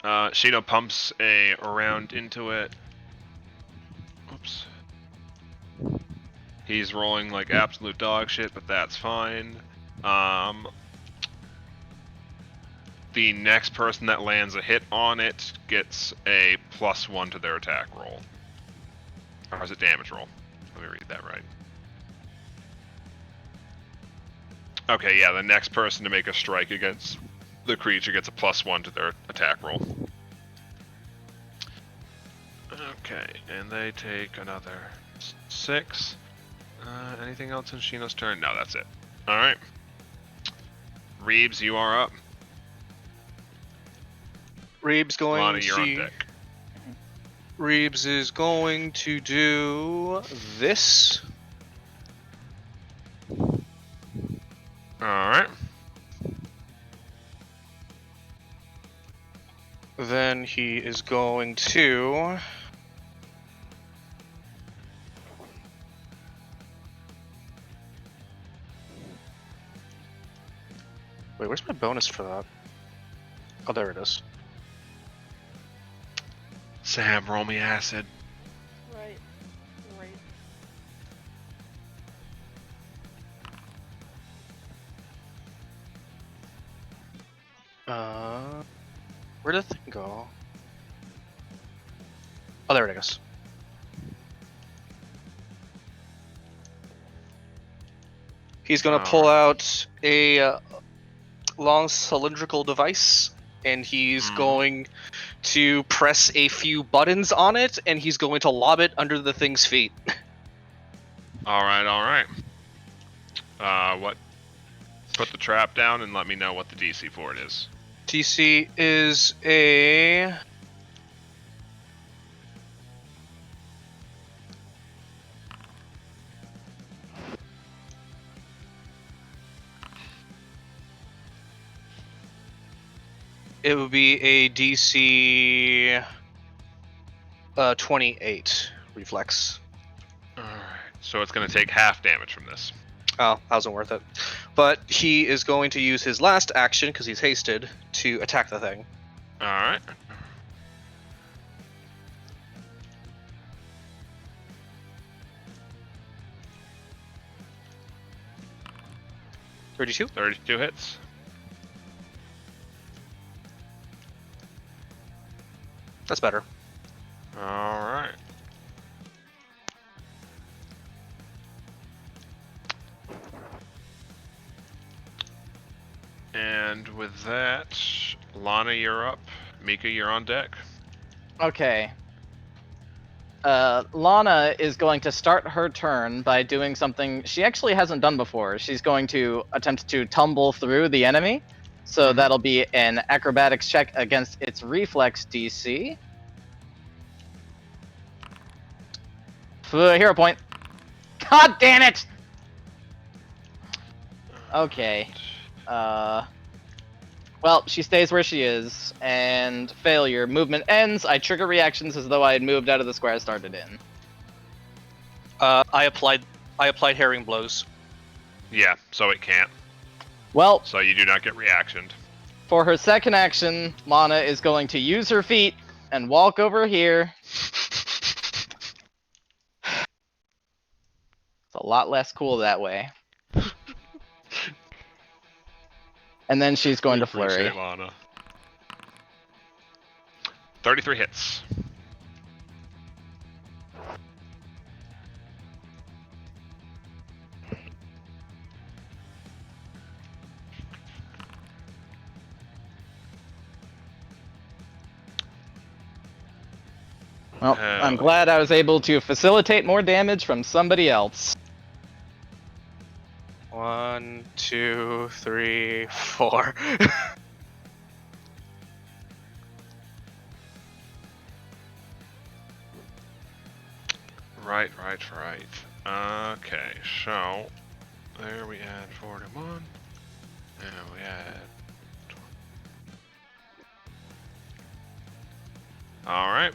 Shino pumps a round into it. Oops. He's rolling like absolute dog shit, but that's fine. The next person that lands a hit on it gets a +1 to their attack roll. Or is it damage roll? Let me read that right. Okay, yeah, the next person to make a strike against the creature gets a +1 to their attack roll. Okay, and they take another 6. Anything else in Shino's turn? No, that's it. Alright. Reeves, you are up. Reeves going Lana, you're on to... deck. Reeves is going to do this. Alright. Then he is going to... Wait, where's my bonus for that? Oh, there it is. Sam, roll me acid. Right. Right. Where did the thing go? Oh, there it is. He's gonna pull out a long cylindrical device, and he's going to press a few buttons on it, and he's going to lob it under the thing's feet. Alright. What? Put the trap down and let me know what the DC for it is. DC is a... It would be a DC 28 reflex. Alright, so it's going to take half damage from this. Oh, that wasn't worth it. But he is going to use his last action, because he's hasted, to attack the thing. Alright. $32? 32 hits. That's better. Alright. And with that, Lana, you're up. Mika, you're on deck. Okay. Lana is going to start her turn by doing something she actually hasn't done before. She's going to attempt to tumble through the enemy. So that'll be an acrobatics check against its reflex DC. Hero point. God damn it! Okay. Well, she stays where she is, and failure. Movement ends. I trigger reactions as though I had moved out of the square I started in. I applied herring blows. Yeah, so it can't. Well, So you do not get reactioned. For her second action, Lana is going to use her feet and walk over here. It's a lot less cool that way. And then she's going to flurry. Appreciate Lana. 33 hits. Well, Hell I'm glad I was able to facilitate more damage from somebody else. 1, 2, 3, 4. Right. Okay, so there we add 41, and we add 20. All right.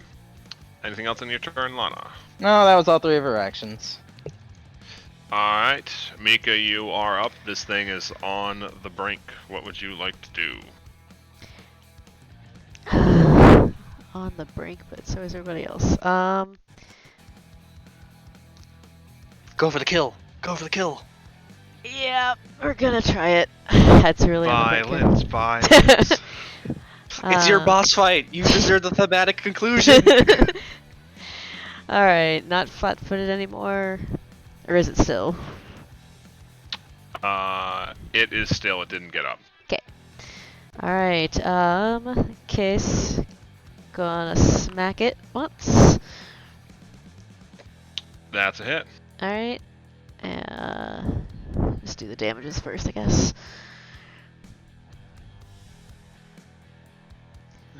Anything else in your turn, Lana? No, that was all three of her actions. All right, Mika, you are up. This thing is on the brink. What would you like to do? On the brink, but so is everybody else. Go for the kill. Go for the kill. Yeah, we're gonna try it. That's really on the Violence, brink. violence. It's your boss fight. You deserve the thematic conclusion. Alright, not flat-footed anymore. Or is it still? It is still. It didn't get up. Alright, Case. Gonna smack it once. That's a hit. Alright. Just do the damages first, I guess.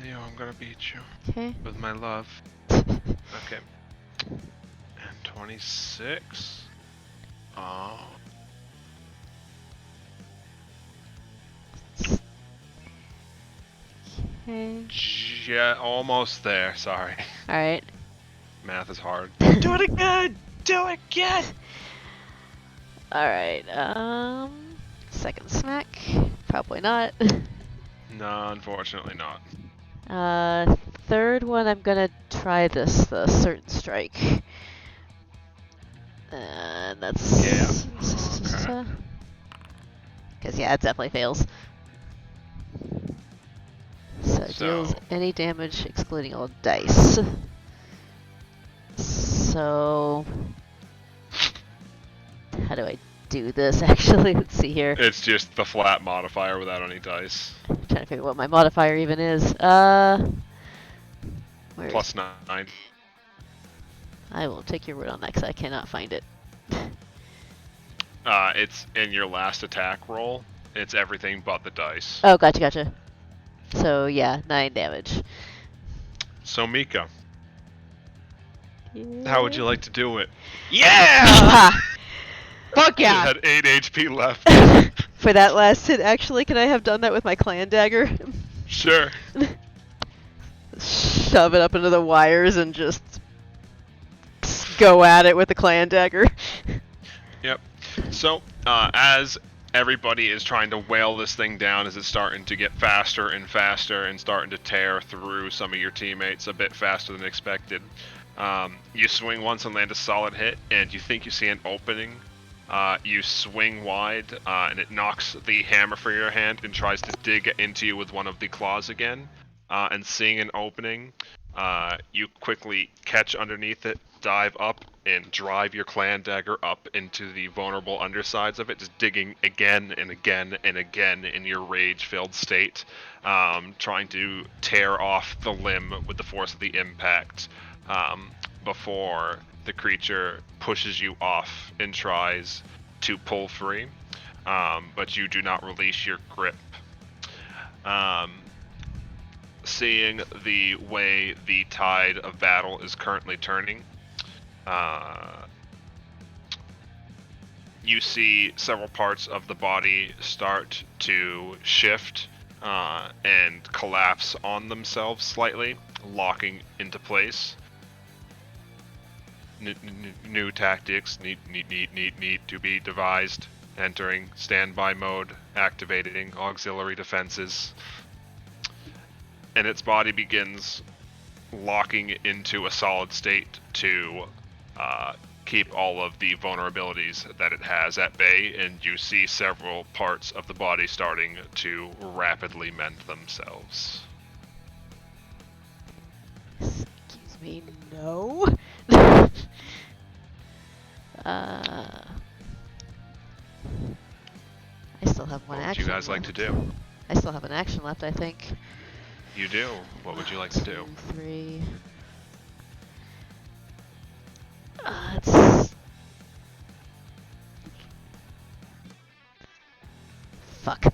Leo, I'm gonna beat you Okay. with my love. Okay. And 26. Oh. Okay. Yeah, almost there. Sorry. Alright. Math is hard. Do it again. Do it again. Alright, second smack. Probably not. No, unfortunately not. Third one, I'm gonna try the certain strike. And that's... Yeah. Okay. Because, yeah, it definitely fails. So it deals any damage excluding all dice. So... How do I do this, actually? Let's see here. It's just the flat modifier without any dice. I'm trying to figure what my modifier even is. Where Plus is... 9. I will take your word on that because I cannot find it. It's in your last attack roll. It's everything but the dice. Oh, gotcha. So, yeah, 9 damage. So, Mika, how would you like to do it? Yeah. Fuck You yeah! had 8 HP left. For that last hit, actually, can I have done that with my clan dagger? Sure. Shove it up into the wires and just go at it with the clan dagger. Yep. So, as everybody is trying to whale this thing down, as it's starting to get faster and faster and starting to tear through some of your teammates a bit faster than expected, you swing once and land a solid hit, and you think you see an opening. You swing wide, and it knocks the hammer from your hand and tries to dig into you with one of the claws again. And seeing an opening, you quickly catch underneath it, dive up, and drive your clan dagger up into the vulnerable undersides of it, just digging again and again and again in your rage-filled state, trying to tear off the limb with the force of the impact, before the creature pushes you off and tries to pull free, but you do not release your grip. Seeing the way the tide of battle is currently turning, you see several parts of the body start to shift and collapse on themselves slightly, locking into place. New tactics need to be devised entering standby mode, activating auxiliary defenses, and its body begins locking into a solid state to keep all of the vulnerabilities that it has at bay, and you see several parts of the body starting to rapidly mend themselves. Excuse me, no. I still have one What would action. you guys like to left. do? I still have an action left, I think. You do. What would you like to do? 2, 3. It's... Fuck.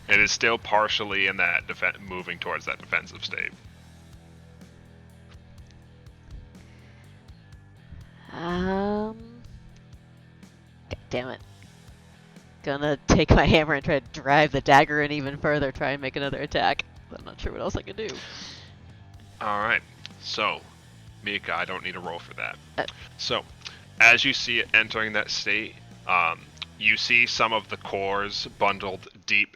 It is still partially in that moving towards that defensive state. God damn it. Gonna take my hammer and try to drive the dagger in even further, try and make another attack. I'm not sure what else I can do. Alright, so, Mika, I don't need a roll for that. So, as you see it entering that state, you see some of the cores bundled deep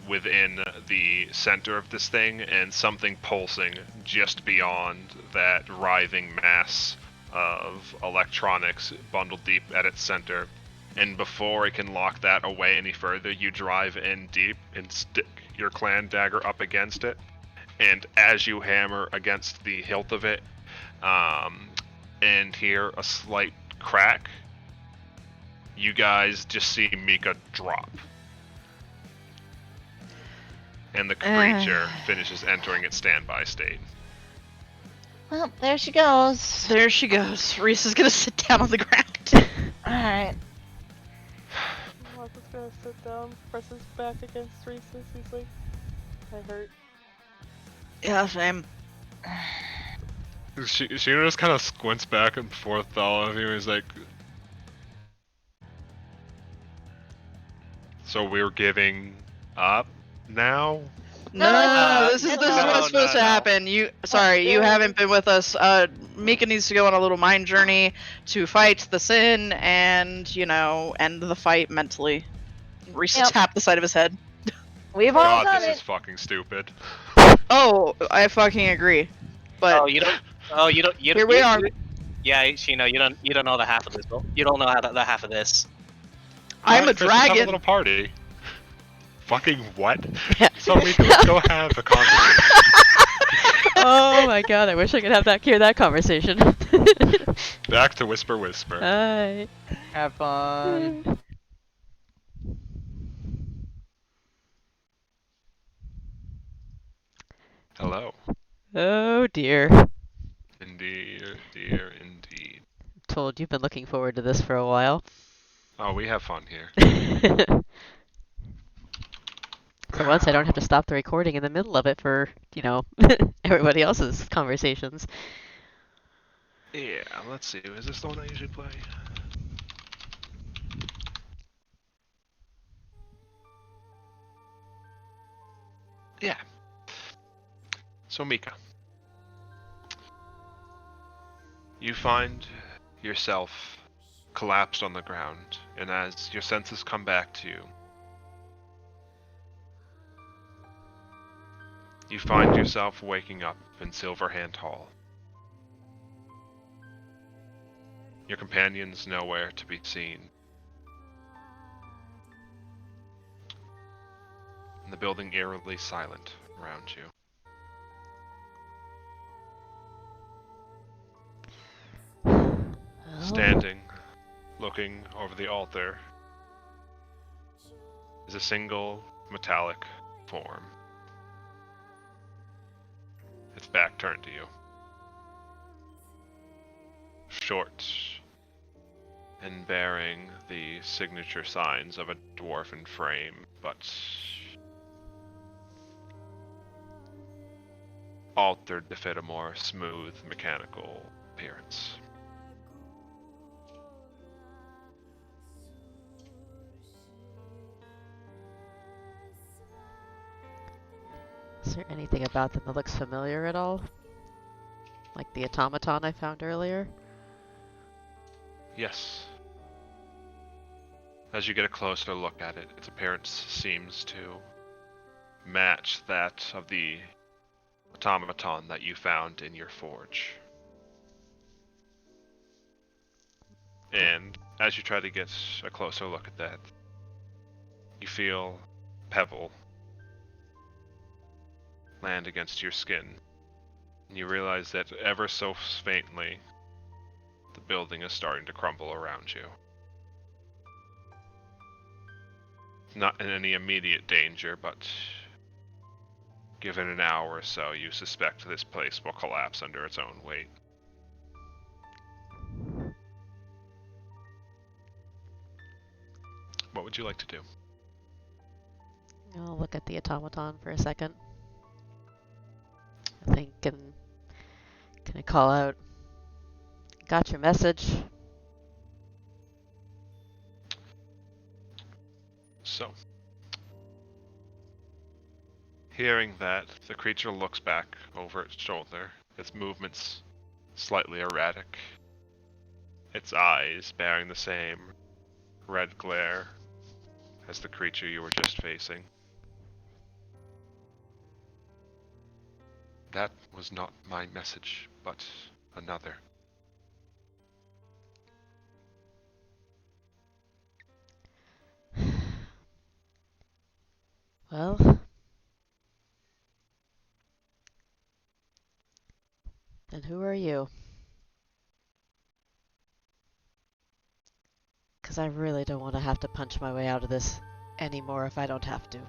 within the center of this thing, and something pulsing just beyond that writhing mass of electronics bundled deep at its center. And before it can lock that away any further, you drive in deep and stick your clan dagger up against it. And as you hammer against the hilt of it, and hear a slight crack, you guys just see Mika drop. And the creature finishes entering its standby state. Well, there she goes. There she goes. Reese is gonna sit down on the ground. Alright. Marco's gonna sit down, press his back against Reese's. He's like, I hurt. Yeah, same. She just kind of squints back and forth to all of you and is like, so we're giving up now? No, this is no, what's supposed to no. happen. You haven't been with us. Mika needs to go on a little mind journey to fight the sin and, end the fight mentally. Reese Yep. tapped the side of his head. We've all God, done this it. is fucking stupid. Oh, I fucking agree. But Oh, you don't. Oh, you don't. You here we are. Yeah, you don't know the half of this. You don't know how the half of this. I'm a Alright, Chris, let's have a dragon. little party. Fucking what? Yeah. So Mika, let's go have a conversation. Oh my god, I wish I could have that conversation. Back to Whisper. Hi. Have fun. Hello. Oh dear. Indeed. Told you've been looking forward to this for a while. Oh, we have fun here. For once, I don't have to stop the recording in the middle of it for, everybody else's conversations. Yeah, let's see. Is this the one I usually play? Yeah. So Mika, you find yourself collapsed on the ground, and as your senses come back to you, you find yourself waking up in Silverhand Hall. Your companions nowhere to be seen. And the building eerily silent around you. Standing, looking over the altar, is a single metallic form. Its back turned to you. Short, and bearing the signature signs of a dwarven frame, but altered to fit a more smooth, mechanical appearance. Is there anything about them that looks familiar at all? Like the automaton I found earlier? Yes, As you get a closer look at it, its appearance seems to match that of the automaton that you found in your forge. And as you try to get a closer look at that, you feel pebble land against your skin. And you realize that ever so faintly, the building is starting to crumble around you. Not in any immediate danger, but given an hour or so, you suspect this place will collapse under its own weight. What would you like to do? I'll look at the automaton for a second. I think, can I call out, got your message? So, hearing that, the creature looks back over its shoulder, its movements slightly erratic, its eyes bearing the same red glare as the creature you were just facing. That was not my message, but another. Well, then who are you? Because I really don't want to have to punch my way out of this anymore if I don't have to.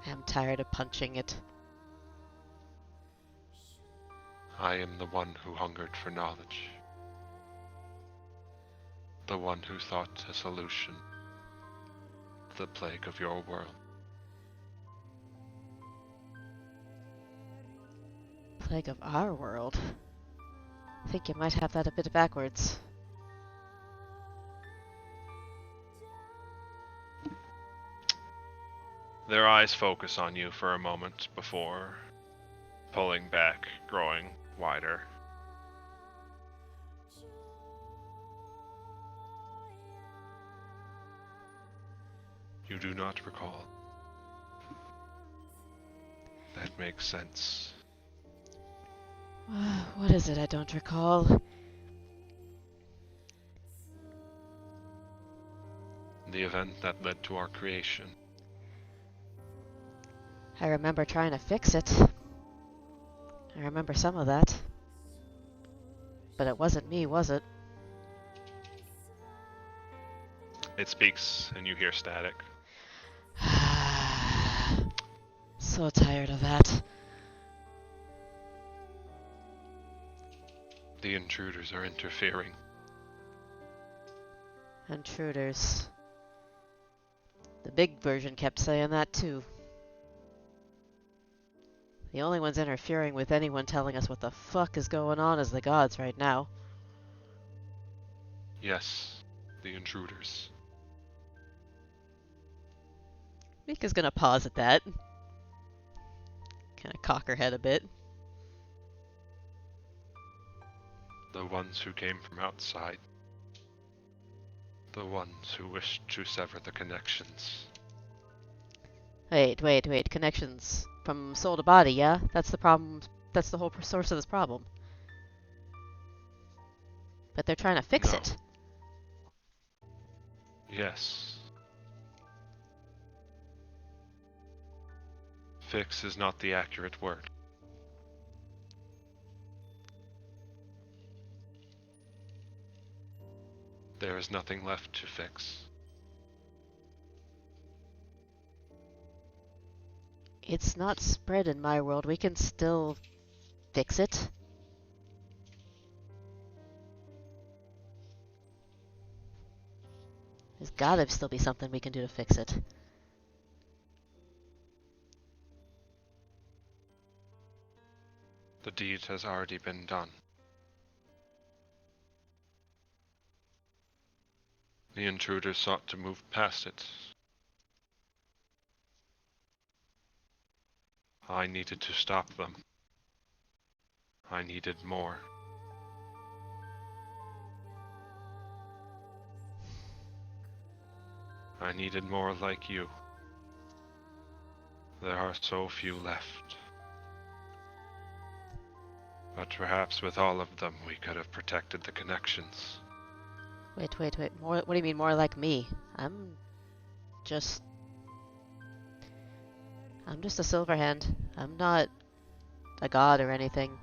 I'm tired of punching it. I am the one who hungered for knowledge. The one who thought a solution to the plague of your world. Plague of our world? I think you might have that a bit backwards. Their eyes focus on you for a moment before pulling back, growing wider. You do not recall. That makes sense. What is it I don't recall? The event that led to our creation. I remember trying to fix it. I remember some of that. But it wasn't me, was it? It speaks, and you hear static. So tired of that. The intruders are interfering. Intruders. The big version kept saying that too. The only ones interfering with anyone telling us what the fuck is going on is the gods right now. Yes, the intruders. Mika's gonna pause at that. Kinda cock her head a bit. The ones who came from outside. The ones who wished to sever the connections. Wait. Connections from soul to body, yeah? That's the problem. That's the whole source of this problem. But they're trying to fix No. it. Yes. Fix is not the accurate word. There is nothing left to fix. It's not spread in my world. We can still fix it. There's gotta still be something we can do to fix it. The deed has already been done. The intruders sought to move past it. I needed to stop them. I needed more. I needed more like you. There are so few left. But perhaps with all of them, we could have protected the connections. Wait. More? What do you mean more like me? I'm just a Silverhand. I'm not a god or anything.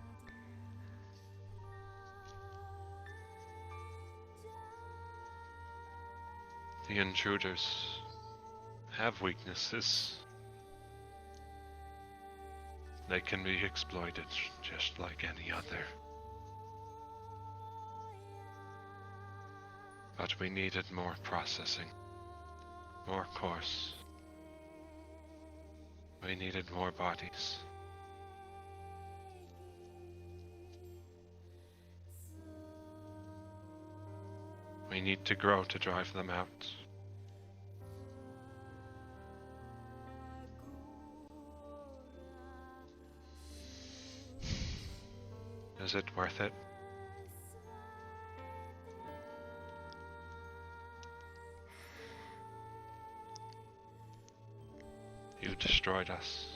The intruders have weaknesses. They can be exploited just like any other. But we needed more processing, more cores. We needed more bodies. We need to grow to drive them out. Is it worth it? You destroyed us.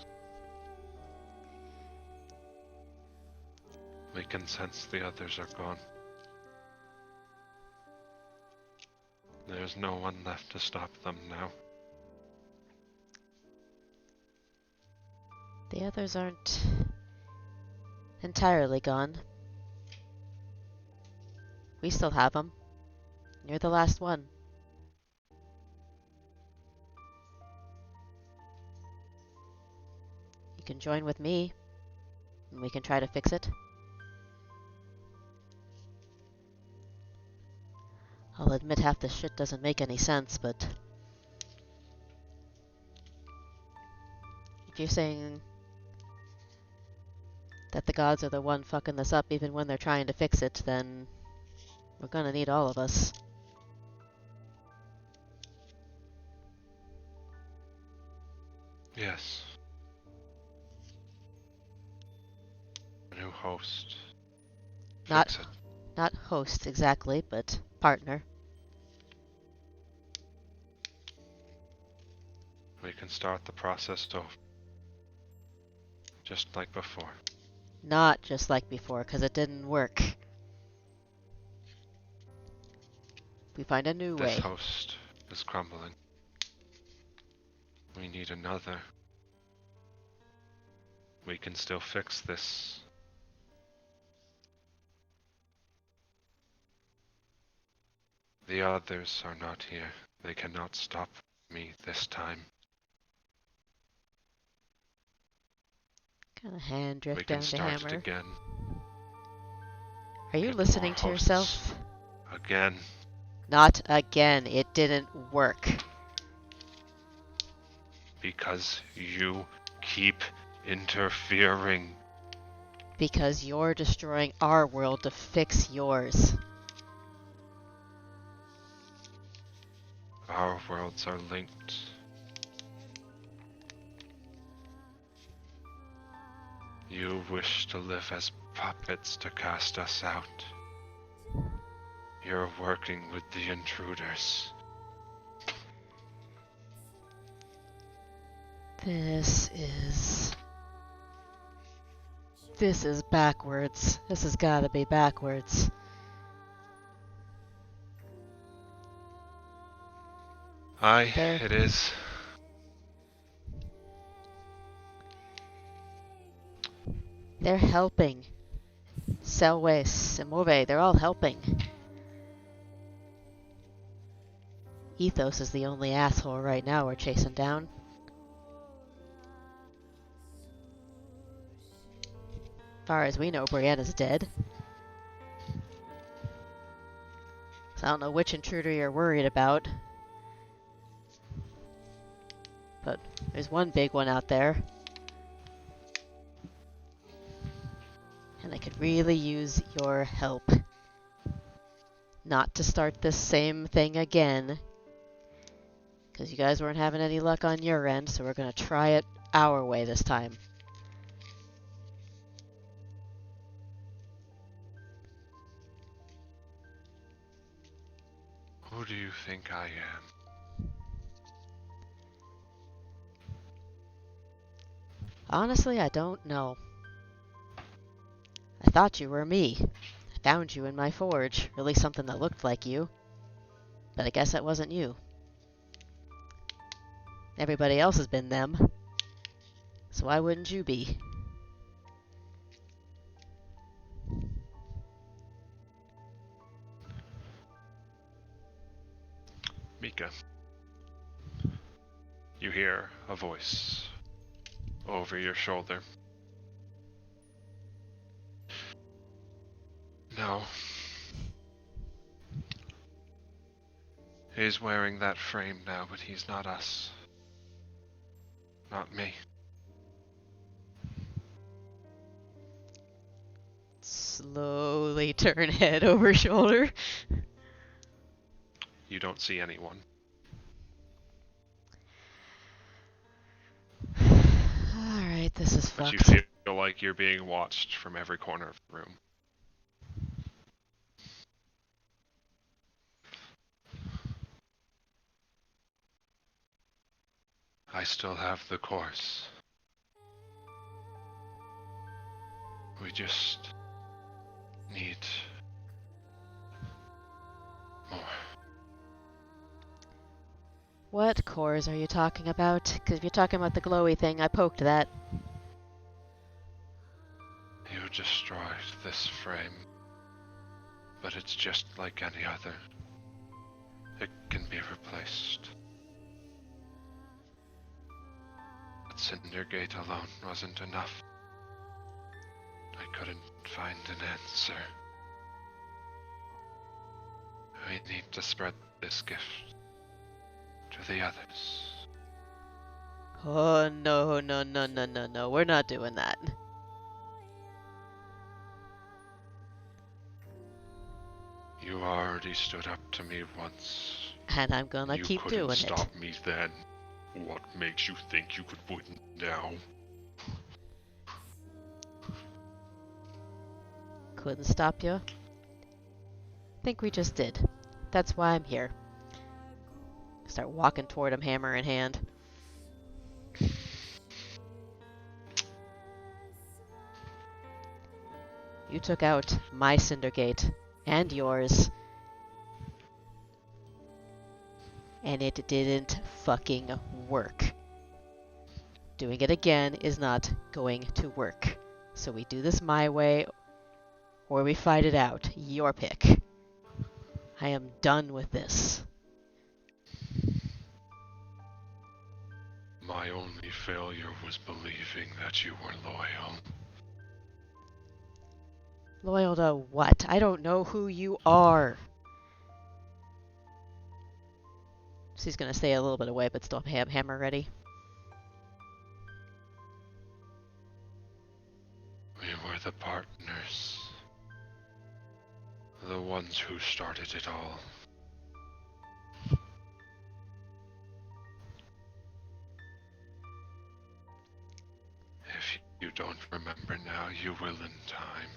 We can sense the others are gone. There's no one left to stop them now. The others aren't entirely gone. We still have them. You're the last one. You can join with me, and we can try to fix it. I'll admit half this shit doesn't make any sense, but if you're saying that the gods are the one fucking this up even when they're trying to fix it, then we're gonna need all of us. Yes. A new host. Not Fix it. not host exactly, but partner. We can start the process over. Just like before. Not just like before, 'cause it didn't work. We find a new This way. host is crumbling. We need another. We can still fix this. The others are not here. They cannot stop me this time. Kind of hand We drift can down to start it hammer. again. Are you Get listening more to hosts. yourself? Again. Not again. It didn't work. Because you keep interfering. Because you're destroying our world to fix yours. Our worlds are linked. You wish to live as puppets to cast us out. You're working with the intruders. This is backwards. This has got to be backwards. Aye, There. it is. They're helping. Selway, Simove, they're all helping. Ethos is the only asshole right now we're chasing down. Far as we know, Brianna's dead. So I don't know which intruder you're worried about. But there's one big one out there. And I could really use your help. Not to start this same thing again. Because you guys weren't having any luck on your end, so we're going to try it our way this time. Who do you think I am? Honestly, I don't know. I thought you were me. I found you in my forge, or at least something that looked like you. But I guess that wasn't you. Everybody else has been them. So why wouldn't you be? Mika, you hear a voice over your shoulder. No. He's wearing that frame now, but he's not us. Not me. Slowly turn head over shoulder. You don't see anyone. Alright, this is But fucked. you feel like you're being watched from every corner of the room. I still have the course. We just need more. What cores are you talking about? Because if you're talking about the glowy thing, I poked that. You destroyed this frame, but it's just like any other. It can be replaced. But Cindergate alone wasn't enough. I couldn't find an answer. We need to spread this gift to the others. Oh, no. We're not doing that. You already stood up to me once. And I'm gonna You keep couldn't doing stop it. me then. What makes you think you could win now? Couldn't stop you? Think we just did. That's why I'm here. Start walking toward him, hammer in hand. You took out my Cindergate and yours. And it didn't fucking work. Doing it again is not going to work. So we do this my way, or we fight it out. Your pick. I am done with this. My only failure was believing that you were loyal. Loyal to what? I don't know who you are. So he's gonna stay a little bit away, but still have hammer ready. We were the partners. The ones who started it all. If you don't remember now, you will in time.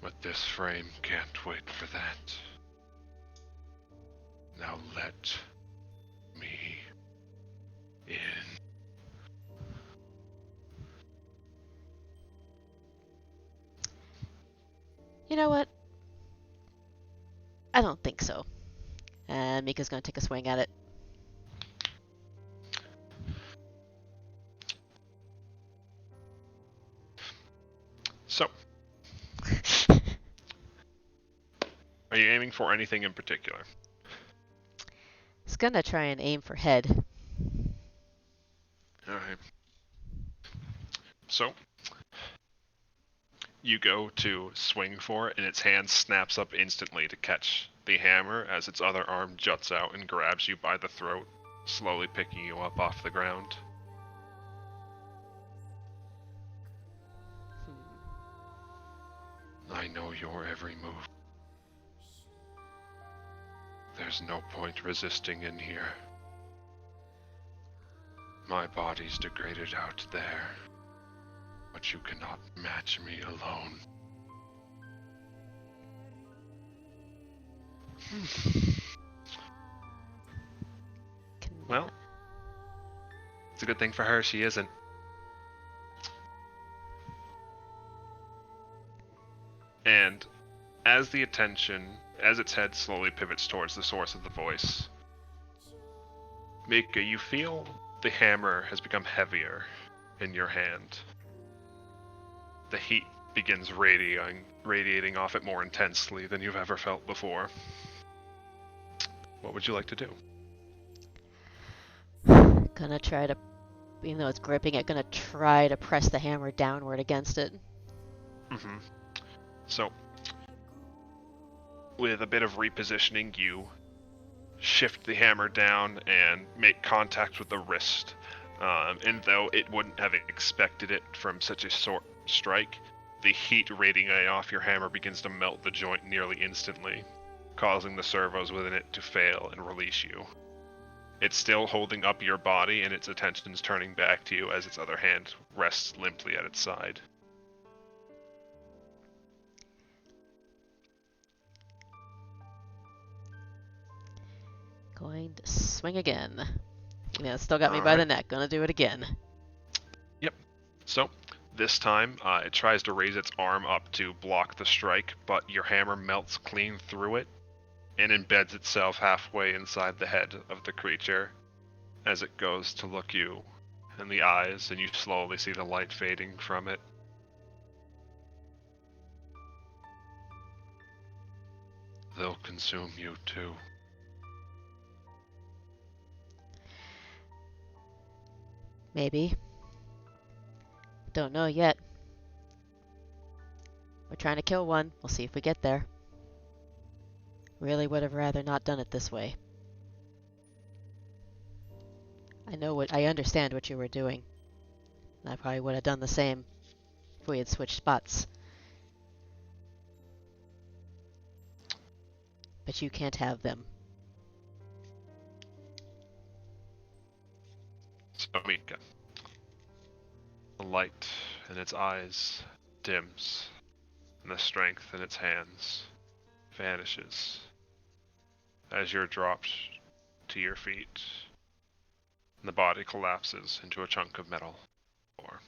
But this frame can't wait for that. Now let me in. You know what? I don't think so. And Mika's gonna take a swing at it. So, are you aiming for anything in particular? He's gonna try and aim for head. Alright. So, you go to swing for it, and its hand snaps up instantly to catch the hammer as its other arm juts out and grabs you by the throat, slowly picking you up off the ground. I know your every move. There's no point resisting in here. My body's degraded out there, but you cannot match me alone. Well, It's a good thing for her she isn't. And as its head slowly pivots towards the source of the voice, Mika, you feel the hammer has become heavier in your hand. The heat begins radiating off it more intensely than you've ever felt before. What would you like to do? Gonna try to, even though it's gripping it, gonna try to press the hammer downward against it. Mm-hmm. So, with a bit of repositioning, you shift the hammer down and make contact with the wrist. And though it wouldn't have expected it from such a short strike, the heat radiating off your hammer begins to melt the joint nearly instantly, causing the servos within it to fail and release you. It's still holding up your body, and its attention's turning back to you as its other hand rests limply at its side. Going to swing again. Yeah, it still got me by the neck. Gonna do it again. Yep. So, this time, it tries to raise its arm up to block the strike, but your hammer melts clean through it and embeds itself halfway inside the head of the creature as it goes to look you in the eyes, and you slowly see the light fading from it. They'll consume you too. Maybe. Don't know yet. We're trying to kill one. We'll see if we get there. Really would have rather not done it this way. I understand what you were doing. I probably would have done the same if we had switched spots. But you can't have them. So, Mika, the light in its eyes dims, and the strength in its hands vanishes as you're dropped to your feet, and the body collapses into a chunk of metal floor.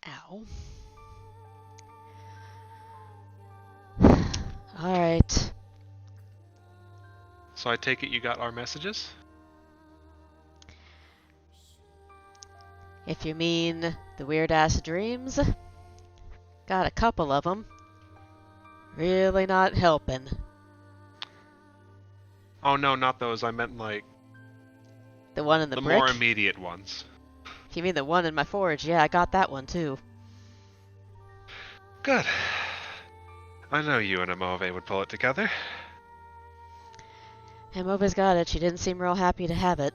Ow. Alright. So I take it you got our messages? If you mean the weird-ass dreams, got a couple of them. Really not helping. Oh no, not those. I meant like The one in the the brick? more immediate ones. If you mean the one in my forge, yeah, I got that one too. Good. I know you and Amove would pull it together. Emova's got it. She didn't seem real happy to have it.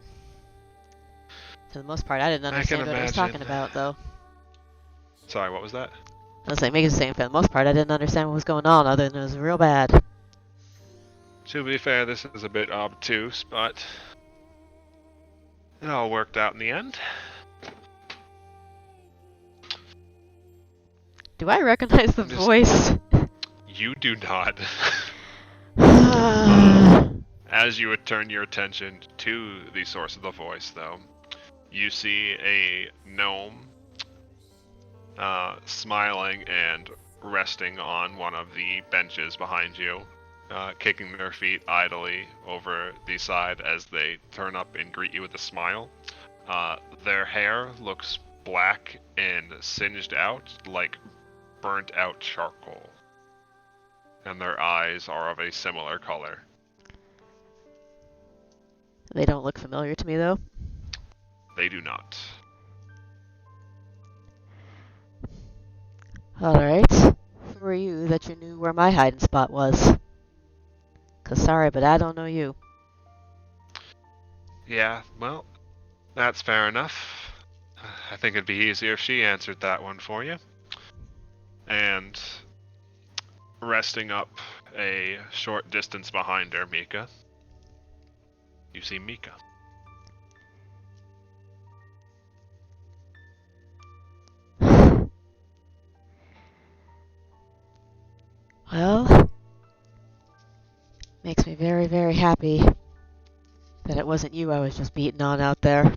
For the most part, I didn't understand what I was talking about, though. Sorry, what was that? I was like, Megan's saying for the most part, I didn't understand what was going on, other than it was real bad. To be fair, this is a bit obtuse, but it all worked out in the end. Do I recognize the voice? You do not. As you would turn your attention to the source of the voice, though, you see a gnome smiling and resting on one of the benches behind you, kicking their feet idly over the side as they turn up and greet you with a smile. Their hair looks black and singed out like burnt out charcoal, and their eyes are of a similar color. They don't look familiar to me, though. They do not. Alright. Who are you that you knew where my hiding spot was? 'Cause sorry, but I don't know you. Yeah, well, that's fair enough. I think it'd be easier if she answered that one for you. And resting up a short distance behind her, Mika, you see Mika. Well, Makes me very, very happy that it wasn't you I was just beating on out there.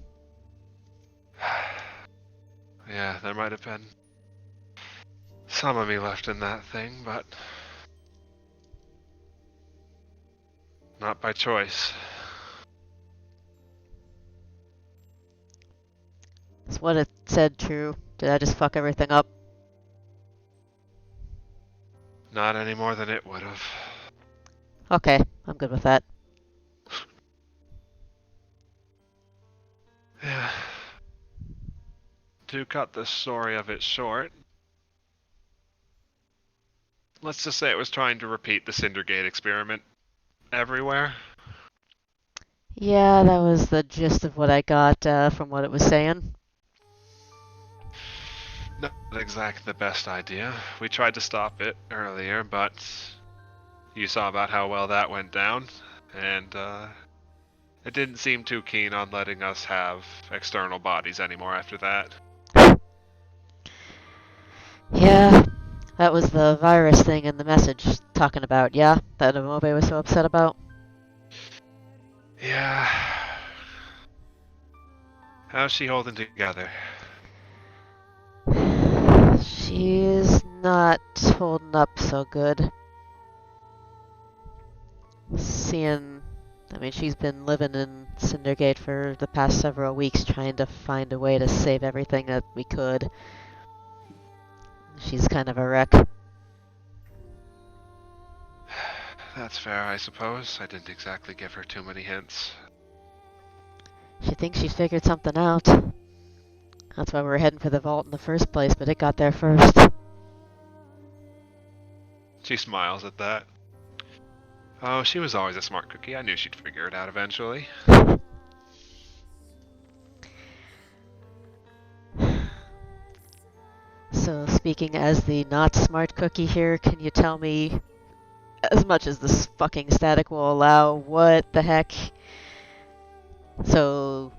Yeah, there might have been some of me left in that thing, but not by choice. Is what it said true? Did I just fuck everything up? Not any more than it would have. Okay, I'm good with that. Yeah. To cut the story of it short, let's just say it was trying to repeat the Cindergate experiment everywhere. Yeah, that was the gist of what I got from what it was saying. Not exactly the best idea. We tried to stop it earlier, but you saw about how well that went down, and it didn't seem too keen on letting us have external bodies anymore after that. Yeah, that was the virus thing in the message talking about, yeah? That Amobe was so upset about? Yeah. How's she holding together? She's not holding up so good. I mean, she's been living in Cindergate for the past several weeks trying to find a way to save everything that we could. She's kind of a wreck. That's fair, I suppose. I didn't exactly give her too many hints. She thinks she's figured something out. That's why we were heading for the vault in the first place, but it got there first. She smiles at that. Oh, she was always a smart cookie. I knew she'd figure it out eventually. So, speaking as the not smart cookie here, can you tell me, as much as this fucking static will allow, what the heck? So,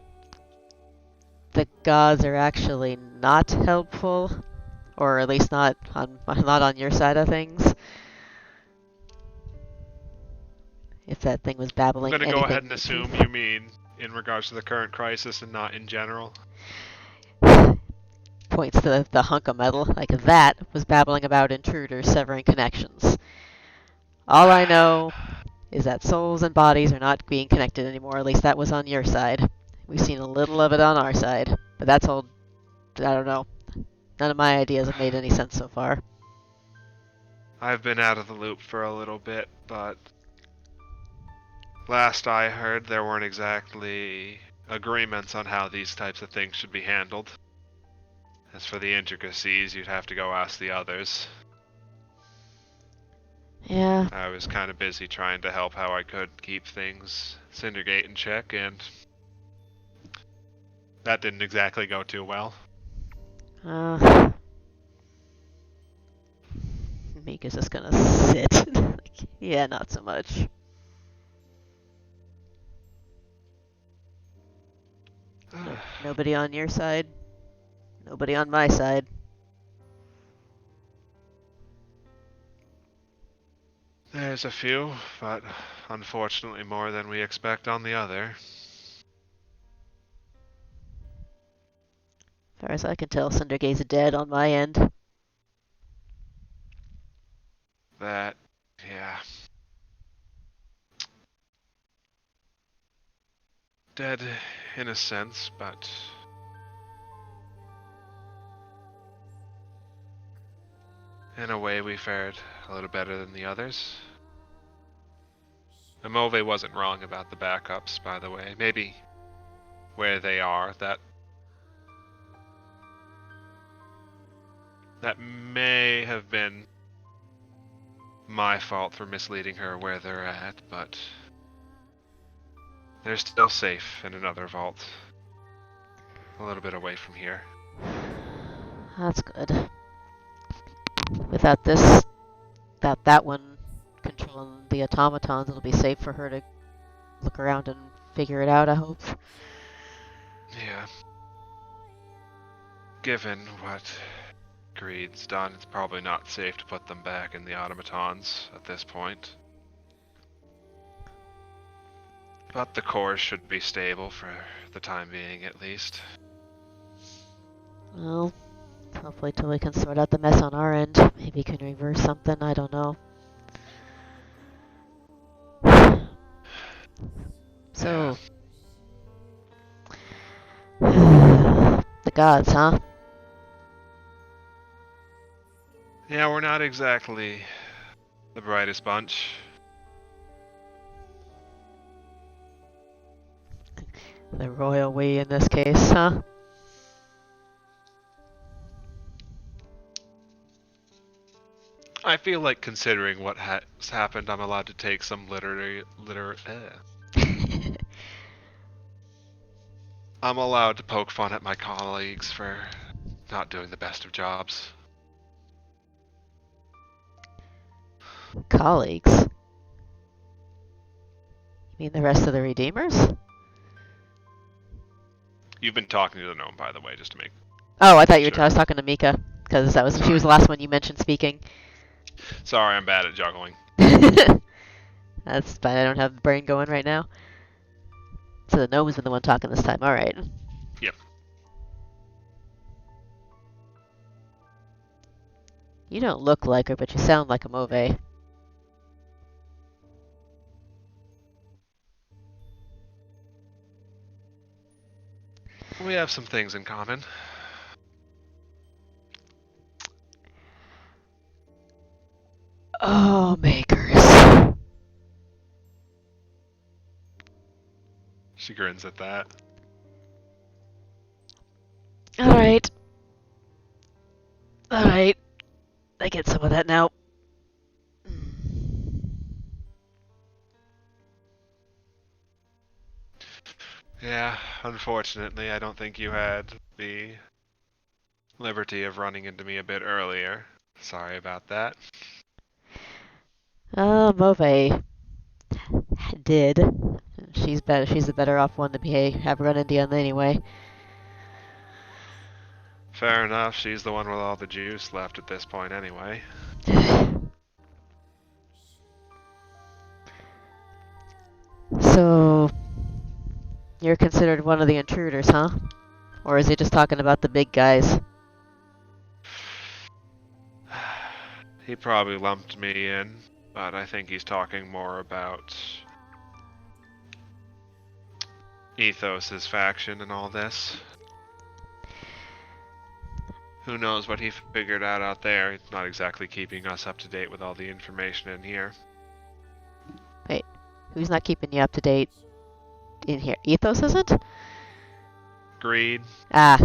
the gods are actually not helpful? Or at least not on your side of things? If that thing was babbling I'm gonna anything. go ahead and assume you mean in regards to the current crisis and not in general. Points to the hunk of metal. Like, that was babbling about intruders severing connections. All I know is that souls and bodies are not being connected anymore. At least that was on your side. We've seen a little of it on our side. But that's all, I don't know. None of my ideas have made any sense so far. I've been out of the loop for a little bit, but last I heard there weren't exactly agreements on how these types of things should be handled. As for the intricacies, you'd have to go ask the others. Yeah. I was kind of busy trying to help how I could keep things Cindergate in check, and that didn't exactly go too well. Mika's just gonna sit. Yeah, not so much. Nobody on your side. Nobody on my side. There's a few, but unfortunately more than we expect on the other. As far as I can tell, Cindergate's dead on my end. That, yeah. Dead in a sense, but in a way we fared a little better than the others. Amove wasn't wrong about the backups, by the way. Maybe where they are, that may have been my fault for misleading her where they're at, but they're still safe in another vault. A little bit away from here. That's good. Without that one controlling the automatons, it'll be safe for her to look around and figure it out, I hope. Yeah. Given what Greed's done, it's probably not safe to put them back in the automatons at this point. But the core should be stable for the time being, at least. Well, hopefully till we can sort out the mess on our end. Maybe can reverse something, I don't know. So... the gods, huh? Yeah, we're not exactly the brightest bunch. The royal we in this case, huh? I feel like considering what has happened, I'm allowed to take some I'm allowed to poke fun at my colleagues for not doing the best of jobs. Colleagues? You mean the rest of the Redeemers? You've been talking to the gnome, by the way, just to make... Oh, I thought you were Sure. I was talking to Mika, because she was Sorry. the last one you mentioned speaking. Sorry, I'm bad at juggling. That's fine, I don't have the brain going right now. So the gnome has been the one talking this time, alright. Yep. You don't look like her, but you sound like a Mauve. We have some things in common. Oh, makers. She grins at that. Alright. Alright. I get some of that now. Yeah, unfortunately, I don't think you had the liberty of running into me a bit earlier. Sorry about that. Mauve did. She's better. She's the better off one to have run into you anyway. Fair enough, she's the one with all the juice left at this point anyway. So, you're considered one of the intruders, huh? Or is he just talking about the big guys? He probably lumped me in, but I think he's talking more about Ethos's faction and all this. Who knows what he figured out there? He's not exactly keeping us up to date with all the information in here. Wait, who's not keeping you up to date in here? Ethos isn't? Greed. Ah,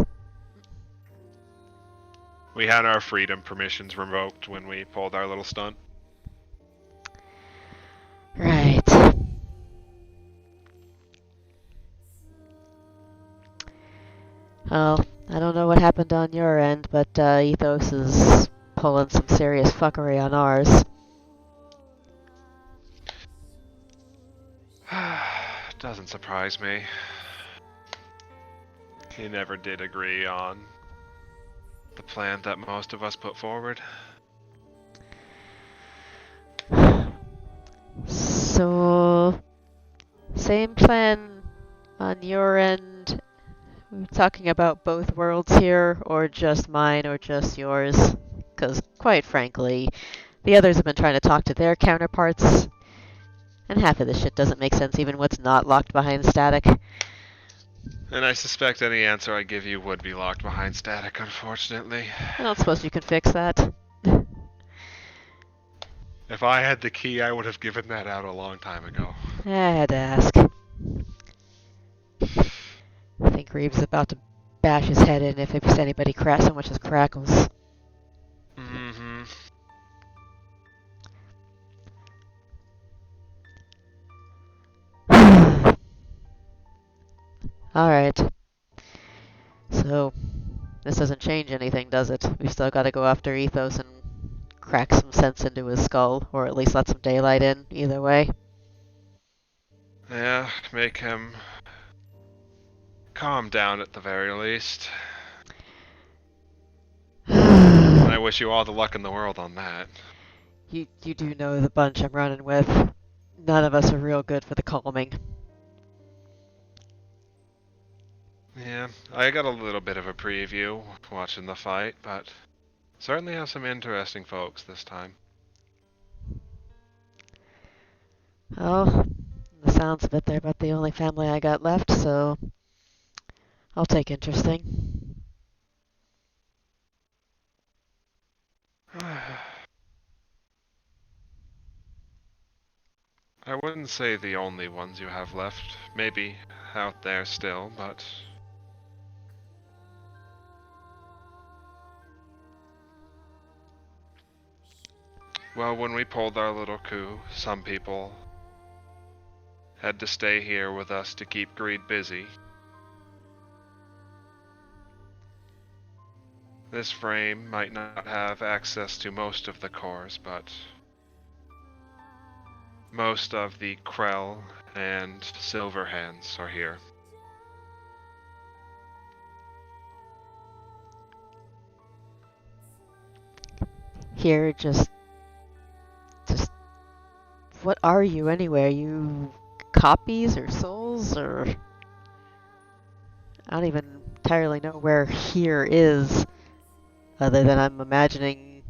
We had our freedom permissions revoked when we pulled our little stunt. right. Well, I don't know what happened on your end, but Ethos is pulling some serious fuckery on ours. Doesn't surprise me. He never did agree on the plan that most of us put forward. So, same plan on your end? We're talking about both worlds here, or just mine, or just yours? Because, quite frankly, the others have been trying to talk to their counterparts, and half of this shit doesn't make sense, even what's not locked behind static. And I suspect any answer I give you would be locked behind static, unfortunately. I don't suppose you can fix that. If I had the key, I would have given that out a long time ago. I had to ask. I think Reeves is about to bash his head in if anybody so much as crackles. Mm-hmm. Alright. So, this doesn't change anything, does it? We've still got to go after Ethos and crack some sense into his skull, or at least let some daylight in, either way. Yeah, make him calm down at the very least. I wish you all the luck in the world on that. You do know the bunch I'm running with. None of us are real good for the calming. Yeah, I got a little bit of a preview watching the fight, but certainly have some interesting folks this time. Oh, the sounds of it, they're about the only family I got left, so I'll take interesting. I wouldn't say the only ones you have left. Maybe out there still, but... Well, when we pulled our little coup, some people had to stay here with us to keep Greed busy. This frame might not have access to most of the cores, but most of the Krell and Silverhands are here. Here, just what are you anyway? Are you copies or souls or I don't even entirely know where here is, other than I'm imagining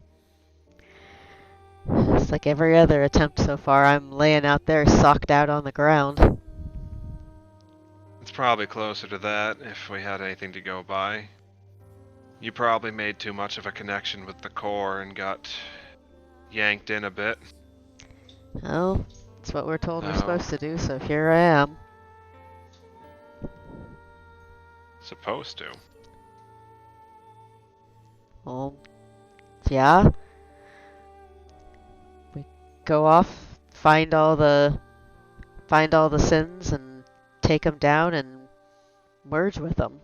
it's like every other attempt so far. I'm laying out there socked out on the ground. It's probably closer to that if we had anything to go by. You probably made too much of a connection with the core and got yanked in a bit. Well, that's what we're told we're Oh. supposed to do, so here I am. Supposed to. Well, yeah. We go off, find all the sins and take them down and merge with them.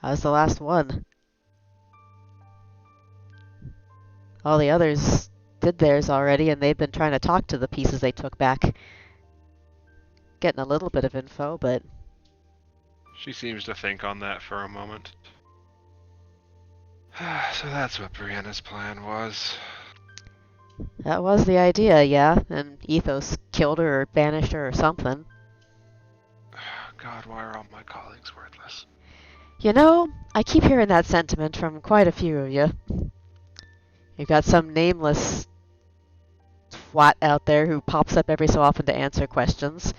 I was the last one. All the others did theirs already, and they've been trying to talk to the pieces they took back. Getting a little bit of info, but She seems to think on that for a moment. So that's what Brianna's plan was. that was the idea, yeah. And Ethos killed her or banished her or something. God, why are all my colleagues worthless? You know, I keep hearing that sentiment from quite a few of you. You've got some nameless twat out there who pops up every so often to answer questions.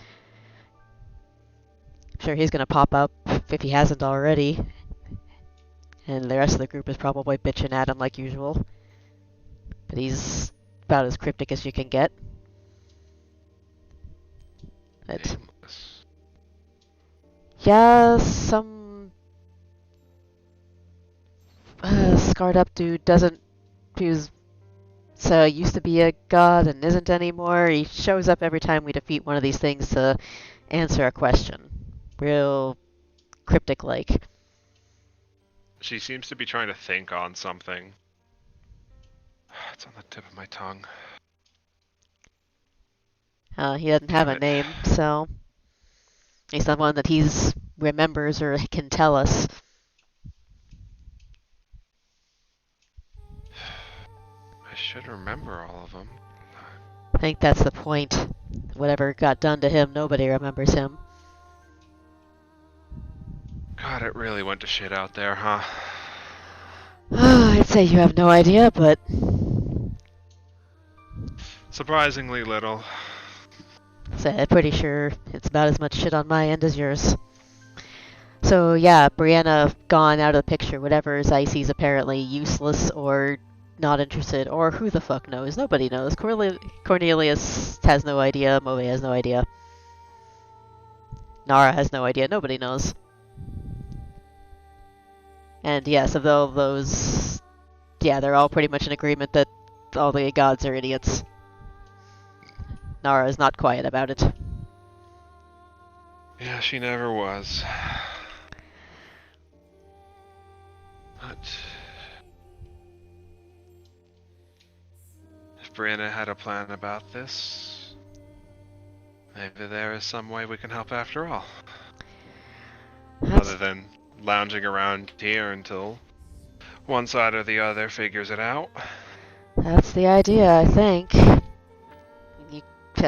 I'm sure he's gonna pop up if he hasn't already. And the rest of the group is probably bitching at him like usual. But he's about as cryptic as you can get. But Nameless. yeah, some scarred up dude who's used to be a god and isn't anymore. He shows up every time we defeat one of these things to answer a question. Real cryptic like. She seems to be trying to think on something. It's on the tip of my tongue. He doesn't have a Damn it. name, so he's the one that he's remembers or can tell us. I should remember all of them. I think that's the point. Whatever got done to him, nobody remembers him. God, it really went to shit out there, huh? I'd say you have no idea, but Surprisingly little. I'm pretty sure it's about as much shit on my end as yours. So yeah, Brianna gone out of the picture. Whatever Icy's apparently useless or not interested, or who the fuck knows. Nobody knows. Cornelius has no idea. Move has no idea. Nara has no idea. Nobody knows. And yes, of all those, yeah, they're all pretty much in agreement that all the gods are idiots. Nara is not quiet about it. Yeah, she never was. But if Brianna had a plan about this, maybe there is some way we can help after all. Other than lounging around here until one side or the other figures it out. That's the idea, I think.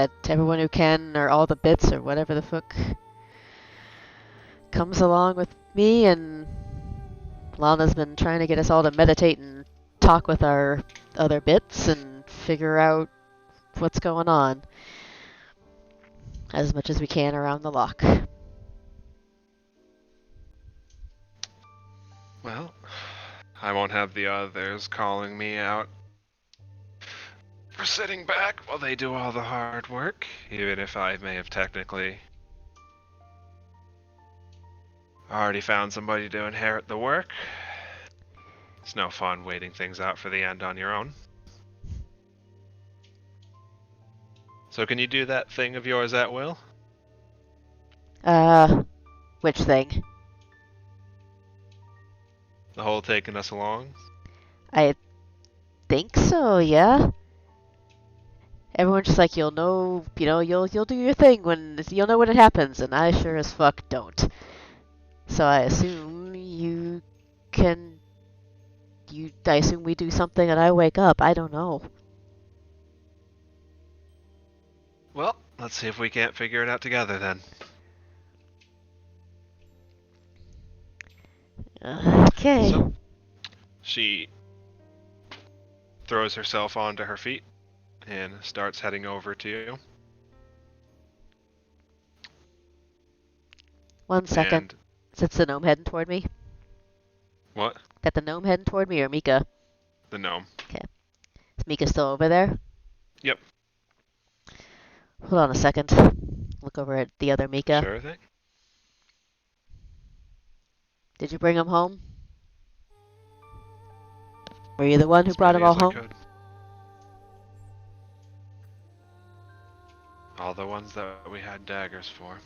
to everyone who can, or all the bits, or whatever the fuck comes along with me, and Lana's been trying to get us all to meditate and talk with our other bits and figure out what's going on as much as we can around the lock. Well, I won't have the others calling me out for sitting back while they do all the hard work, even if I may have technically already found somebody to inherit the work. It's no fun waiting things out for the end on your own. So can you do that thing of yours at will? Which thing? The whole taking us along? I think so, yeah. Everyone's just like, you'll know, you'll do your thing you'll know when it happens, and I sure as fuck don't. So I assume I assume we do something and I wake up. I don't know. Well, let's see if we can't figure it out together then. Okay. So, she throws herself onto her feet and starts heading over to you. One second. And Is it the gnome heading toward me? what? That the gnome heading toward me, or Mika? The gnome. Is Mika still over there? Yep. Hold on a second. Look over at the other Mika. Sure thing. Did you bring him home? Were you the one who As brought many him all as I home? could. All the ones that we had daggers for.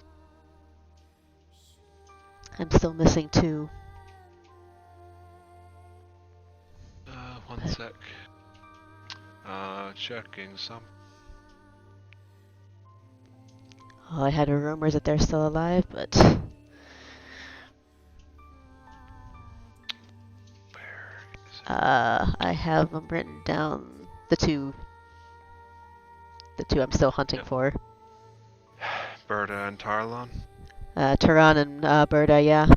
I'm still missing 2. One sec. Checking some. Oh, I had rumors that they're still alive, but Where is it? I have them written down. The two I'm still hunting for. Berta and Tarlon? Turan and Berta, yeah.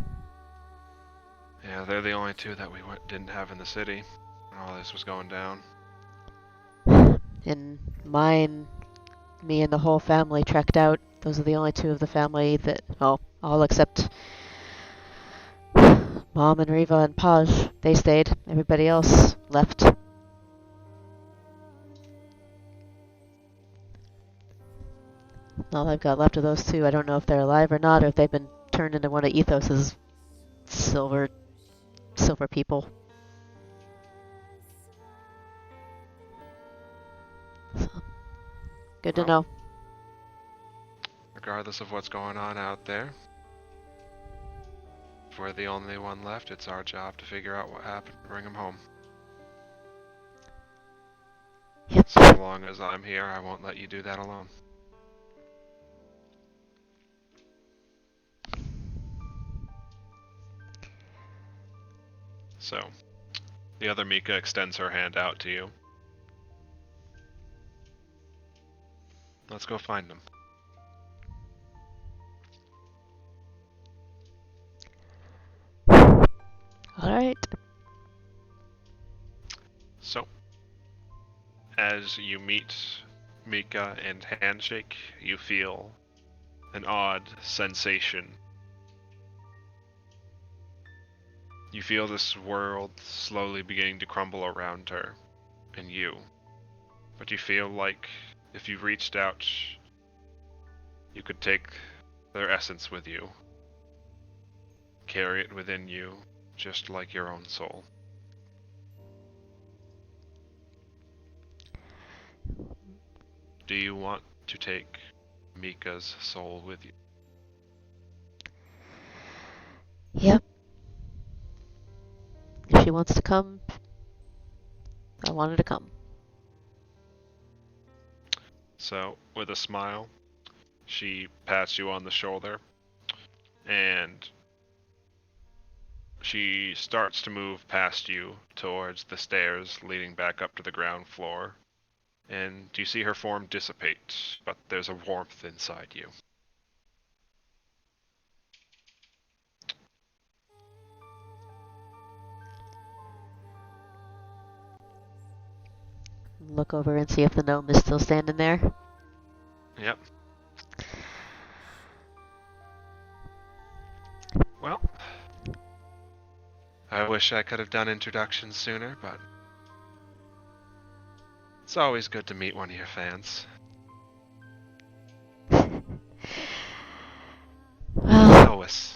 Yeah, they're the only 2 that we didn't have in the city when all this was going down. And mine, me and the whole family trekked out. Those are the only 2 of the family that, all except Mom and Riva and Paj. They stayed. Everybody else left. All I've got left of those 2, I don't know if they're alive or not, or if they've been turned into one of Ethos's silver people. So, good to Well, know. Regardless of what's going on out there, if we're the only one left, it's our job to figure out what happened and bring him home. Yep. So long as I'm here, I won't let you do that alone. So, the other Mika extends her hand out to you. Let's go find them. Alright. So, as you meet Mika and handshake, you feel an odd sensation. You feel this world slowly beginning to crumble around her and you. But you feel like if you reached out, you could take their essence with you. Carry it within you, just like your own soul. Do you want to take Mika's soul with you? Yep. If she wants to come, I want her to come. So, with a smile, she pats you on the shoulder, and she starts to move past you towards the stairs leading back up to the ground floor. and you see her form dissipate, but there's a warmth inside you. Look over and see if the gnome is still standing there. Yep. Well, I wish I could have done introductions sooner, but it's always good to meet one of your fans. Well, Lois.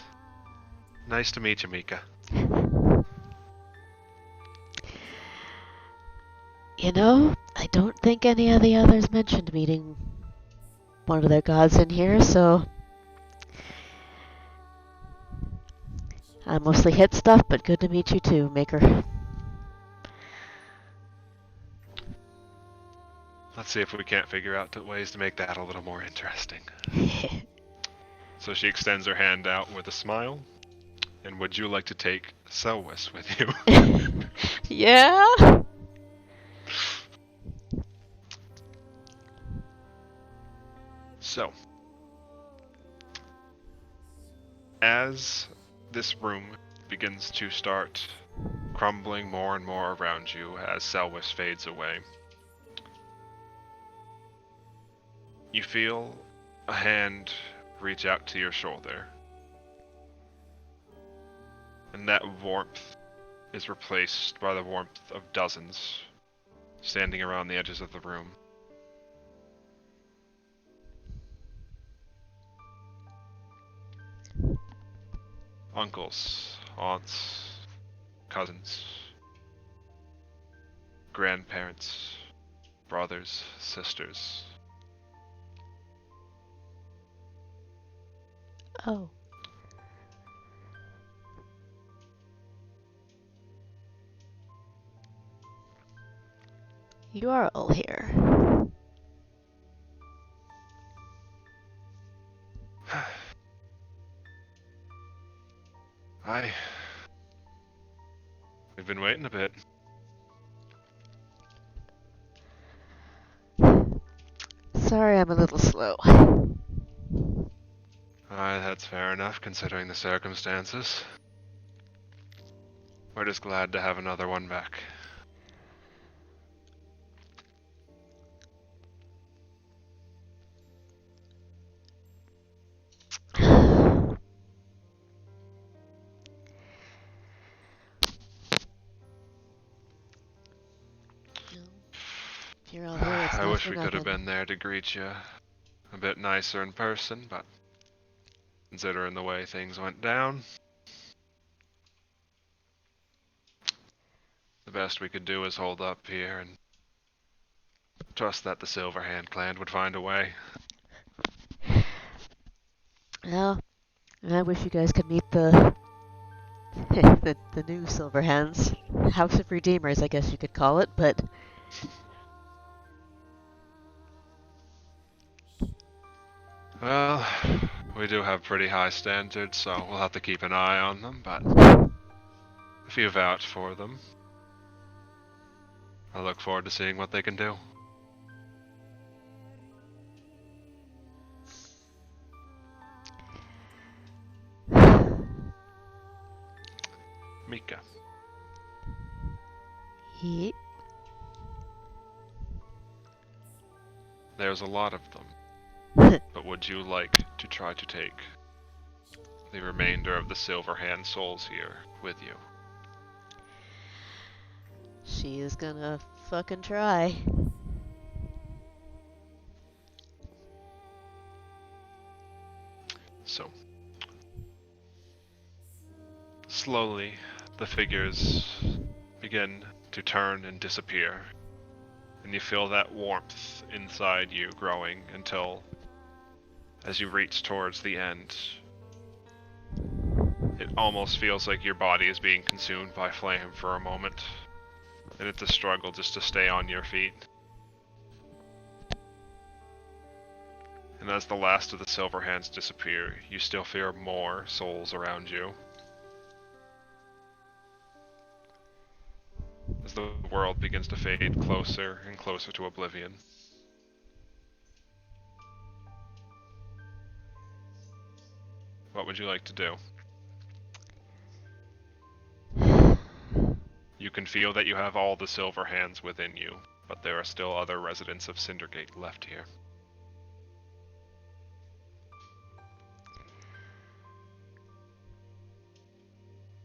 Nice to meet you, Mika. you know, I don't think any of the others mentioned meeting one of their gods in here, so I mostly hit stuff, but good to meet you too, Maker. Let's see if we can't figure out ways to make that a little more interesting. So she extends her hand out with a smile. And would you like to take Selwys with you? Yeah? So, as this room begins to start crumbling more and more around you as Selwys fades away, you feel a hand reach out to your shoulder. And that warmth is replaced by the warmth of dozens standing around the edges of the room. Uncles, aunts, cousins, grandparents, brothers, sisters. Oh. You are all here. We've been waiting a bit. Sorry I'm a little slow. That's fair enough considering the circumstances. We're just glad to have another one back. If you're all here, it's I not wish for we could have nothing. been there to greet you a bit nicer in person, but considering the way things went down, the best we could do is hold up here and trust that the Silverhand clan would find a way. Well, I wish you guys could meet the the new Silverhands. House of Redeemers, I guess you could call it, but Well, we do have pretty high standards, so we'll have to keep an eye on them, but if you vouch for them, I look forward to seeing what they can do. Mika, Yeet. there's a lot of them, but would you like to try to take the remainder of the Silverhand souls here with you? She is gonna fucking try. So, slowly, the figures begin to turn and disappear, and you feel that warmth inside you growing until, as you reach towards the end, it almost feels like your body is being consumed by flame for a moment, and it's a struggle just to stay on your feet. And as the last of the Silverhands disappear, you still feel more souls around you. As the world begins to fade closer and closer to oblivion. What would you like to do? You can feel that you have all the silver hands within you, but there are still other residents of Cindergate left here.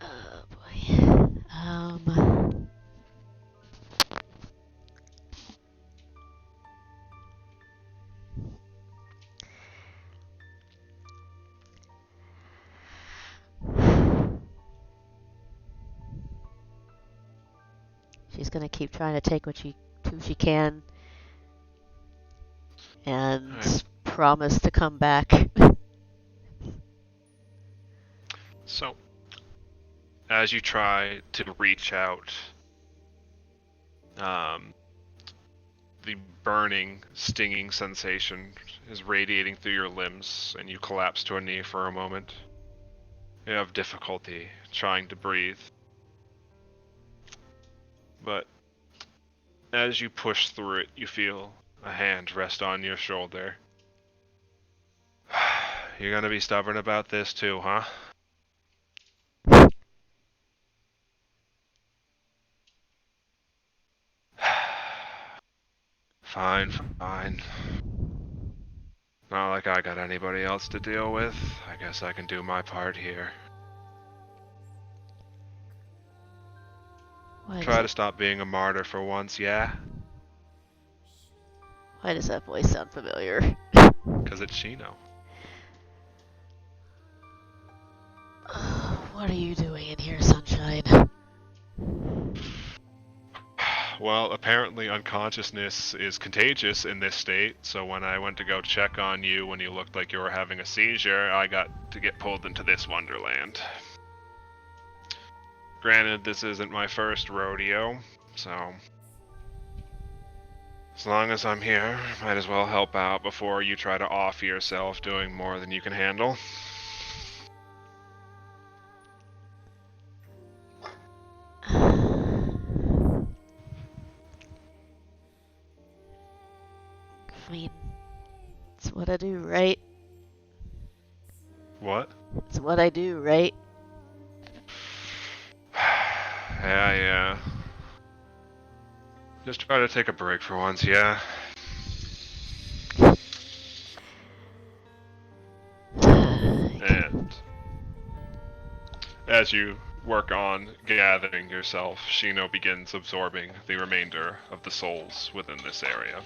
Oh boy. She's gonna keep trying to take who she can, and Alright. promise to come back. So, as you try to reach out, the burning, stinging sensation is radiating through your limbs, and you collapse to a knee for a moment. You have difficulty trying to breathe. But as you push through it, you feel a hand rest on your shoulder. You're gonna be stubborn about this too, huh? Fine, fine. Not like I got anybody else to deal with. I guess I can do my part here. Try to stop being a martyr for once, yeah? Why does that voice sound familiar? Because it's Shino. What are you doing in here, Sunshine? Well, apparently unconsciousness is contagious in this state, so when I went to go check on you when you looked like you were having a seizure, I got to get pulled into this wonderland. Granted, this isn't my first rodeo, so as long as I'm here, might as well help out before you try to off yourself doing more than you can handle. I mean, it's what I do, right? What? It's what I do, right? Yeah. Just try to take a break for once, yeah? And as you work on gathering yourself, Shino begins absorbing the remainder of the souls within this area.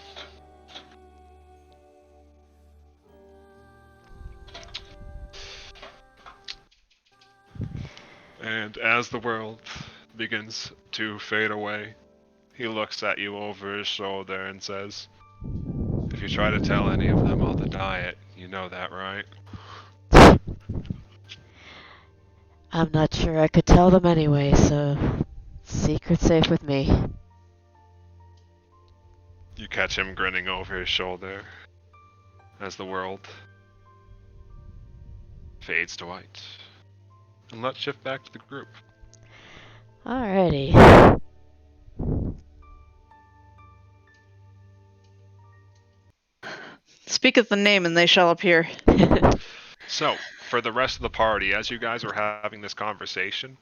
And as the world begins to fade away, he looks at you over his shoulder and says, "If you try to tell any of them I'll deny it, you know that, right?" I'm not sure I could tell them anyway, so secret safe with me. You catch him grinning over his shoulder as the world fades to white. And let's shift back to the group. Alrighty. Speak of the name and they shall appear. So, for the rest of the party, as you guys were having this conversation,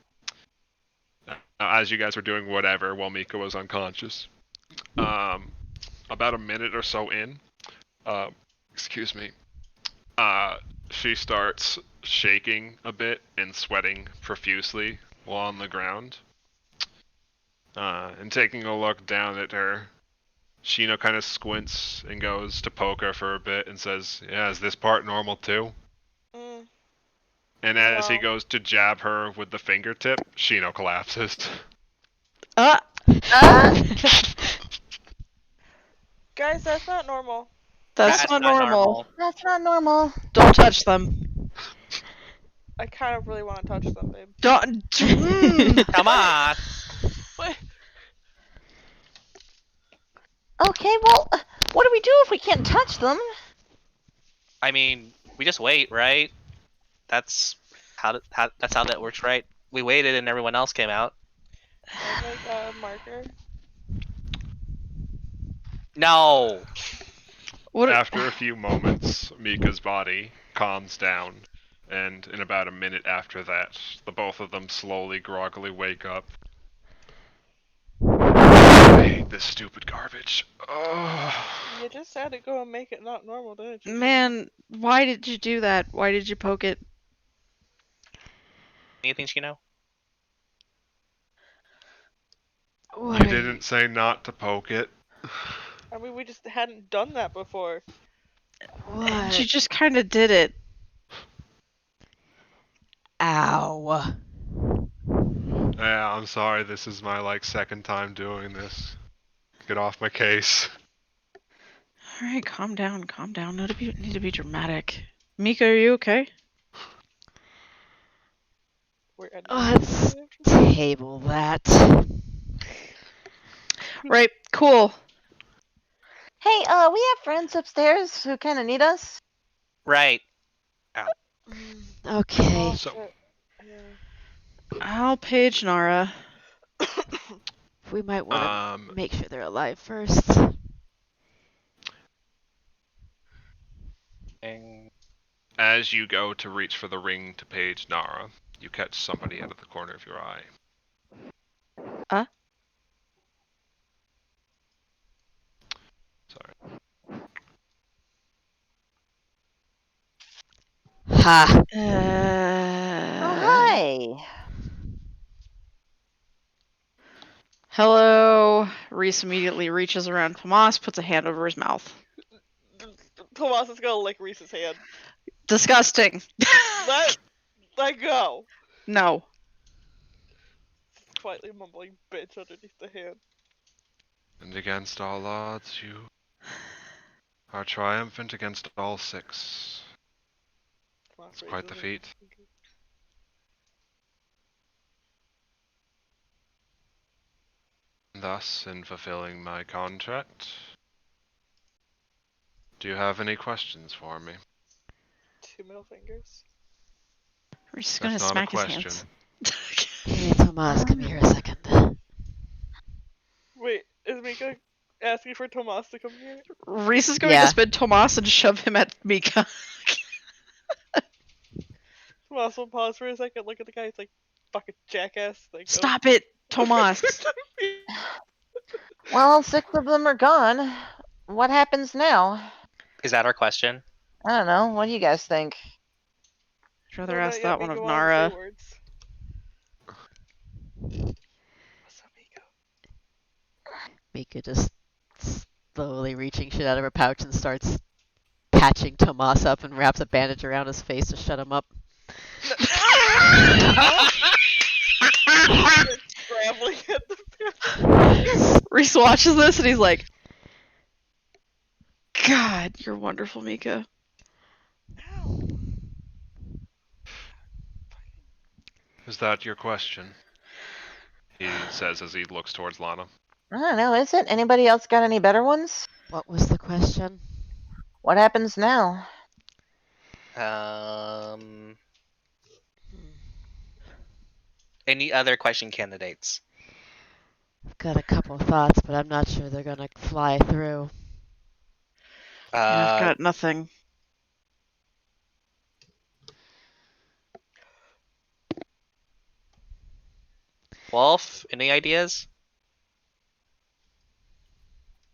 as you guys were doing whatever while Mika was unconscious, about a minute or so in, excuse me, she starts shaking a bit and sweating profusely while on the ground. And taking a look down at her, Shino kind of squints and goes to poke her for a bit and says, "Yeah, is this part normal too?" And as he No. goes to jab her with the fingertip, Shino collapses. Ah! Guys, that's not normal. That's not normal. That's not normal. Don't touch them. I kind of really want to touch them, babe. Don't. Come on. Wait. Okay, well, what do we do if we can't touch them? I mean, we just wait, right? That's how that works, right? We waited and everyone else came out. Can I make a marker? No. What? After a few moments, Mika's body calms down, and in about a minute after that, the both of them slowly, groggily wake up. I hate this stupid garbage. Oh. You just had to go and make it not normal, didn't you? Man, why did you do that? Why did you poke it? Anything you know? What You are didn't say not to poke it. I mean, we just hadn't done that before. And you just kind of did it. Ow. Yeah, I'm sorry, this is my second time doing this. Get off my case. All right, calm down, calm down. No need to be dramatic. Mika, are you okay? We're ending Let's it after this? table that. Right, cool. Hey, we have friends upstairs who kind of need us. Right. Okay. Oh, So- shit. Yeah. I'll page Nara. We might want to Um, make sure they're alive first. And as you go to reach for the ring to page Nara, you catch somebody out of the corner of your eye. Sorry. Ha! Oh, hi. Hello. Reese immediately reaches around Tomas, puts a hand over his mouth. Tomas is gonna lick Reese's hand. Disgusting. Let go. No. Quietly mumbling bitch underneath the hand. And against all odds, you are triumphant against all six. Tomas It's quite the raises feat. his finger. Thus, in fulfilling my contract, do you have any questions for me? 2 middle fingers. Reese is gonna That's not a smack his question. hands. Hey, Tomas, come here a second. Wait, is Mika asking for Tomas to come here? Reese is going Yeah. to spin Tomas and shove him at Mika. Tomas will pause for a second, look at the guy, it's like, fucking jackass. Like, Stop it, Tomas. Well, all 6 of them are gone. What happens now? is that our question? I don't know. What do you guys think? I'd rather No, ask not yet. that one Mika of wanted to say Nara. words. What's up, Mika? Mika just slowly reaching shit out of her pouch and starts patching Tomas up and wraps a bandage around his face to shut him up. Scrambling at the Reese watches this and he's like, God, you're wonderful, Mika. Ow. Is that your question? He says as he looks towards Lana. I don't know. Is it? Anybody else got any better ones? What was the question? What happens now? Any other question candidates? I've got a couple thoughts, but I'm not sure they're gonna fly through. Yeah, I've Uh, got nothing. Wolf, any ideas?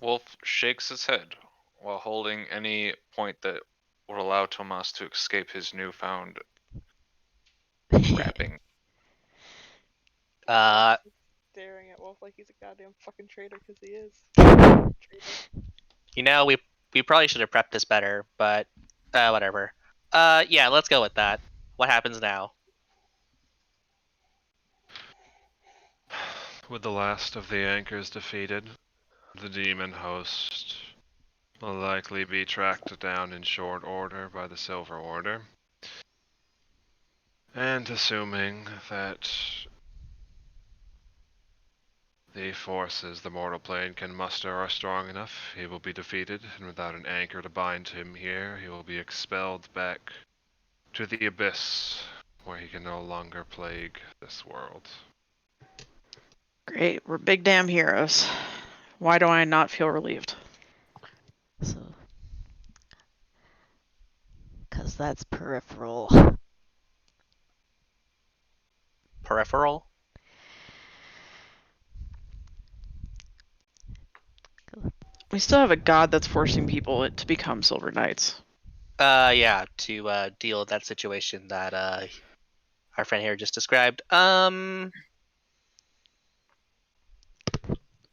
Wolf shakes his head while holding any point that would allow Tomas to escape his newfound wrapping. Staring at Wolf like he's a goddamn fucking traitor, because he is. You know, we probably should have prepped this better, but whatever. Yeah, let's go with that. What happens now? With the last of the anchors defeated, the demon host will likely be tracked down in short order by the Silver Order. And assuming that the forces the mortal plane can muster are strong enough, he will be defeated, and without an anchor to bind him here, he will be expelled back to the abyss, where he can no longer plague this world. Great, we're big damn heroes. Why do I not feel relieved? So, because that's peripheral. Peripheral? We still have a god that's forcing people to become Silver Knights. Yeah, to deal with that situation that our friend here just described.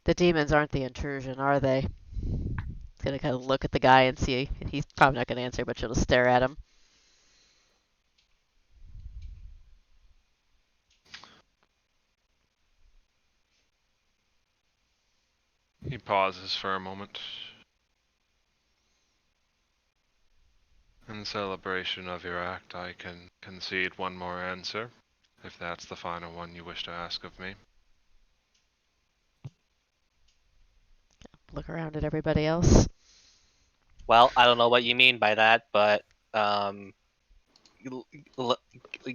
The demons aren't the intrusion, are they? He's gonna kind of look at the guy and see. He's probably not gonna answer, but she'll just stare at him. He pauses for a moment. In celebration of your act, I can concede one more answer, if that's the final one you wish to ask of me. Look around at everybody else. Well, I don't know what you mean by that, but you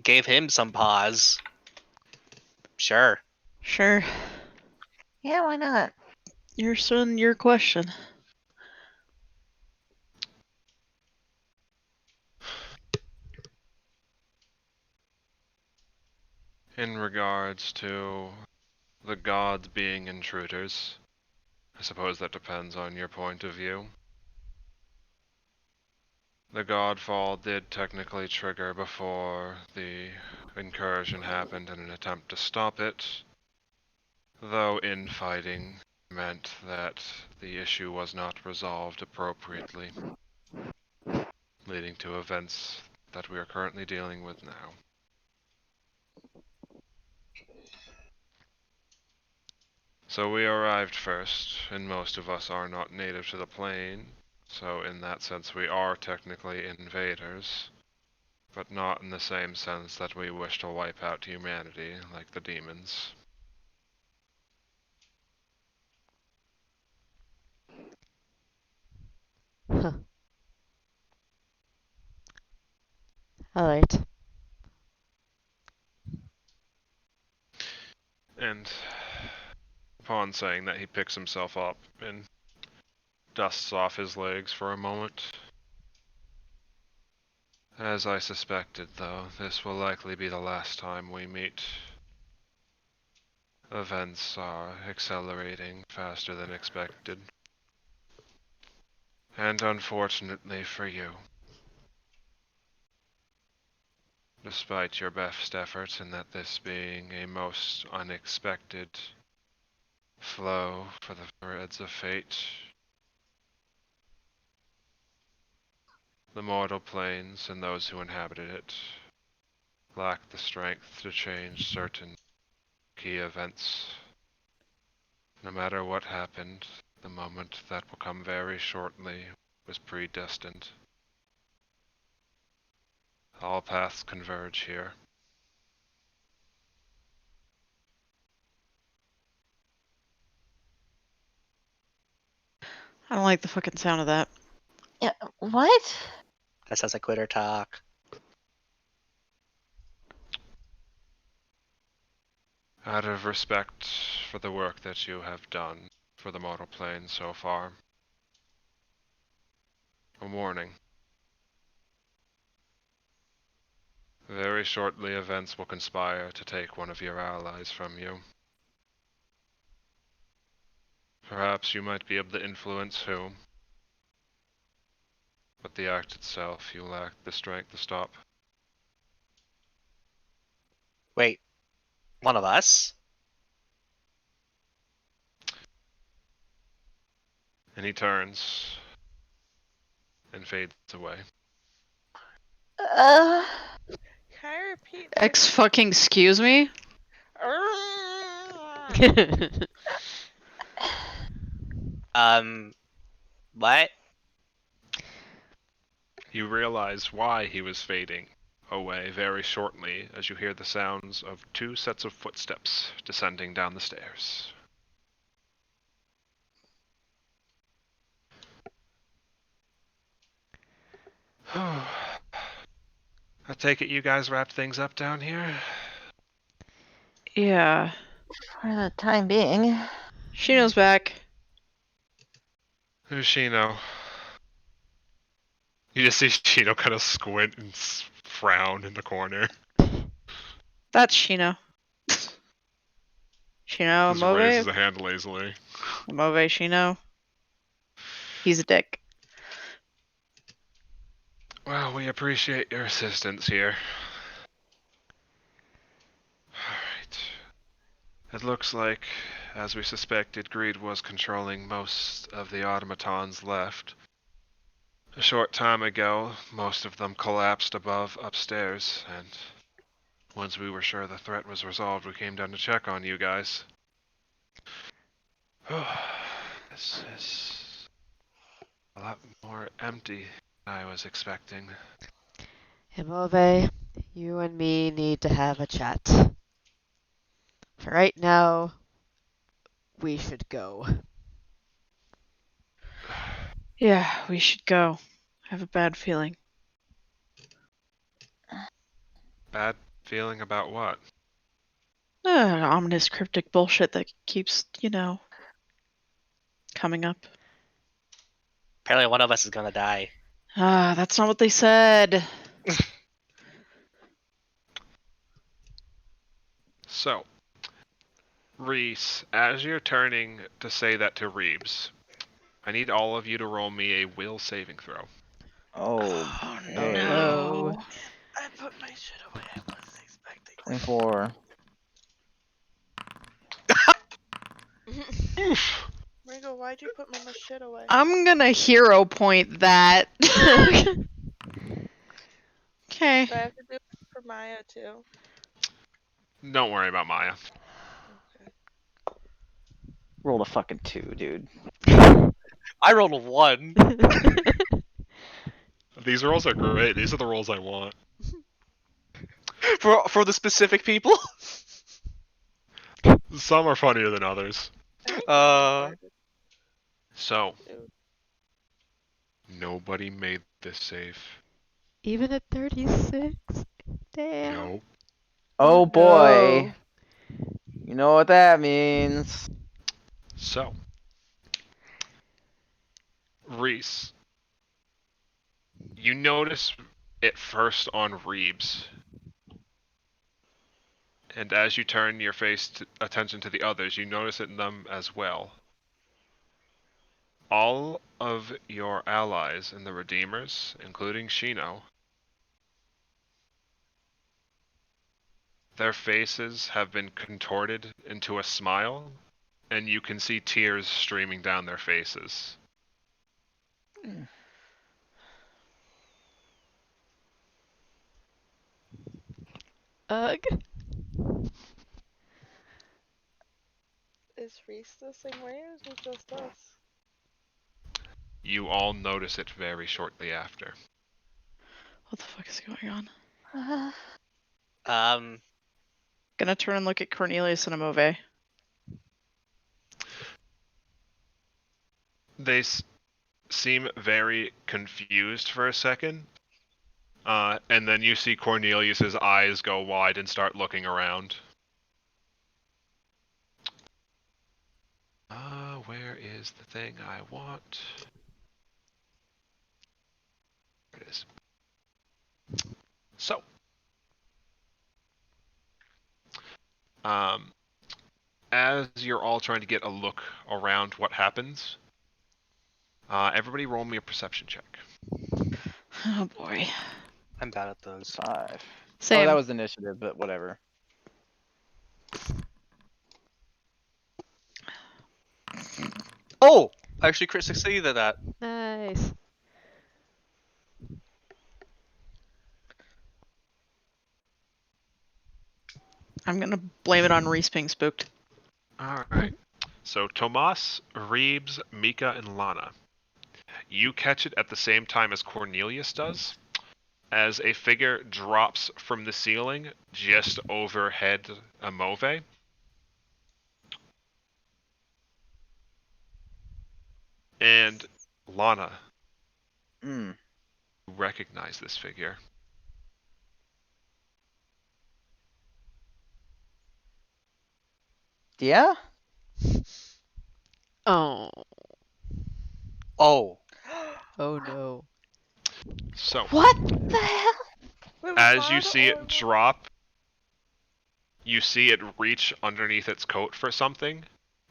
gave him some pause. Sure. Sure, Yeah, why not? your son, your question. In regards to the gods being intruders, I suppose that depends on your point of view. The Godfall did technically trigger before the incursion happened in an attempt to stop it, though infighting meant that the issue was not resolved appropriately, leading to events that we are currently dealing with now. So we arrived first, and most of us are not native to the plane, so in that sense we are technically invaders, but not in the same sense that we wish to wipe out humanity like the demons. Huh. All right. And upon saying that, he picks himself up and dusts off his legs for a moment. As I suspected, though, this will likely be the last time we meet. Events are accelerating faster than expected. And unfortunately for you, despite your best efforts in that this being a most unexpected flow for the threads of fate, the mortal planes and those who inhabited it lack the strength to change certain key events. No matter what happened, the moment that will come very shortly was predestined. All paths converge here. I don't like the fucking sound of that. Yeah, what? That sounds like quitter talk. Out of respect for the work that you have done for the mortal plane so far, a warning. Very shortly events will conspire to take one of your allies from you. Perhaps you might be able to influence who, but the act itself you lack the strength to stop. Wait, one of us? And he turns and fades away. Can I repeat X this? fucking excuse me? What? You realize why he was fading away very shortly as you hear the sounds of two sets of footsteps descending down the stairs. I take it you guys wrapped things up down here? Yeah. For the time being. Shino's back. Who's Shino? You just see Shino kind of squint and frown in the corner. That's Shino. Shino, Just raises Amove. a hand lazily. Amove, Shino. He's a dick. Well, we appreciate your assistance here. Alright. It looks like, as we suspected, greed was controlling most of the automatons left. A short time ago, most of them collapsed upstairs, and once we were sure the threat was resolved, we came down to check on you guys. This is a lot more empty than I was expecting. Amove, you and me need to have a chat. For right now, we should go. Yeah, we should go. I have a bad feeling. Bad feeling about what? Ominous cryptic bullshit that keeps, coming up. Apparently, one of us is gonna die. That's not what they said. So, Reese, as you're turning to say that to Reeves, I need all of you to roll me a will saving throw. Oh, No. I put my shit away. I wasn't expecting. 24. Oof! Ringo, why'd you put my shit away? I'm gonna hero point that. Okay. Do I have to do it for Maya too? Don't worry about Maya. Okay. Roll a fucking 2, dude. I rolled a 1. These rolls are great. These are the rolls I want. For the specific people. Some are funnier than others. I think Uh, So, Dude. nobody made this safe. Even at 36? Damn. No. Oh boy. No. You know what that means. So, Reese, you notice it first on Reeves. And as you turn your attention to the others, you notice it in them as well. All of your allies in the Redeemers, including Shino, their faces have been contorted into a smile, and you can see tears streaming down their faces. Ugh. Is Reese the same way or is it just us? You all notice it very shortly after. What the fuck is going on? Gonna turn and look at Cornelius and Amove. They seem very confused for a second, and then you see Cornelius's eyes go wide and start looking around. Where is the thing I want? There it is. So, as you're all trying to get a look around what happens, everybody roll me a perception check. Oh boy. I'm bad at those. 5. Same. Oh, that was initiative, but whatever. Oh! I actually crit succeeded at that. Nice. I'm gonna blame it on Reese being spooked. Alright. So, Tomas, Reeves, Mika, and Lana. You catch it at the same time as Cornelius does, as a figure drops from the ceiling just overhead Amove. And Lana, Mm. you recognize this figure. Yeah? Oh. Oh. Oh no. So, What the hell? Wait, was as you Lana the see only it one? drop, you see it reach underneath its coat for something,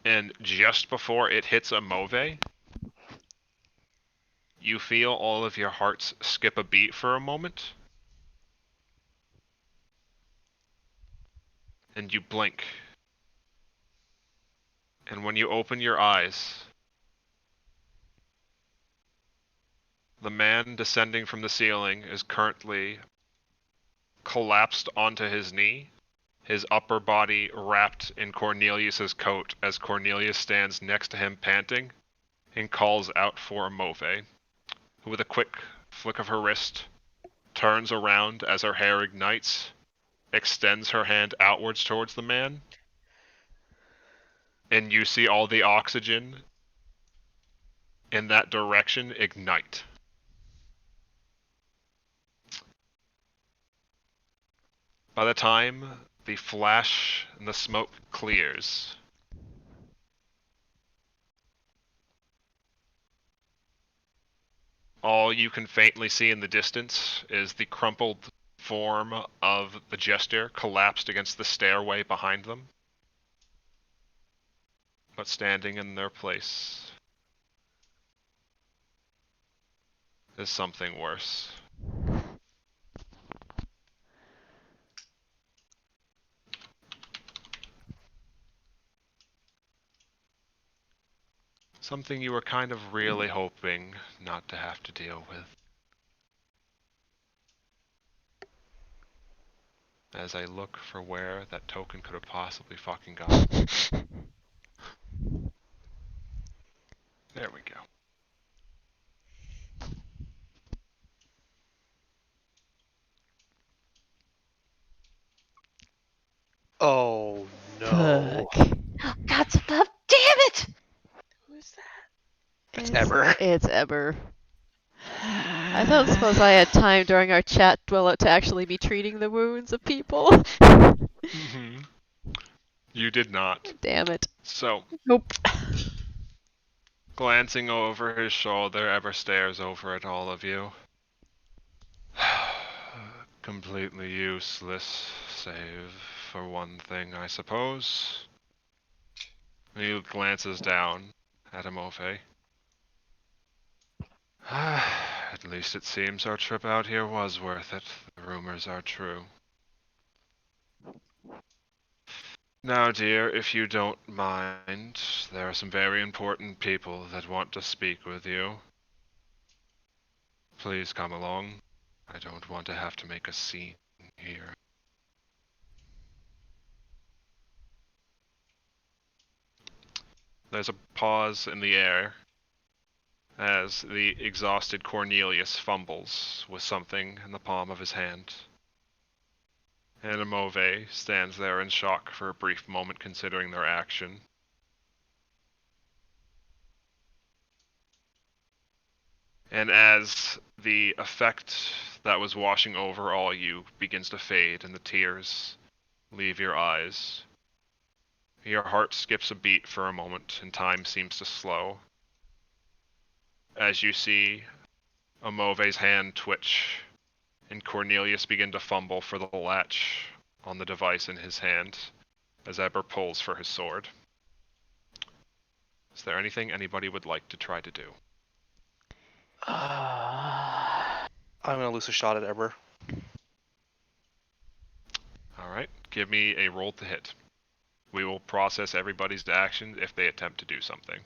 and just before it hits a mauve, you feel all of your hearts skip a beat for a moment, and you blink. And when you open your eyes, the man descending from the ceiling is currently collapsed onto his knee, his upper body wrapped in Cornelius's coat as Cornelius stands next to him panting and calls out for a mauve, who with a quick flick of her wrist turns around as her hair ignites, extends her hand outwards towards the man, and you see all the oxygen in that direction ignite. By the time the flash and the smoke clears, all you can faintly see in the distance is the crumpled form of the jester collapsed against the stairway behind them. But standing in their place is something worse. Something you were kind of really hoping not to have to deal with. As I look for where that token could have possibly fucking gone. There we go. Oh no. Fuck. God's above, damn it! Who's that? It's Eber. It's Eber. I don't suppose I had time during our chat to actually be treating the wounds of people. You did not. Damn it. So, Nope. glancing over his shoulder, Ever stares over at all of you. Completely useless, save for one thing, I suppose. He glances down at Amofe. At least it seems our trip out here was worth it. The rumors are true. Now, dear, if you don't mind, there are some very important people that want to speak with you. Please come along. I don't want to have to make a scene here. There's a pause in the air as the exhausted Cornelius fumbles with something in the palm of his hand. And Amove stands there in shock for a brief moment considering their action. And as the effect that was washing over all you begins to fade and the tears leave your eyes, your heart skips a beat for a moment and time seems to slow. As you see Amove's hand twitch and Cornelius begin to fumble for the latch on the device in his hand as Eber pulls for his sword. Is there anything anybody would like to try to do? I'm gonna lose a shot at Eber. Alright, give me a roll to hit. We will process everybody's actions if they attempt to do something.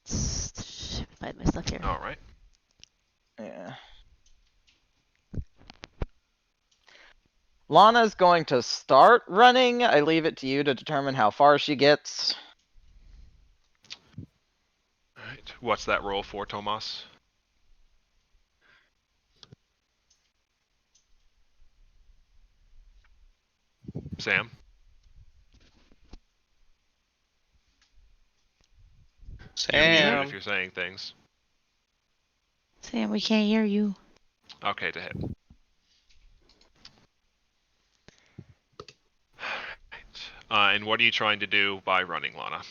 Find my stuff here. Alright. Yeah. Lana's going to start running. I leave it to you to determine how far she gets. Alright. What's that roll for, Tomas? Sam? You mute Sam. if you're saying things. Sam, we can't hear you. Okay, to hit. And what are you trying to do by running, Lana?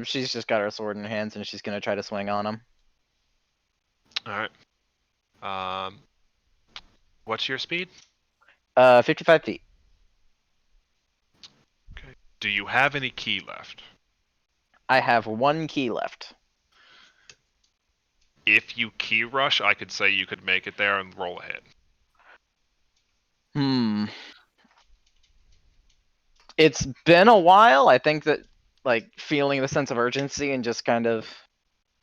She's just got her sword in her hands and she's gonna try to swing on him. All right. What's your speed? 55 feet. Okay. Do you have any key left? I have 1 key left. If you key rush, I could say you could make it there and roll a hit. It's been a while. I think that, like, feeling the sense of urgency and just kind of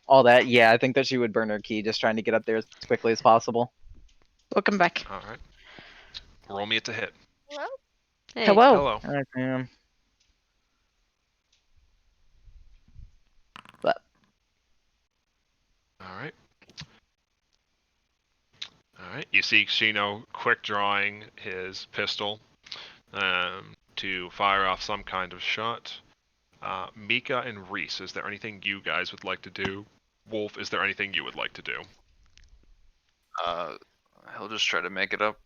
all that, yeah, I think that she would burn her key just trying to get up there as quickly as possible. Welcome back. All right. Roll me it to hit. Hello? Hey. Hello. Hello. All right, Sam. All right. All right. You see Shino quick drawing his pistol to fire off some kind of shot. Mika and Reese, is there anything you guys would like to do? Wolf, is there anything you would like to do? He'll just try to make it up.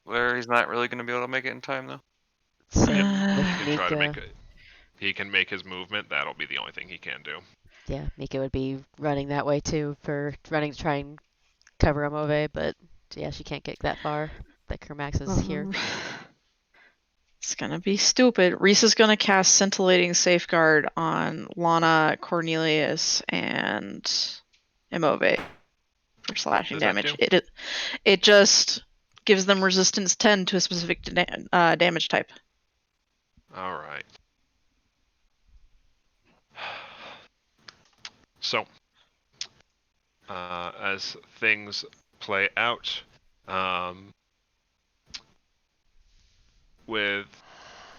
Where he's not really going to be able to make it in time, though. Same with He can try to make Mika. it. He can make his movement. That'll be the only thing he can do. Yeah, Mika would be running that way too for running to try and cover Amove, but yeah, she can't get that far. That Kermax is here. It's gonna be stupid. Reese is gonna cast Scintillating Safeguard on Lana, Cornelius, and Imove for slashing What does that damage. It just gives them resistance 10 to a specific damage type. All right. So, as things play out, with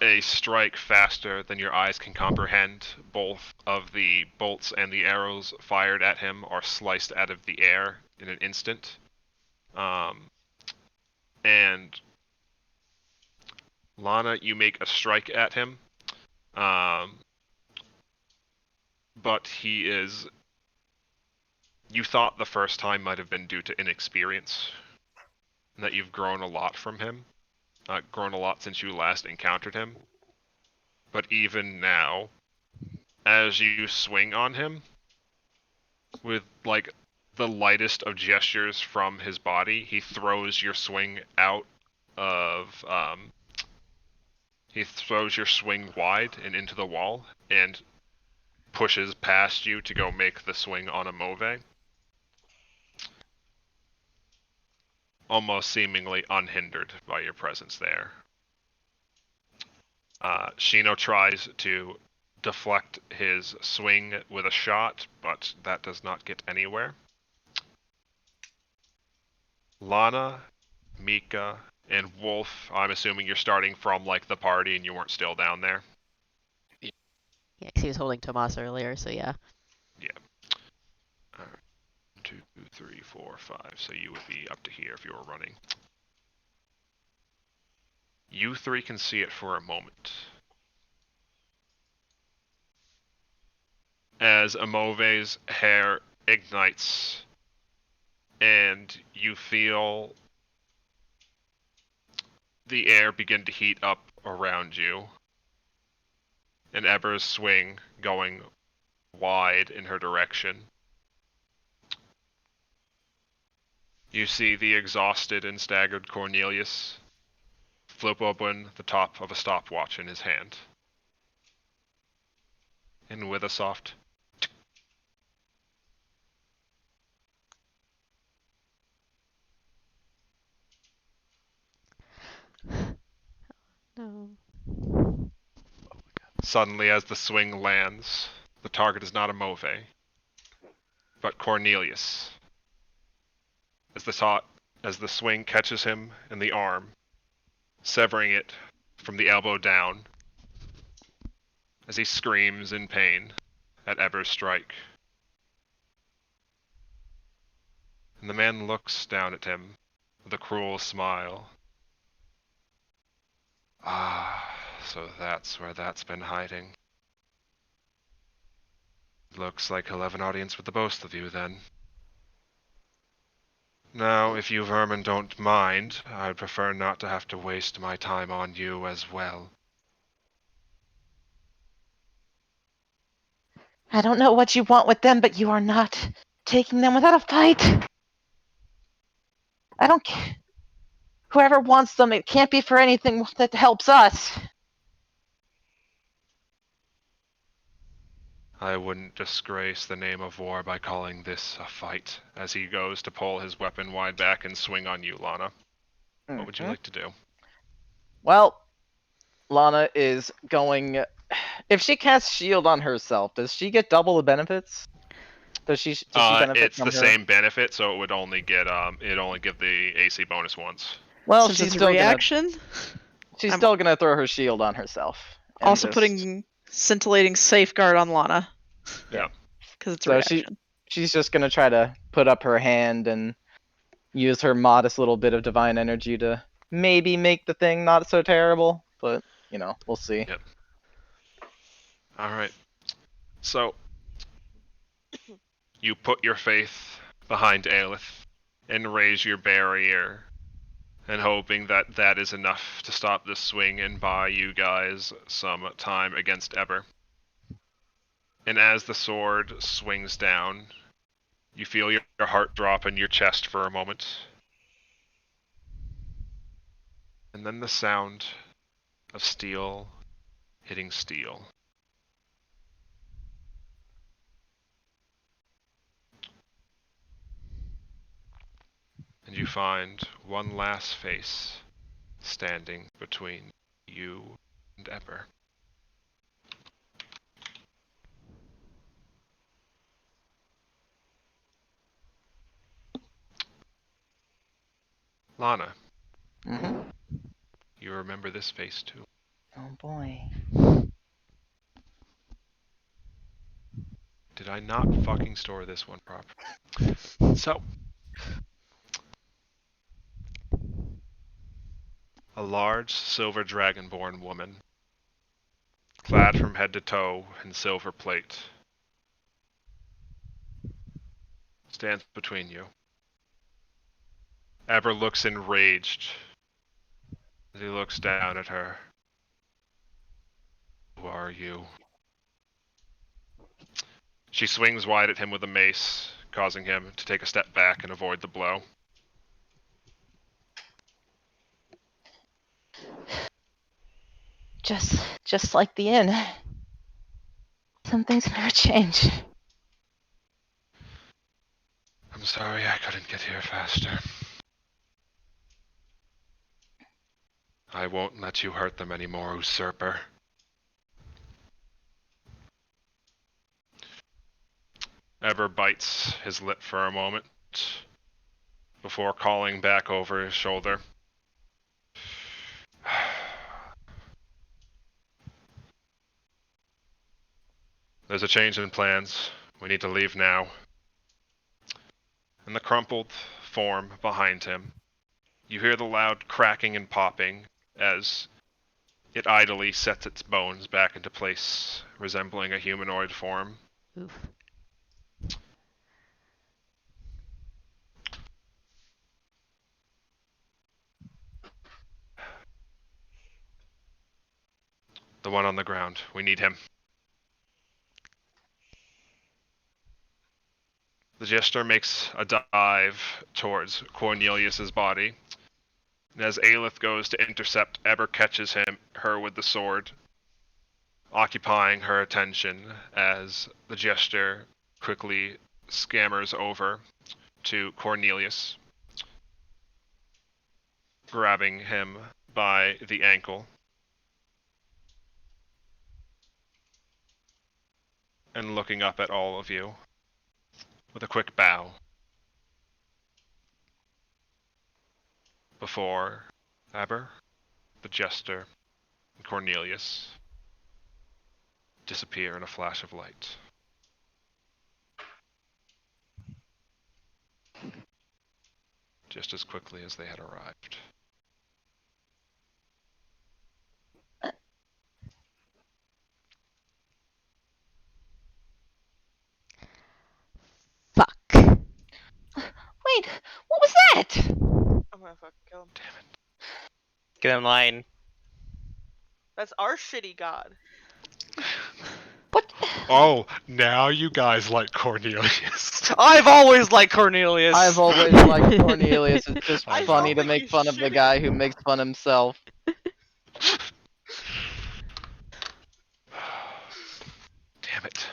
a strike faster than your eyes can comprehend, both of the bolts and the arrows fired at him are sliced out of the air in an instant. And Lana, you make a strike at him, but he is. You thought the first time might have been due to inexperience, and that you've grown a lot from him, grown a lot since you last encountered him. But even now, as you swing on him, with like the lightest of gestures from his body, he throws your swing out of he throws your swing wide and into the wall and pushes past you to go make the swing on a Move, almost seemingly unhindered by your presence there. Shino tries to deflect his swing with a shot, but that does not get anywhere. Lana, Mika, and Wolf, I'm assuming you're starting from like the party and you weren't still down there. Yeah, because he was holding Tomas earlier, so yeah. Yeah. All right. 2, 3, 4, 5. So you would be up to here if you were running. You three can see it for a moment. As Amove's hair ignites and you feel the air begin to heat up around you, and Ever's swing going wide in her direction. You see the exhausted and staggered Cornelius flip open the top of a stopwatch in his hand. And with a soft No. suddenly as the swing lands, the target is not Amove, but Cornelius. As the swing catches him in the arm, severing it from the elbow down, as he screams in pain at Ever's strike. And the man looks down at him with a cruel smile. Ah, so that's where that's been hiding. Looks like he'll have an audience with the both of you then. Now, if you vermin don't mind, I'd prefer not to have to waste my time on you as well. I don't know what you want with them, but you are not taking them without a fight. I don't care. Whoever wants them, it can't be for anything that helps us. I wouldn't disgrace the name of war by calling this a fight, as he goes to pull his weapon wide back and swing on you, Lana. What would you like to do? Well, Lana is going. If she casts shield on herself, does she get double the benefits? Does she benefit It's from the her? same benefit, so it would only get it'd only give the AC bonus once. Well, Since she's it's a still gonna reaction, she's I'm still gonna throw her shield on herself. And also just, putting scintillating safeguard on Lana. Yeah. Because it's a So reaction. she's just gonna try to put up her hand and use her modest little bit of divine energy to maybe make the thing not so terrible, but we'll see. Yep. All right. So you put your faith behind Aelith and raise your barrier, and hoping that that is enough to stop this swing and buy you guys some time against Eber. And as the sword swings down, you feel your heart drop in your chest for a moment. And then the sound of steel hitting steel. And you find one last face standing between you and Eber. Lana, Mm-hmm. you remember this face too. Oh boy. Did I not fucking store this one properly? So, a large silver dragonborn woman, clad from head to toe in silver plate, stands between you. Eber looks enraged as he looks down at her. Who are you? She swings wide at him with a mace, causing him to take a step back and avoid the blow. Just like the inn. Some things never change. I'm sorry I couldn't get here faster. I won't let you hurt them anymore, usurper. Eber bites his lip for a moment before calling back over his shoulder. There's a change in plans. We need to leave now. In the crumpled form behind him, you hear the loud cracking and popping as it idly sets its bones back into place, resembling a humanoid form. Oof. The one on the ground. We need him. The jester makes a dive towards Cornelius's body. And as Aelith goes to intercept, Eber catches her with the sword, occupying her attention as the jester quickly scammers over to Cornelius, grabbing him by the ankle and looking up at all of you with a quick bow before Eber, the jester, and Cornelius disappear in a flash of light. Just as quickly as they had arrived. Fuck. Wait, what was Get in line. That's our shitty god. What? Oh, now you guys like Cornelius. I've always liked Cornelius. I've always liked Cornelius. It's just I funny still to think make he's fun of the shitty. guy who makes fun himself. Damn it.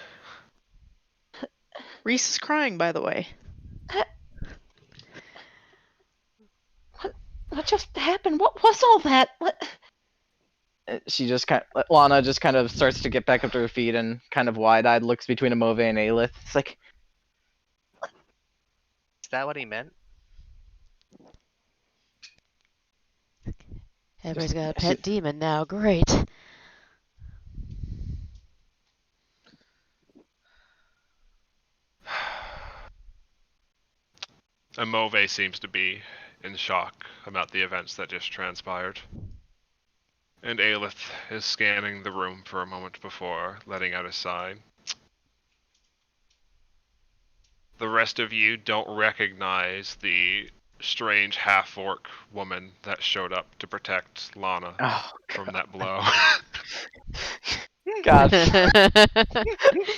Reese is crying, by the way. What just happened? What was all that? What? Lana just kind of starts to get back up to her feet and kind of wide-eyed looks between Amove and Aelith. It's like, Is that what he meant? Everybody's got a she- pet demon now. Great. Amove seems to be in shock about the events that just transpired. And Aelith is scanning the room for a moment before letting out a sigh. The rest of you don't recognize the strange half-orc woman that showed up to protect Lana oh from that blow. god.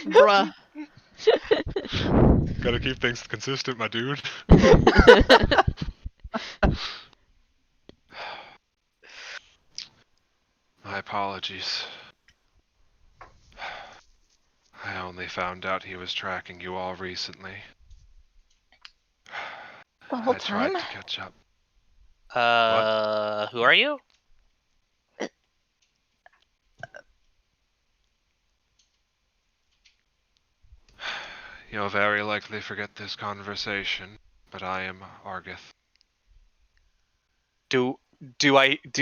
Bruh. Gotta keep things consistent, my dude. My apologies. I only found out he was tracking you all recently. The whole I tried time? to catch up. Who are you? You'll very likely forget this conversation, but I am Argith. Do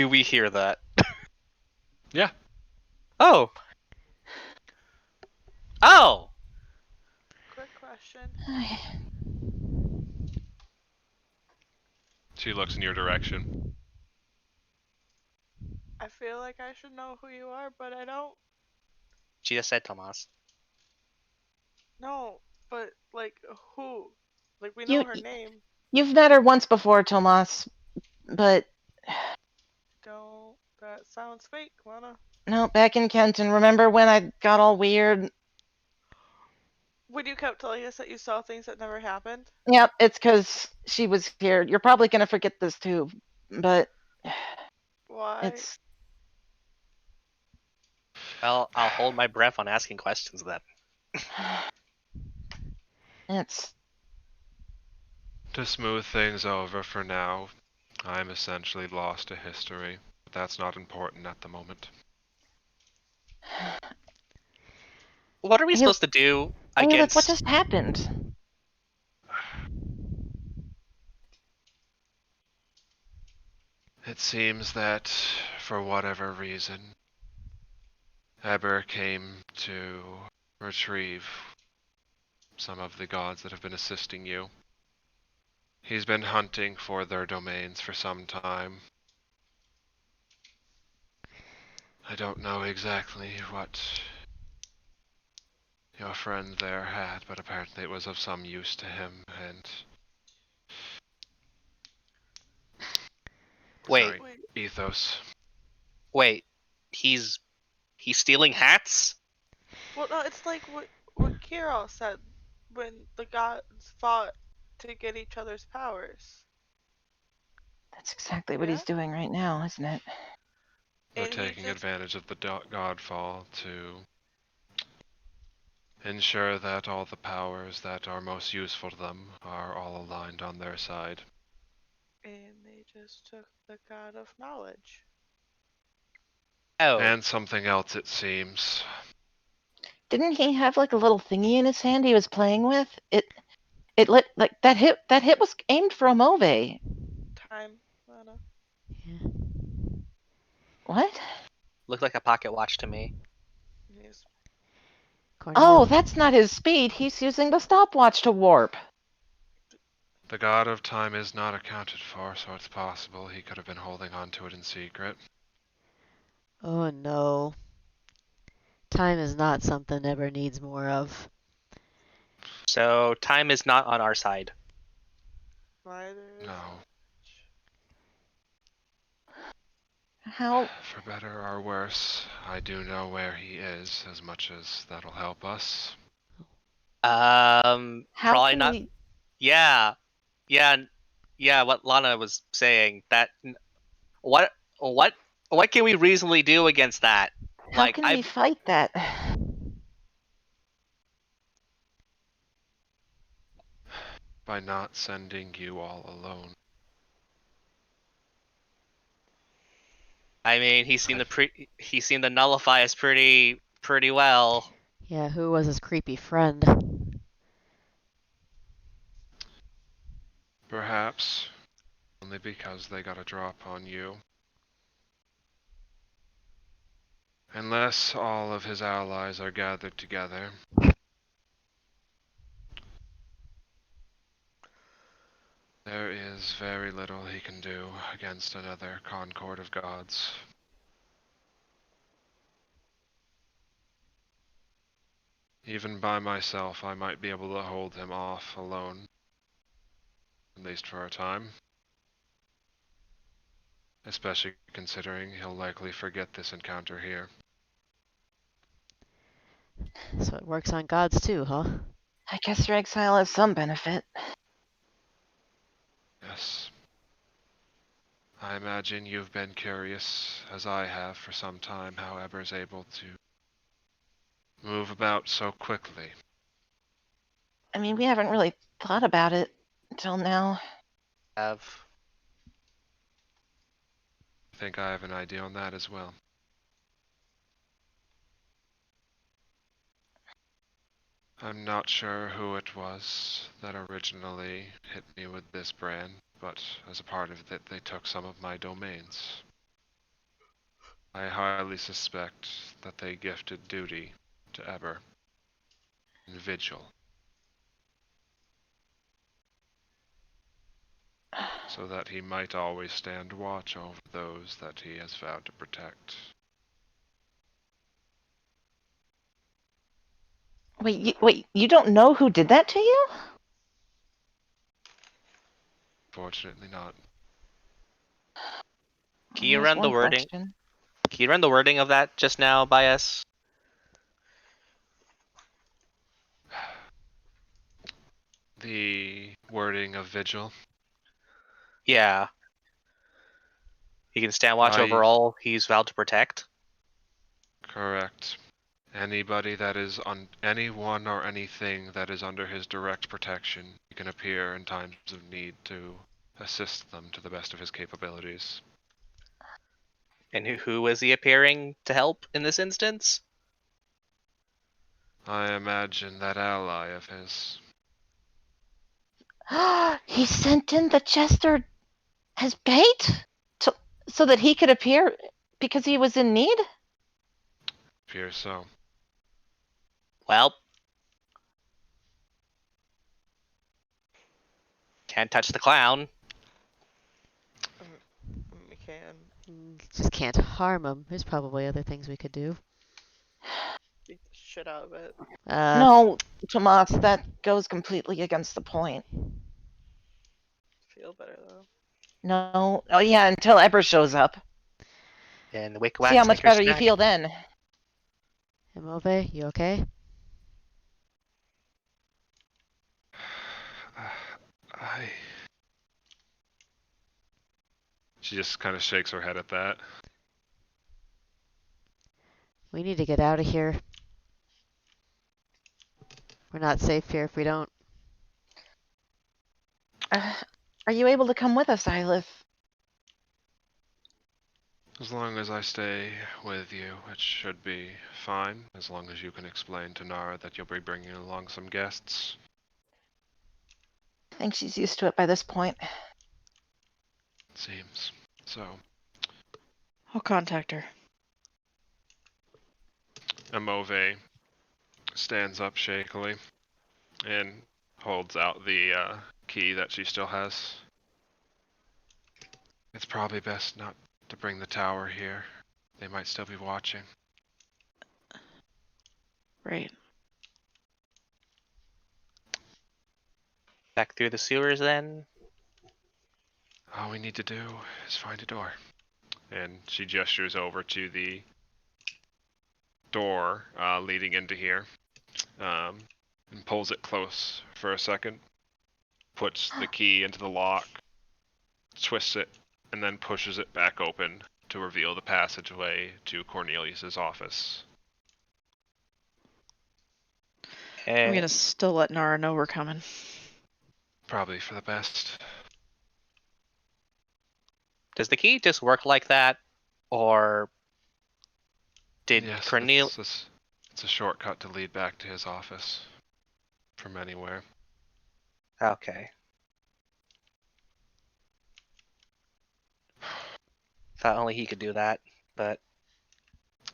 we hear that? Yeah. Oh. Oh. Quick question. She looks in your direction. I feel like I should know who you are, but I don't. She just said Tomas. No, but like who? Like we know You, her name. you've met her once before, Tomas, but Don't. That sounds fake, Lana. no, back in Kenton. Remember when I got all weird? When you kept telling us that you saw things that never happened. Yep, it's because she was here. You're probably gonna forget this too, but Why? it's Well, I'll hold my breath on asking questions then. it's To smooth things over for now, I'm essentially lost to history, but that's not important at the moment. What are we Ael- supposed to do Aelith, against? what just happened? It seems that, for whatever reason, Eber came to retrieve some of the gods that have been assisting you. He's been hunting for their domains for some time. I don't know exactly what your friend there had, but apparently it was of some use to him, and... Wait. Sorry, ethos. Wait. He's stealing hats? Well, no, it's like what Kirill said when the gods fought to get each other's powers. That's exactly what Yeah? he's doing right now, isn't it? We're And he taking just advantage of the godfall to ensure that all the powers that are most useful to them are all aligned on their side. and they just took the god of knowledge. Oh. And something else, it seems. Didn't he have like a little thingy in his hand he was playing with? It lit like that hit was aimed for Amove. Time, Lana. Yeah. What? Looked like a pocket watch to me. He's Oh, Cornelius. that's not his speed. He's using the stopwatch to warp. The god of time is not accounted for, so it's possible he could have been holding on to it in secret. Oh no. Time is not something Ever needs more of. So time is not on our side. neither is No. How For better or worse, I do know where he is, as much as that'll help us. Probably can not. we Yeah, yeah, yeah. What Lana was saying. That what what what can we reasonably do against that? how Like can we I fight that? By not sending you all alone. I mean, he seemed to nullify us pretty well. Yeah, who was his creepy friend? Perhaps only because they got a drop on you. Unless all of his allies are gathered together, there is very little he can do against another concord of gods. Even by myself, I might be able to hold him off alone, at least for a time. Especially considering he'll likely forget this encounter here. So it works on gods too, huh? I guess your exile has some benefit. Yes. I imagine you've been curious, as I have for some time, how Eber's able to move about so quickly. I mean, we haven't really thought about it until now. Have I think I have an idea on that as well. I'm not sure who it was that originally hit me with this brand, but as a part of it, they took some of my domains. I highly suspect that they gifted duty to Eber and Vigil, so that he might always stand watch over those that he has vowed to protect. Wait, you don't know who did that to you? Fortunately not. can Well, you there's run the one wording? question. Can you run the wording of that just now by us? The wording of Vigil. Yeah. He can stand watch over all he's vowed to protect. Correct. Anybody that is on anyone or anything that is under his direct protection, he can appear in times of need to assist them to the best of his capabilities. And who is he appearing to help in this instance? I imagine that ally of his. He sent in the jester as bait? To, so that he could appear because he was in need? Appears so. Well, can't touch the clown. We can Just can't harm him. There's probably other things we could do. beat the shit out of it. No, Tomas, that goes completely against the point. Feel better though. No. Oh, yeah, until Eber shows up. And the wick See how wax much make her better you snack. feel then. Imove, you okay? I. She just kind of shakes her head at that. We need to get out of here. We're not safe here if we don't. Are you able to come with us, Ilith? As long as I stay with you, it should be fine. As long as you can explain to Nara that you'll be bringing along some guests. I think she's used to it by this point. Seems so. I'll contact her. Amove stands up shakily and holds out the key that she still has. It's probably best not to bring the tower here. They might still be watching. Right. Back through the sewers then. All we need to do is find a door. and she gestures over to the door leading into here, and pulls it close for a second, puts the key into the lock, twists it, and then pushes it back open to reveal the passageway to Cornelius's office. I'm gonna still let Nara know we're coming. Probably for the best. Does the key just work like that, or did Yes, Cornel? it's a shortcut to lead back to his office from anywhere. Okay. Thought only he could do that, but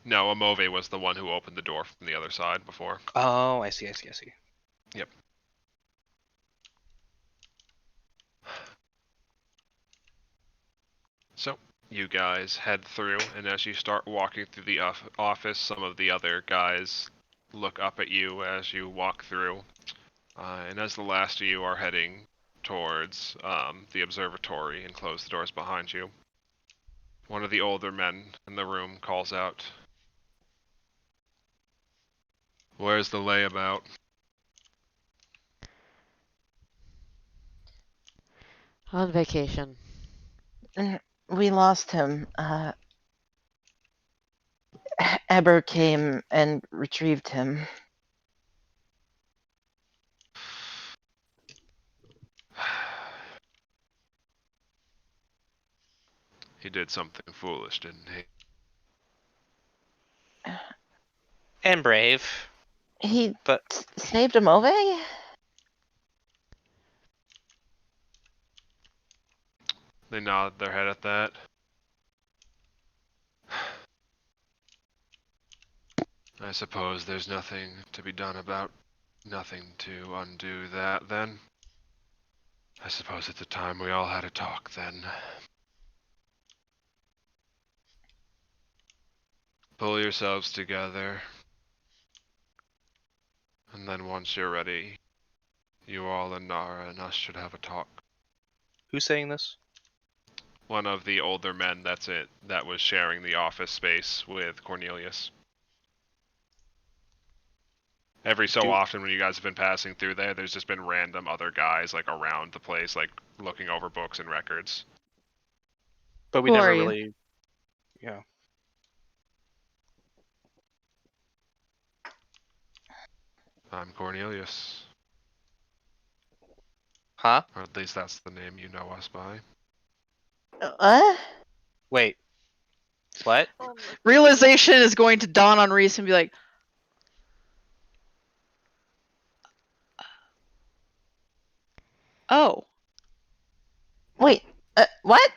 No, Amove was the one who opened the door from the other side before. oh, I see. Yep. So, you guys head through, and as you start walking through the office, some of the other guys look up at you as you walk through. And as the last of you are heading towards the observatory and close the doors behind you, one of the older men in the room calls out, "Where's the layabout?" On vacation. We lost him. Eber came and retrieved him. He did something foolish, didn't he? And brave, He but saved Amove? They nod their head at that. I suppose there's nothing to be done about nothing to undo that, then. I suppose it's a time we all had a talk, then. Pull yourselves together. And then once you're ready, you all and Nara and us should have a talk. who's saying this? One of the older men that was sharing the office space with Cornelius. Every so often when you guys have been passing through there's just been random other guys like around the place, like looking over books and records. But we Who never are you? really, yeah. I'm Cornelius. Huh? Or at least that's the name you know us by. What? Wait. What? Realization is going to dawn on Reese and be like, oh. Wait, what?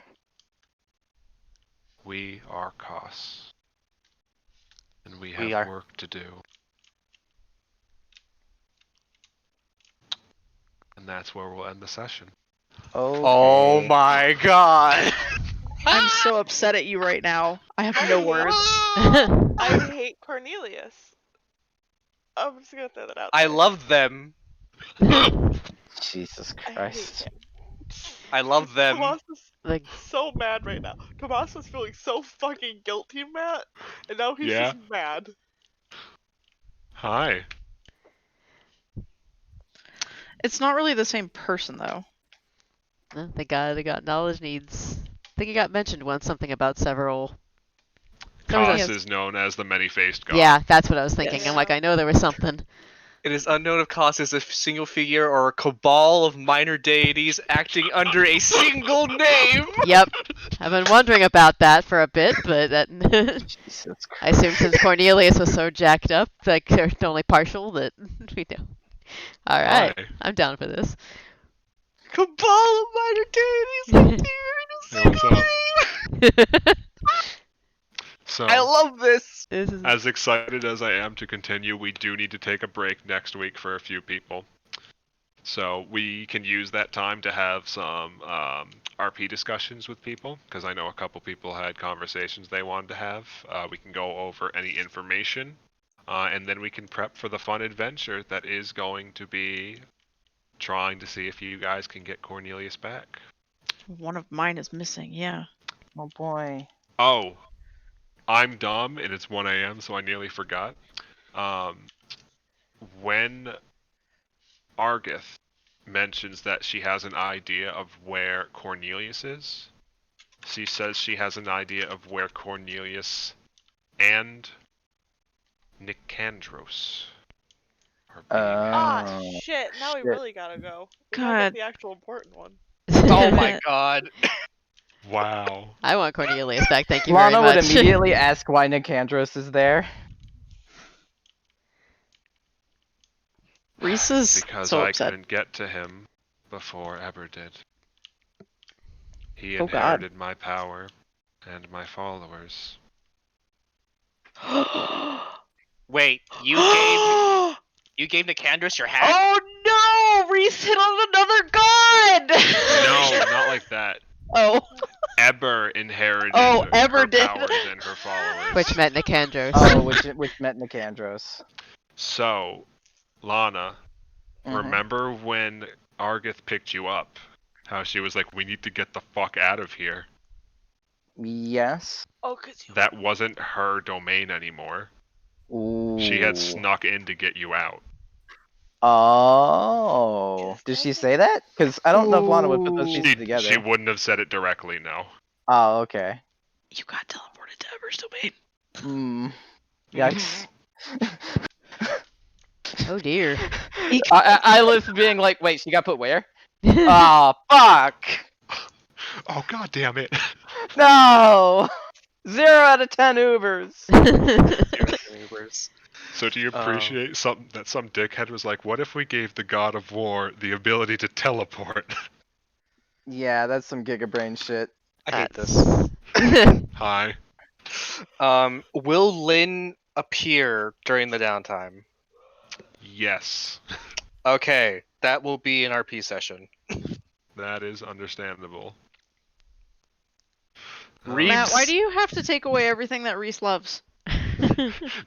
We are Kos. And we We have are. work to do. And that's where we'll end the session. Okay. Oh my god. I'm so upset at you right now. I have no words. I hate Cornelius. I'm just gonna throw that out I there. love them. Jesus I hate Christ. him. I love them. Tomas is Like, so mad right now. Tomas was feeling so fucking guilty, Matt, and now he's Yeah. just mad. Hi. It's not really the same person though. the got knowledge needs. I think it got mentioned once, something about several. Kos is known as the many-faced god. Yeah, that's what I was thinking. Yes. I'm like, I know there was something. It is unknown if Kos is a single figure or a cabal of minor deities acting under a single name. Yep. I've been wondering about that for a bit, but that Jesus I Christ. assume since Cornelius was so jacked up, like they're only partial, that we know. All right, Hi. I'm down for this. Cabal of minor deities acting Hey, under a what's single up? name. So, I love this. This is as excited as I am to continue, we do need to take a break next week for a few people. So we can use that time to have some RP discussions with people, because I know a couple people had conversations they wanted to have. We can go over any information, and then we can prep for the fun adventure that is going to be trying to see if you guys can get Cornelius back. One of mine is missing, yeah. Oh boy. Oh, I'm dumb, and it's 1 a.m., so I nearly forgot. When Argith mentions that she has an idea of where Cornelius is, she says she has an idea of where Cornelius and Nicandros are being held. Ah, shit. Now we shit. really gotta go. We gotta God. get the actual important one. Oh my god. Wow. I want Cornelius back. Thank you very Lana much. would immediately ask why Nicandros is there. Reese is Because so I upset. couldn't get to him before Eber did. He Oh, God. inherited my power and my followers. Wait, you gave Nicandros your hat? Oh no! Reese hit on another god! No, not like that. Oh. Eber inherited Oh, Eber her did. powers and her followers. Which meant Nicandros. Oh, which meant Nicandros. So, Lana, Mhm. remember when Argith picked you up? How she was like, we need to get the fuck out of here. Yes. Oh, 'cause you. That wasn't her domain anymore. Ooh. She had snuck in to get you out. Oh. Yes, Did she that's say that? Because I don't know if Lana would put those Ooh. pieces together. She wouldn't have said it directly, no. Oh, okay. You got teleported to Ever's domain. Hmm. Yikes. Oh dear. I live being like, wait, she got put where? Oh, fuck! Oh, god damn it. No! 0 out of 10 Ubers. So do you appreciate that some dickhead was like, what if we gave the god of war the ability to teleport? Yeah, that's some gigabrain shit. I hate this. Hi. Will Lynn appear during the downtime? Yes. Okay, that will be an RP session. That is understandable. Reeves. Matt, why do you have to take away everything that Reese loves?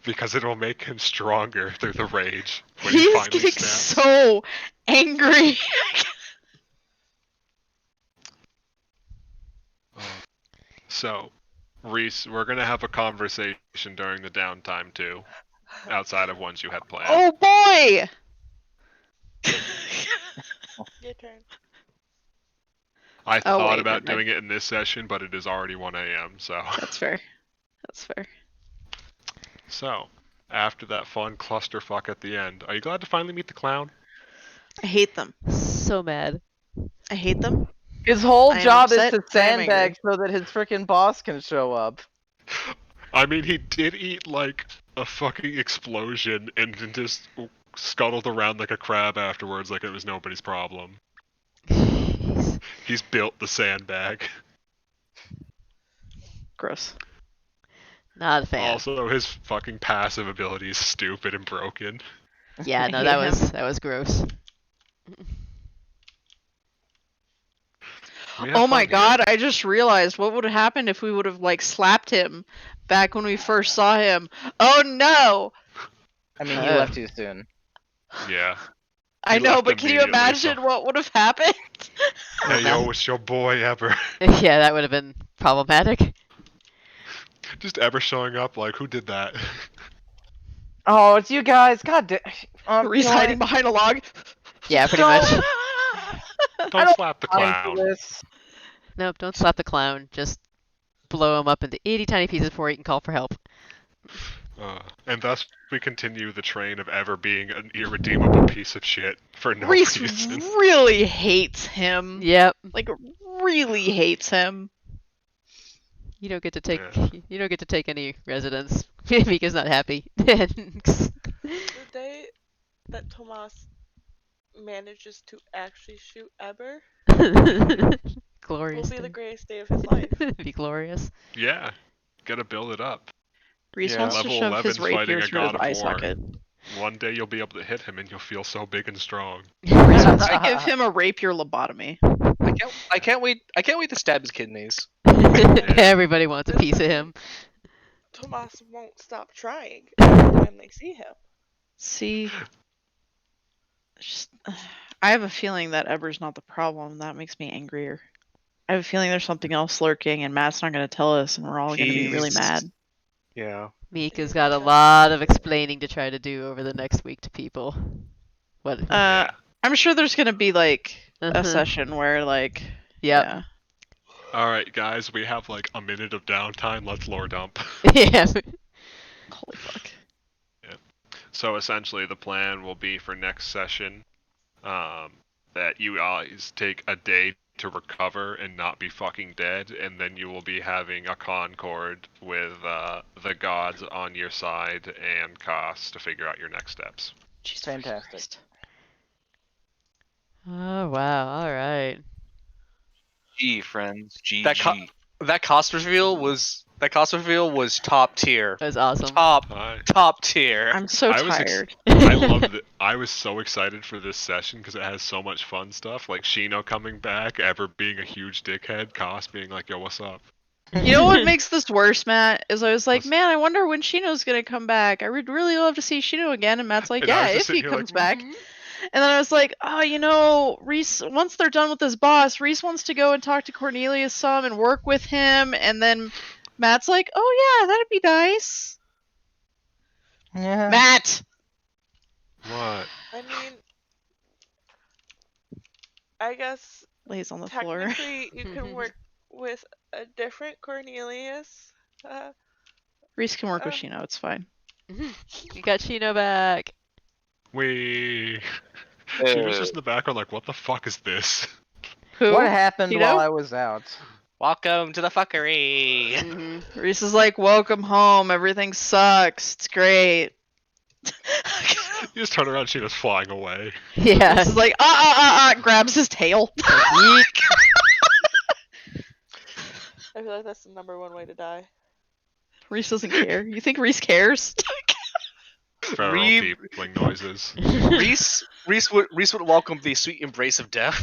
Because it'll make him stronger through the rage when he He's finally getting snaps. so angry. So, Reese, we're gonna have a conversation during the downtime too, outside of ones you had planned. Oh boy! Your turn. I Oh, thought wait, about never mind. doing it in this session, but it is already 1 a.m. So, That's fair. That's fair. so after that fun clusterfuck at the end, are you glad to finally meet the clown? I hate them. So mad. I hate them. His whole I am job is upset, to I am angry. sandbag so that his freaking boss can show up. I mean, he did eat like a fucking explosion and then just scuttled around like a crab afterwards, like it was nobody's problem. He's built the sandbag. Gross. Not a fan. Also, his fucking passive ability is stupid and broken. Yeah, I no, hate that was gross. We have Oh my fun here. god, I just realized what would have happened if we would have like slapped him back when we first saw him. Oh no! I mean, he left too soon. Yeah. I He know, left but can you immediately, imagine so- what would have happened? Hey yo, it's your boy Eber. Yeah, that would have been problematic. Just Eber showing up like, who did that? Oh, it's you guys. God damn. Reese hiding behind a log. Yeah, pretty Don't- much. Don't slap the Time for clown. this. Nope, don't slap the clown. Just blow him up into itty tiny pieces before he can call for help. And thus we continue the train of Ever being an irredeemable piece of shit for no Reese reason. really hates him. Yep. Like really hates him. You don't get to take Yeah. you don't get to take any residence. Mika's not happy. The day that Tomas manages to actually shoot Eber Glorious. will be the day. greatest day of his life. Be glorious. Yeah. Gotta build it up. Reese Yeah. wants to Level shove his 11's fighting rapier a through his god of eye war. socket. One day you'll be able to hit him and you'll feel so big and strong. Reese wants to give him a rapier lobotomy. I can't wait to stab his kidneys. Everybody wants a piece of him. Tomas won't stop trying every time they see him. See, just I have a feeling that Eber's not the problem. That makes me angrier. I have a feeling there's something else lurking, and Matt's not going to tell us, and we're all going to be really He's- mad. Yeah. Mika's got a lot of explaining to try to do over the next week to people. What? I'm sure there's going to be like a Uh-huh. session where like, Yep. yeah. All right, guys, we have like a minute of downtime. Let's lore dump. Yeah. Holy fuck. So essentially, the plan will be for next session that you guys take a day to recover and not be fucking dead, and then you will be having a concord with the gods on your side and Koss to figure out your next steps. Jesus Fantastic. Christ. Oh wow. All right. G friends, That GG. That cost reveal was top tier. That was awesome. Top tier. I'm so I was tired. I loved it. I was so excited for this session because it has so much fun stuff, like Shino coming back, Ever being a huge dickhead, Koss being like, "Yo, what's up?" You know what makes this worse, Matt? Is I was like, What's- man, I wonder when Shino's gonna come back. I would really love to see Shino again. And Matt's like, And I yeah, was just if he sitting here comes like, back. "Mhm." And then I was like, oh, you know, Reese, once they're done with this boss, Reese wants to go and talk to Cornelius some and work with him. And then Matt's like, oh, yeah, that'd be nice. Yeah. Matt! What? I mean, I guess Lays on the floor. technically you can work with a different Cornelius. Reese can work with Uh, Shino, it's fine. You got Shino back. We. She was just in the background, like, "What the fuck is this?" Who? What happened Shino? while I was out? Welcome to the fuckery. Mm-hmm. Reese is like, welcome home. Everything sucks. It's great. You just turn around, Shino's flying away. Yeah. Reese is like, grabs his tail. I feel like that's the #1 way to die. Reese doesn't care. You think Reese cares? Feral Reeve- tiefling noises. Reese would welcome the sweet embrace of death.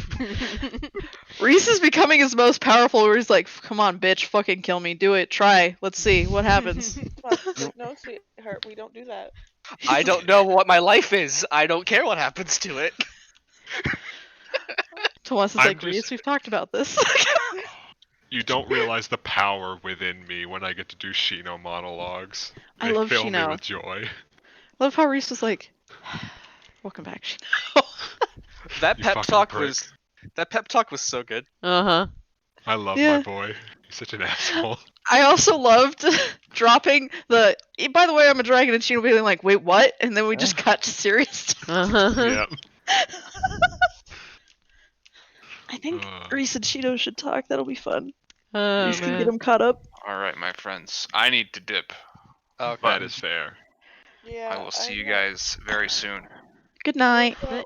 Reese is becoming his most powerful where he's like, come on, bitch, fucking kill me. Do it. Try. Let's see what happens. Tomas is like, no, sweetheart, we don't do that. I don't know what my life is. I don't care what happens to it. Tomas is I'm like, just- Reese, we've talked about this. You don't realize the power within me when I get to do Shino monologues. I They love fill me Shino. with joy. I love how Reese was like, welcome back, Shino. That You pep fucking talk prick. was so good. Uh-huh. I love Yeah. my boy. He's such an asshole. I also loved dropping the, by the way, I'm a dragon, and Shino being like, wait, what? And then we just cut to serious stuff. Uh-huh. Yep. I think Uh. Reese and Shino should talk. That'll be fun. Oh, Reese can man. get them caught up. Alright, my friends. I need to dip. Okay. That is fair. Yeah. I will see you know. guys very soon. Good night. So,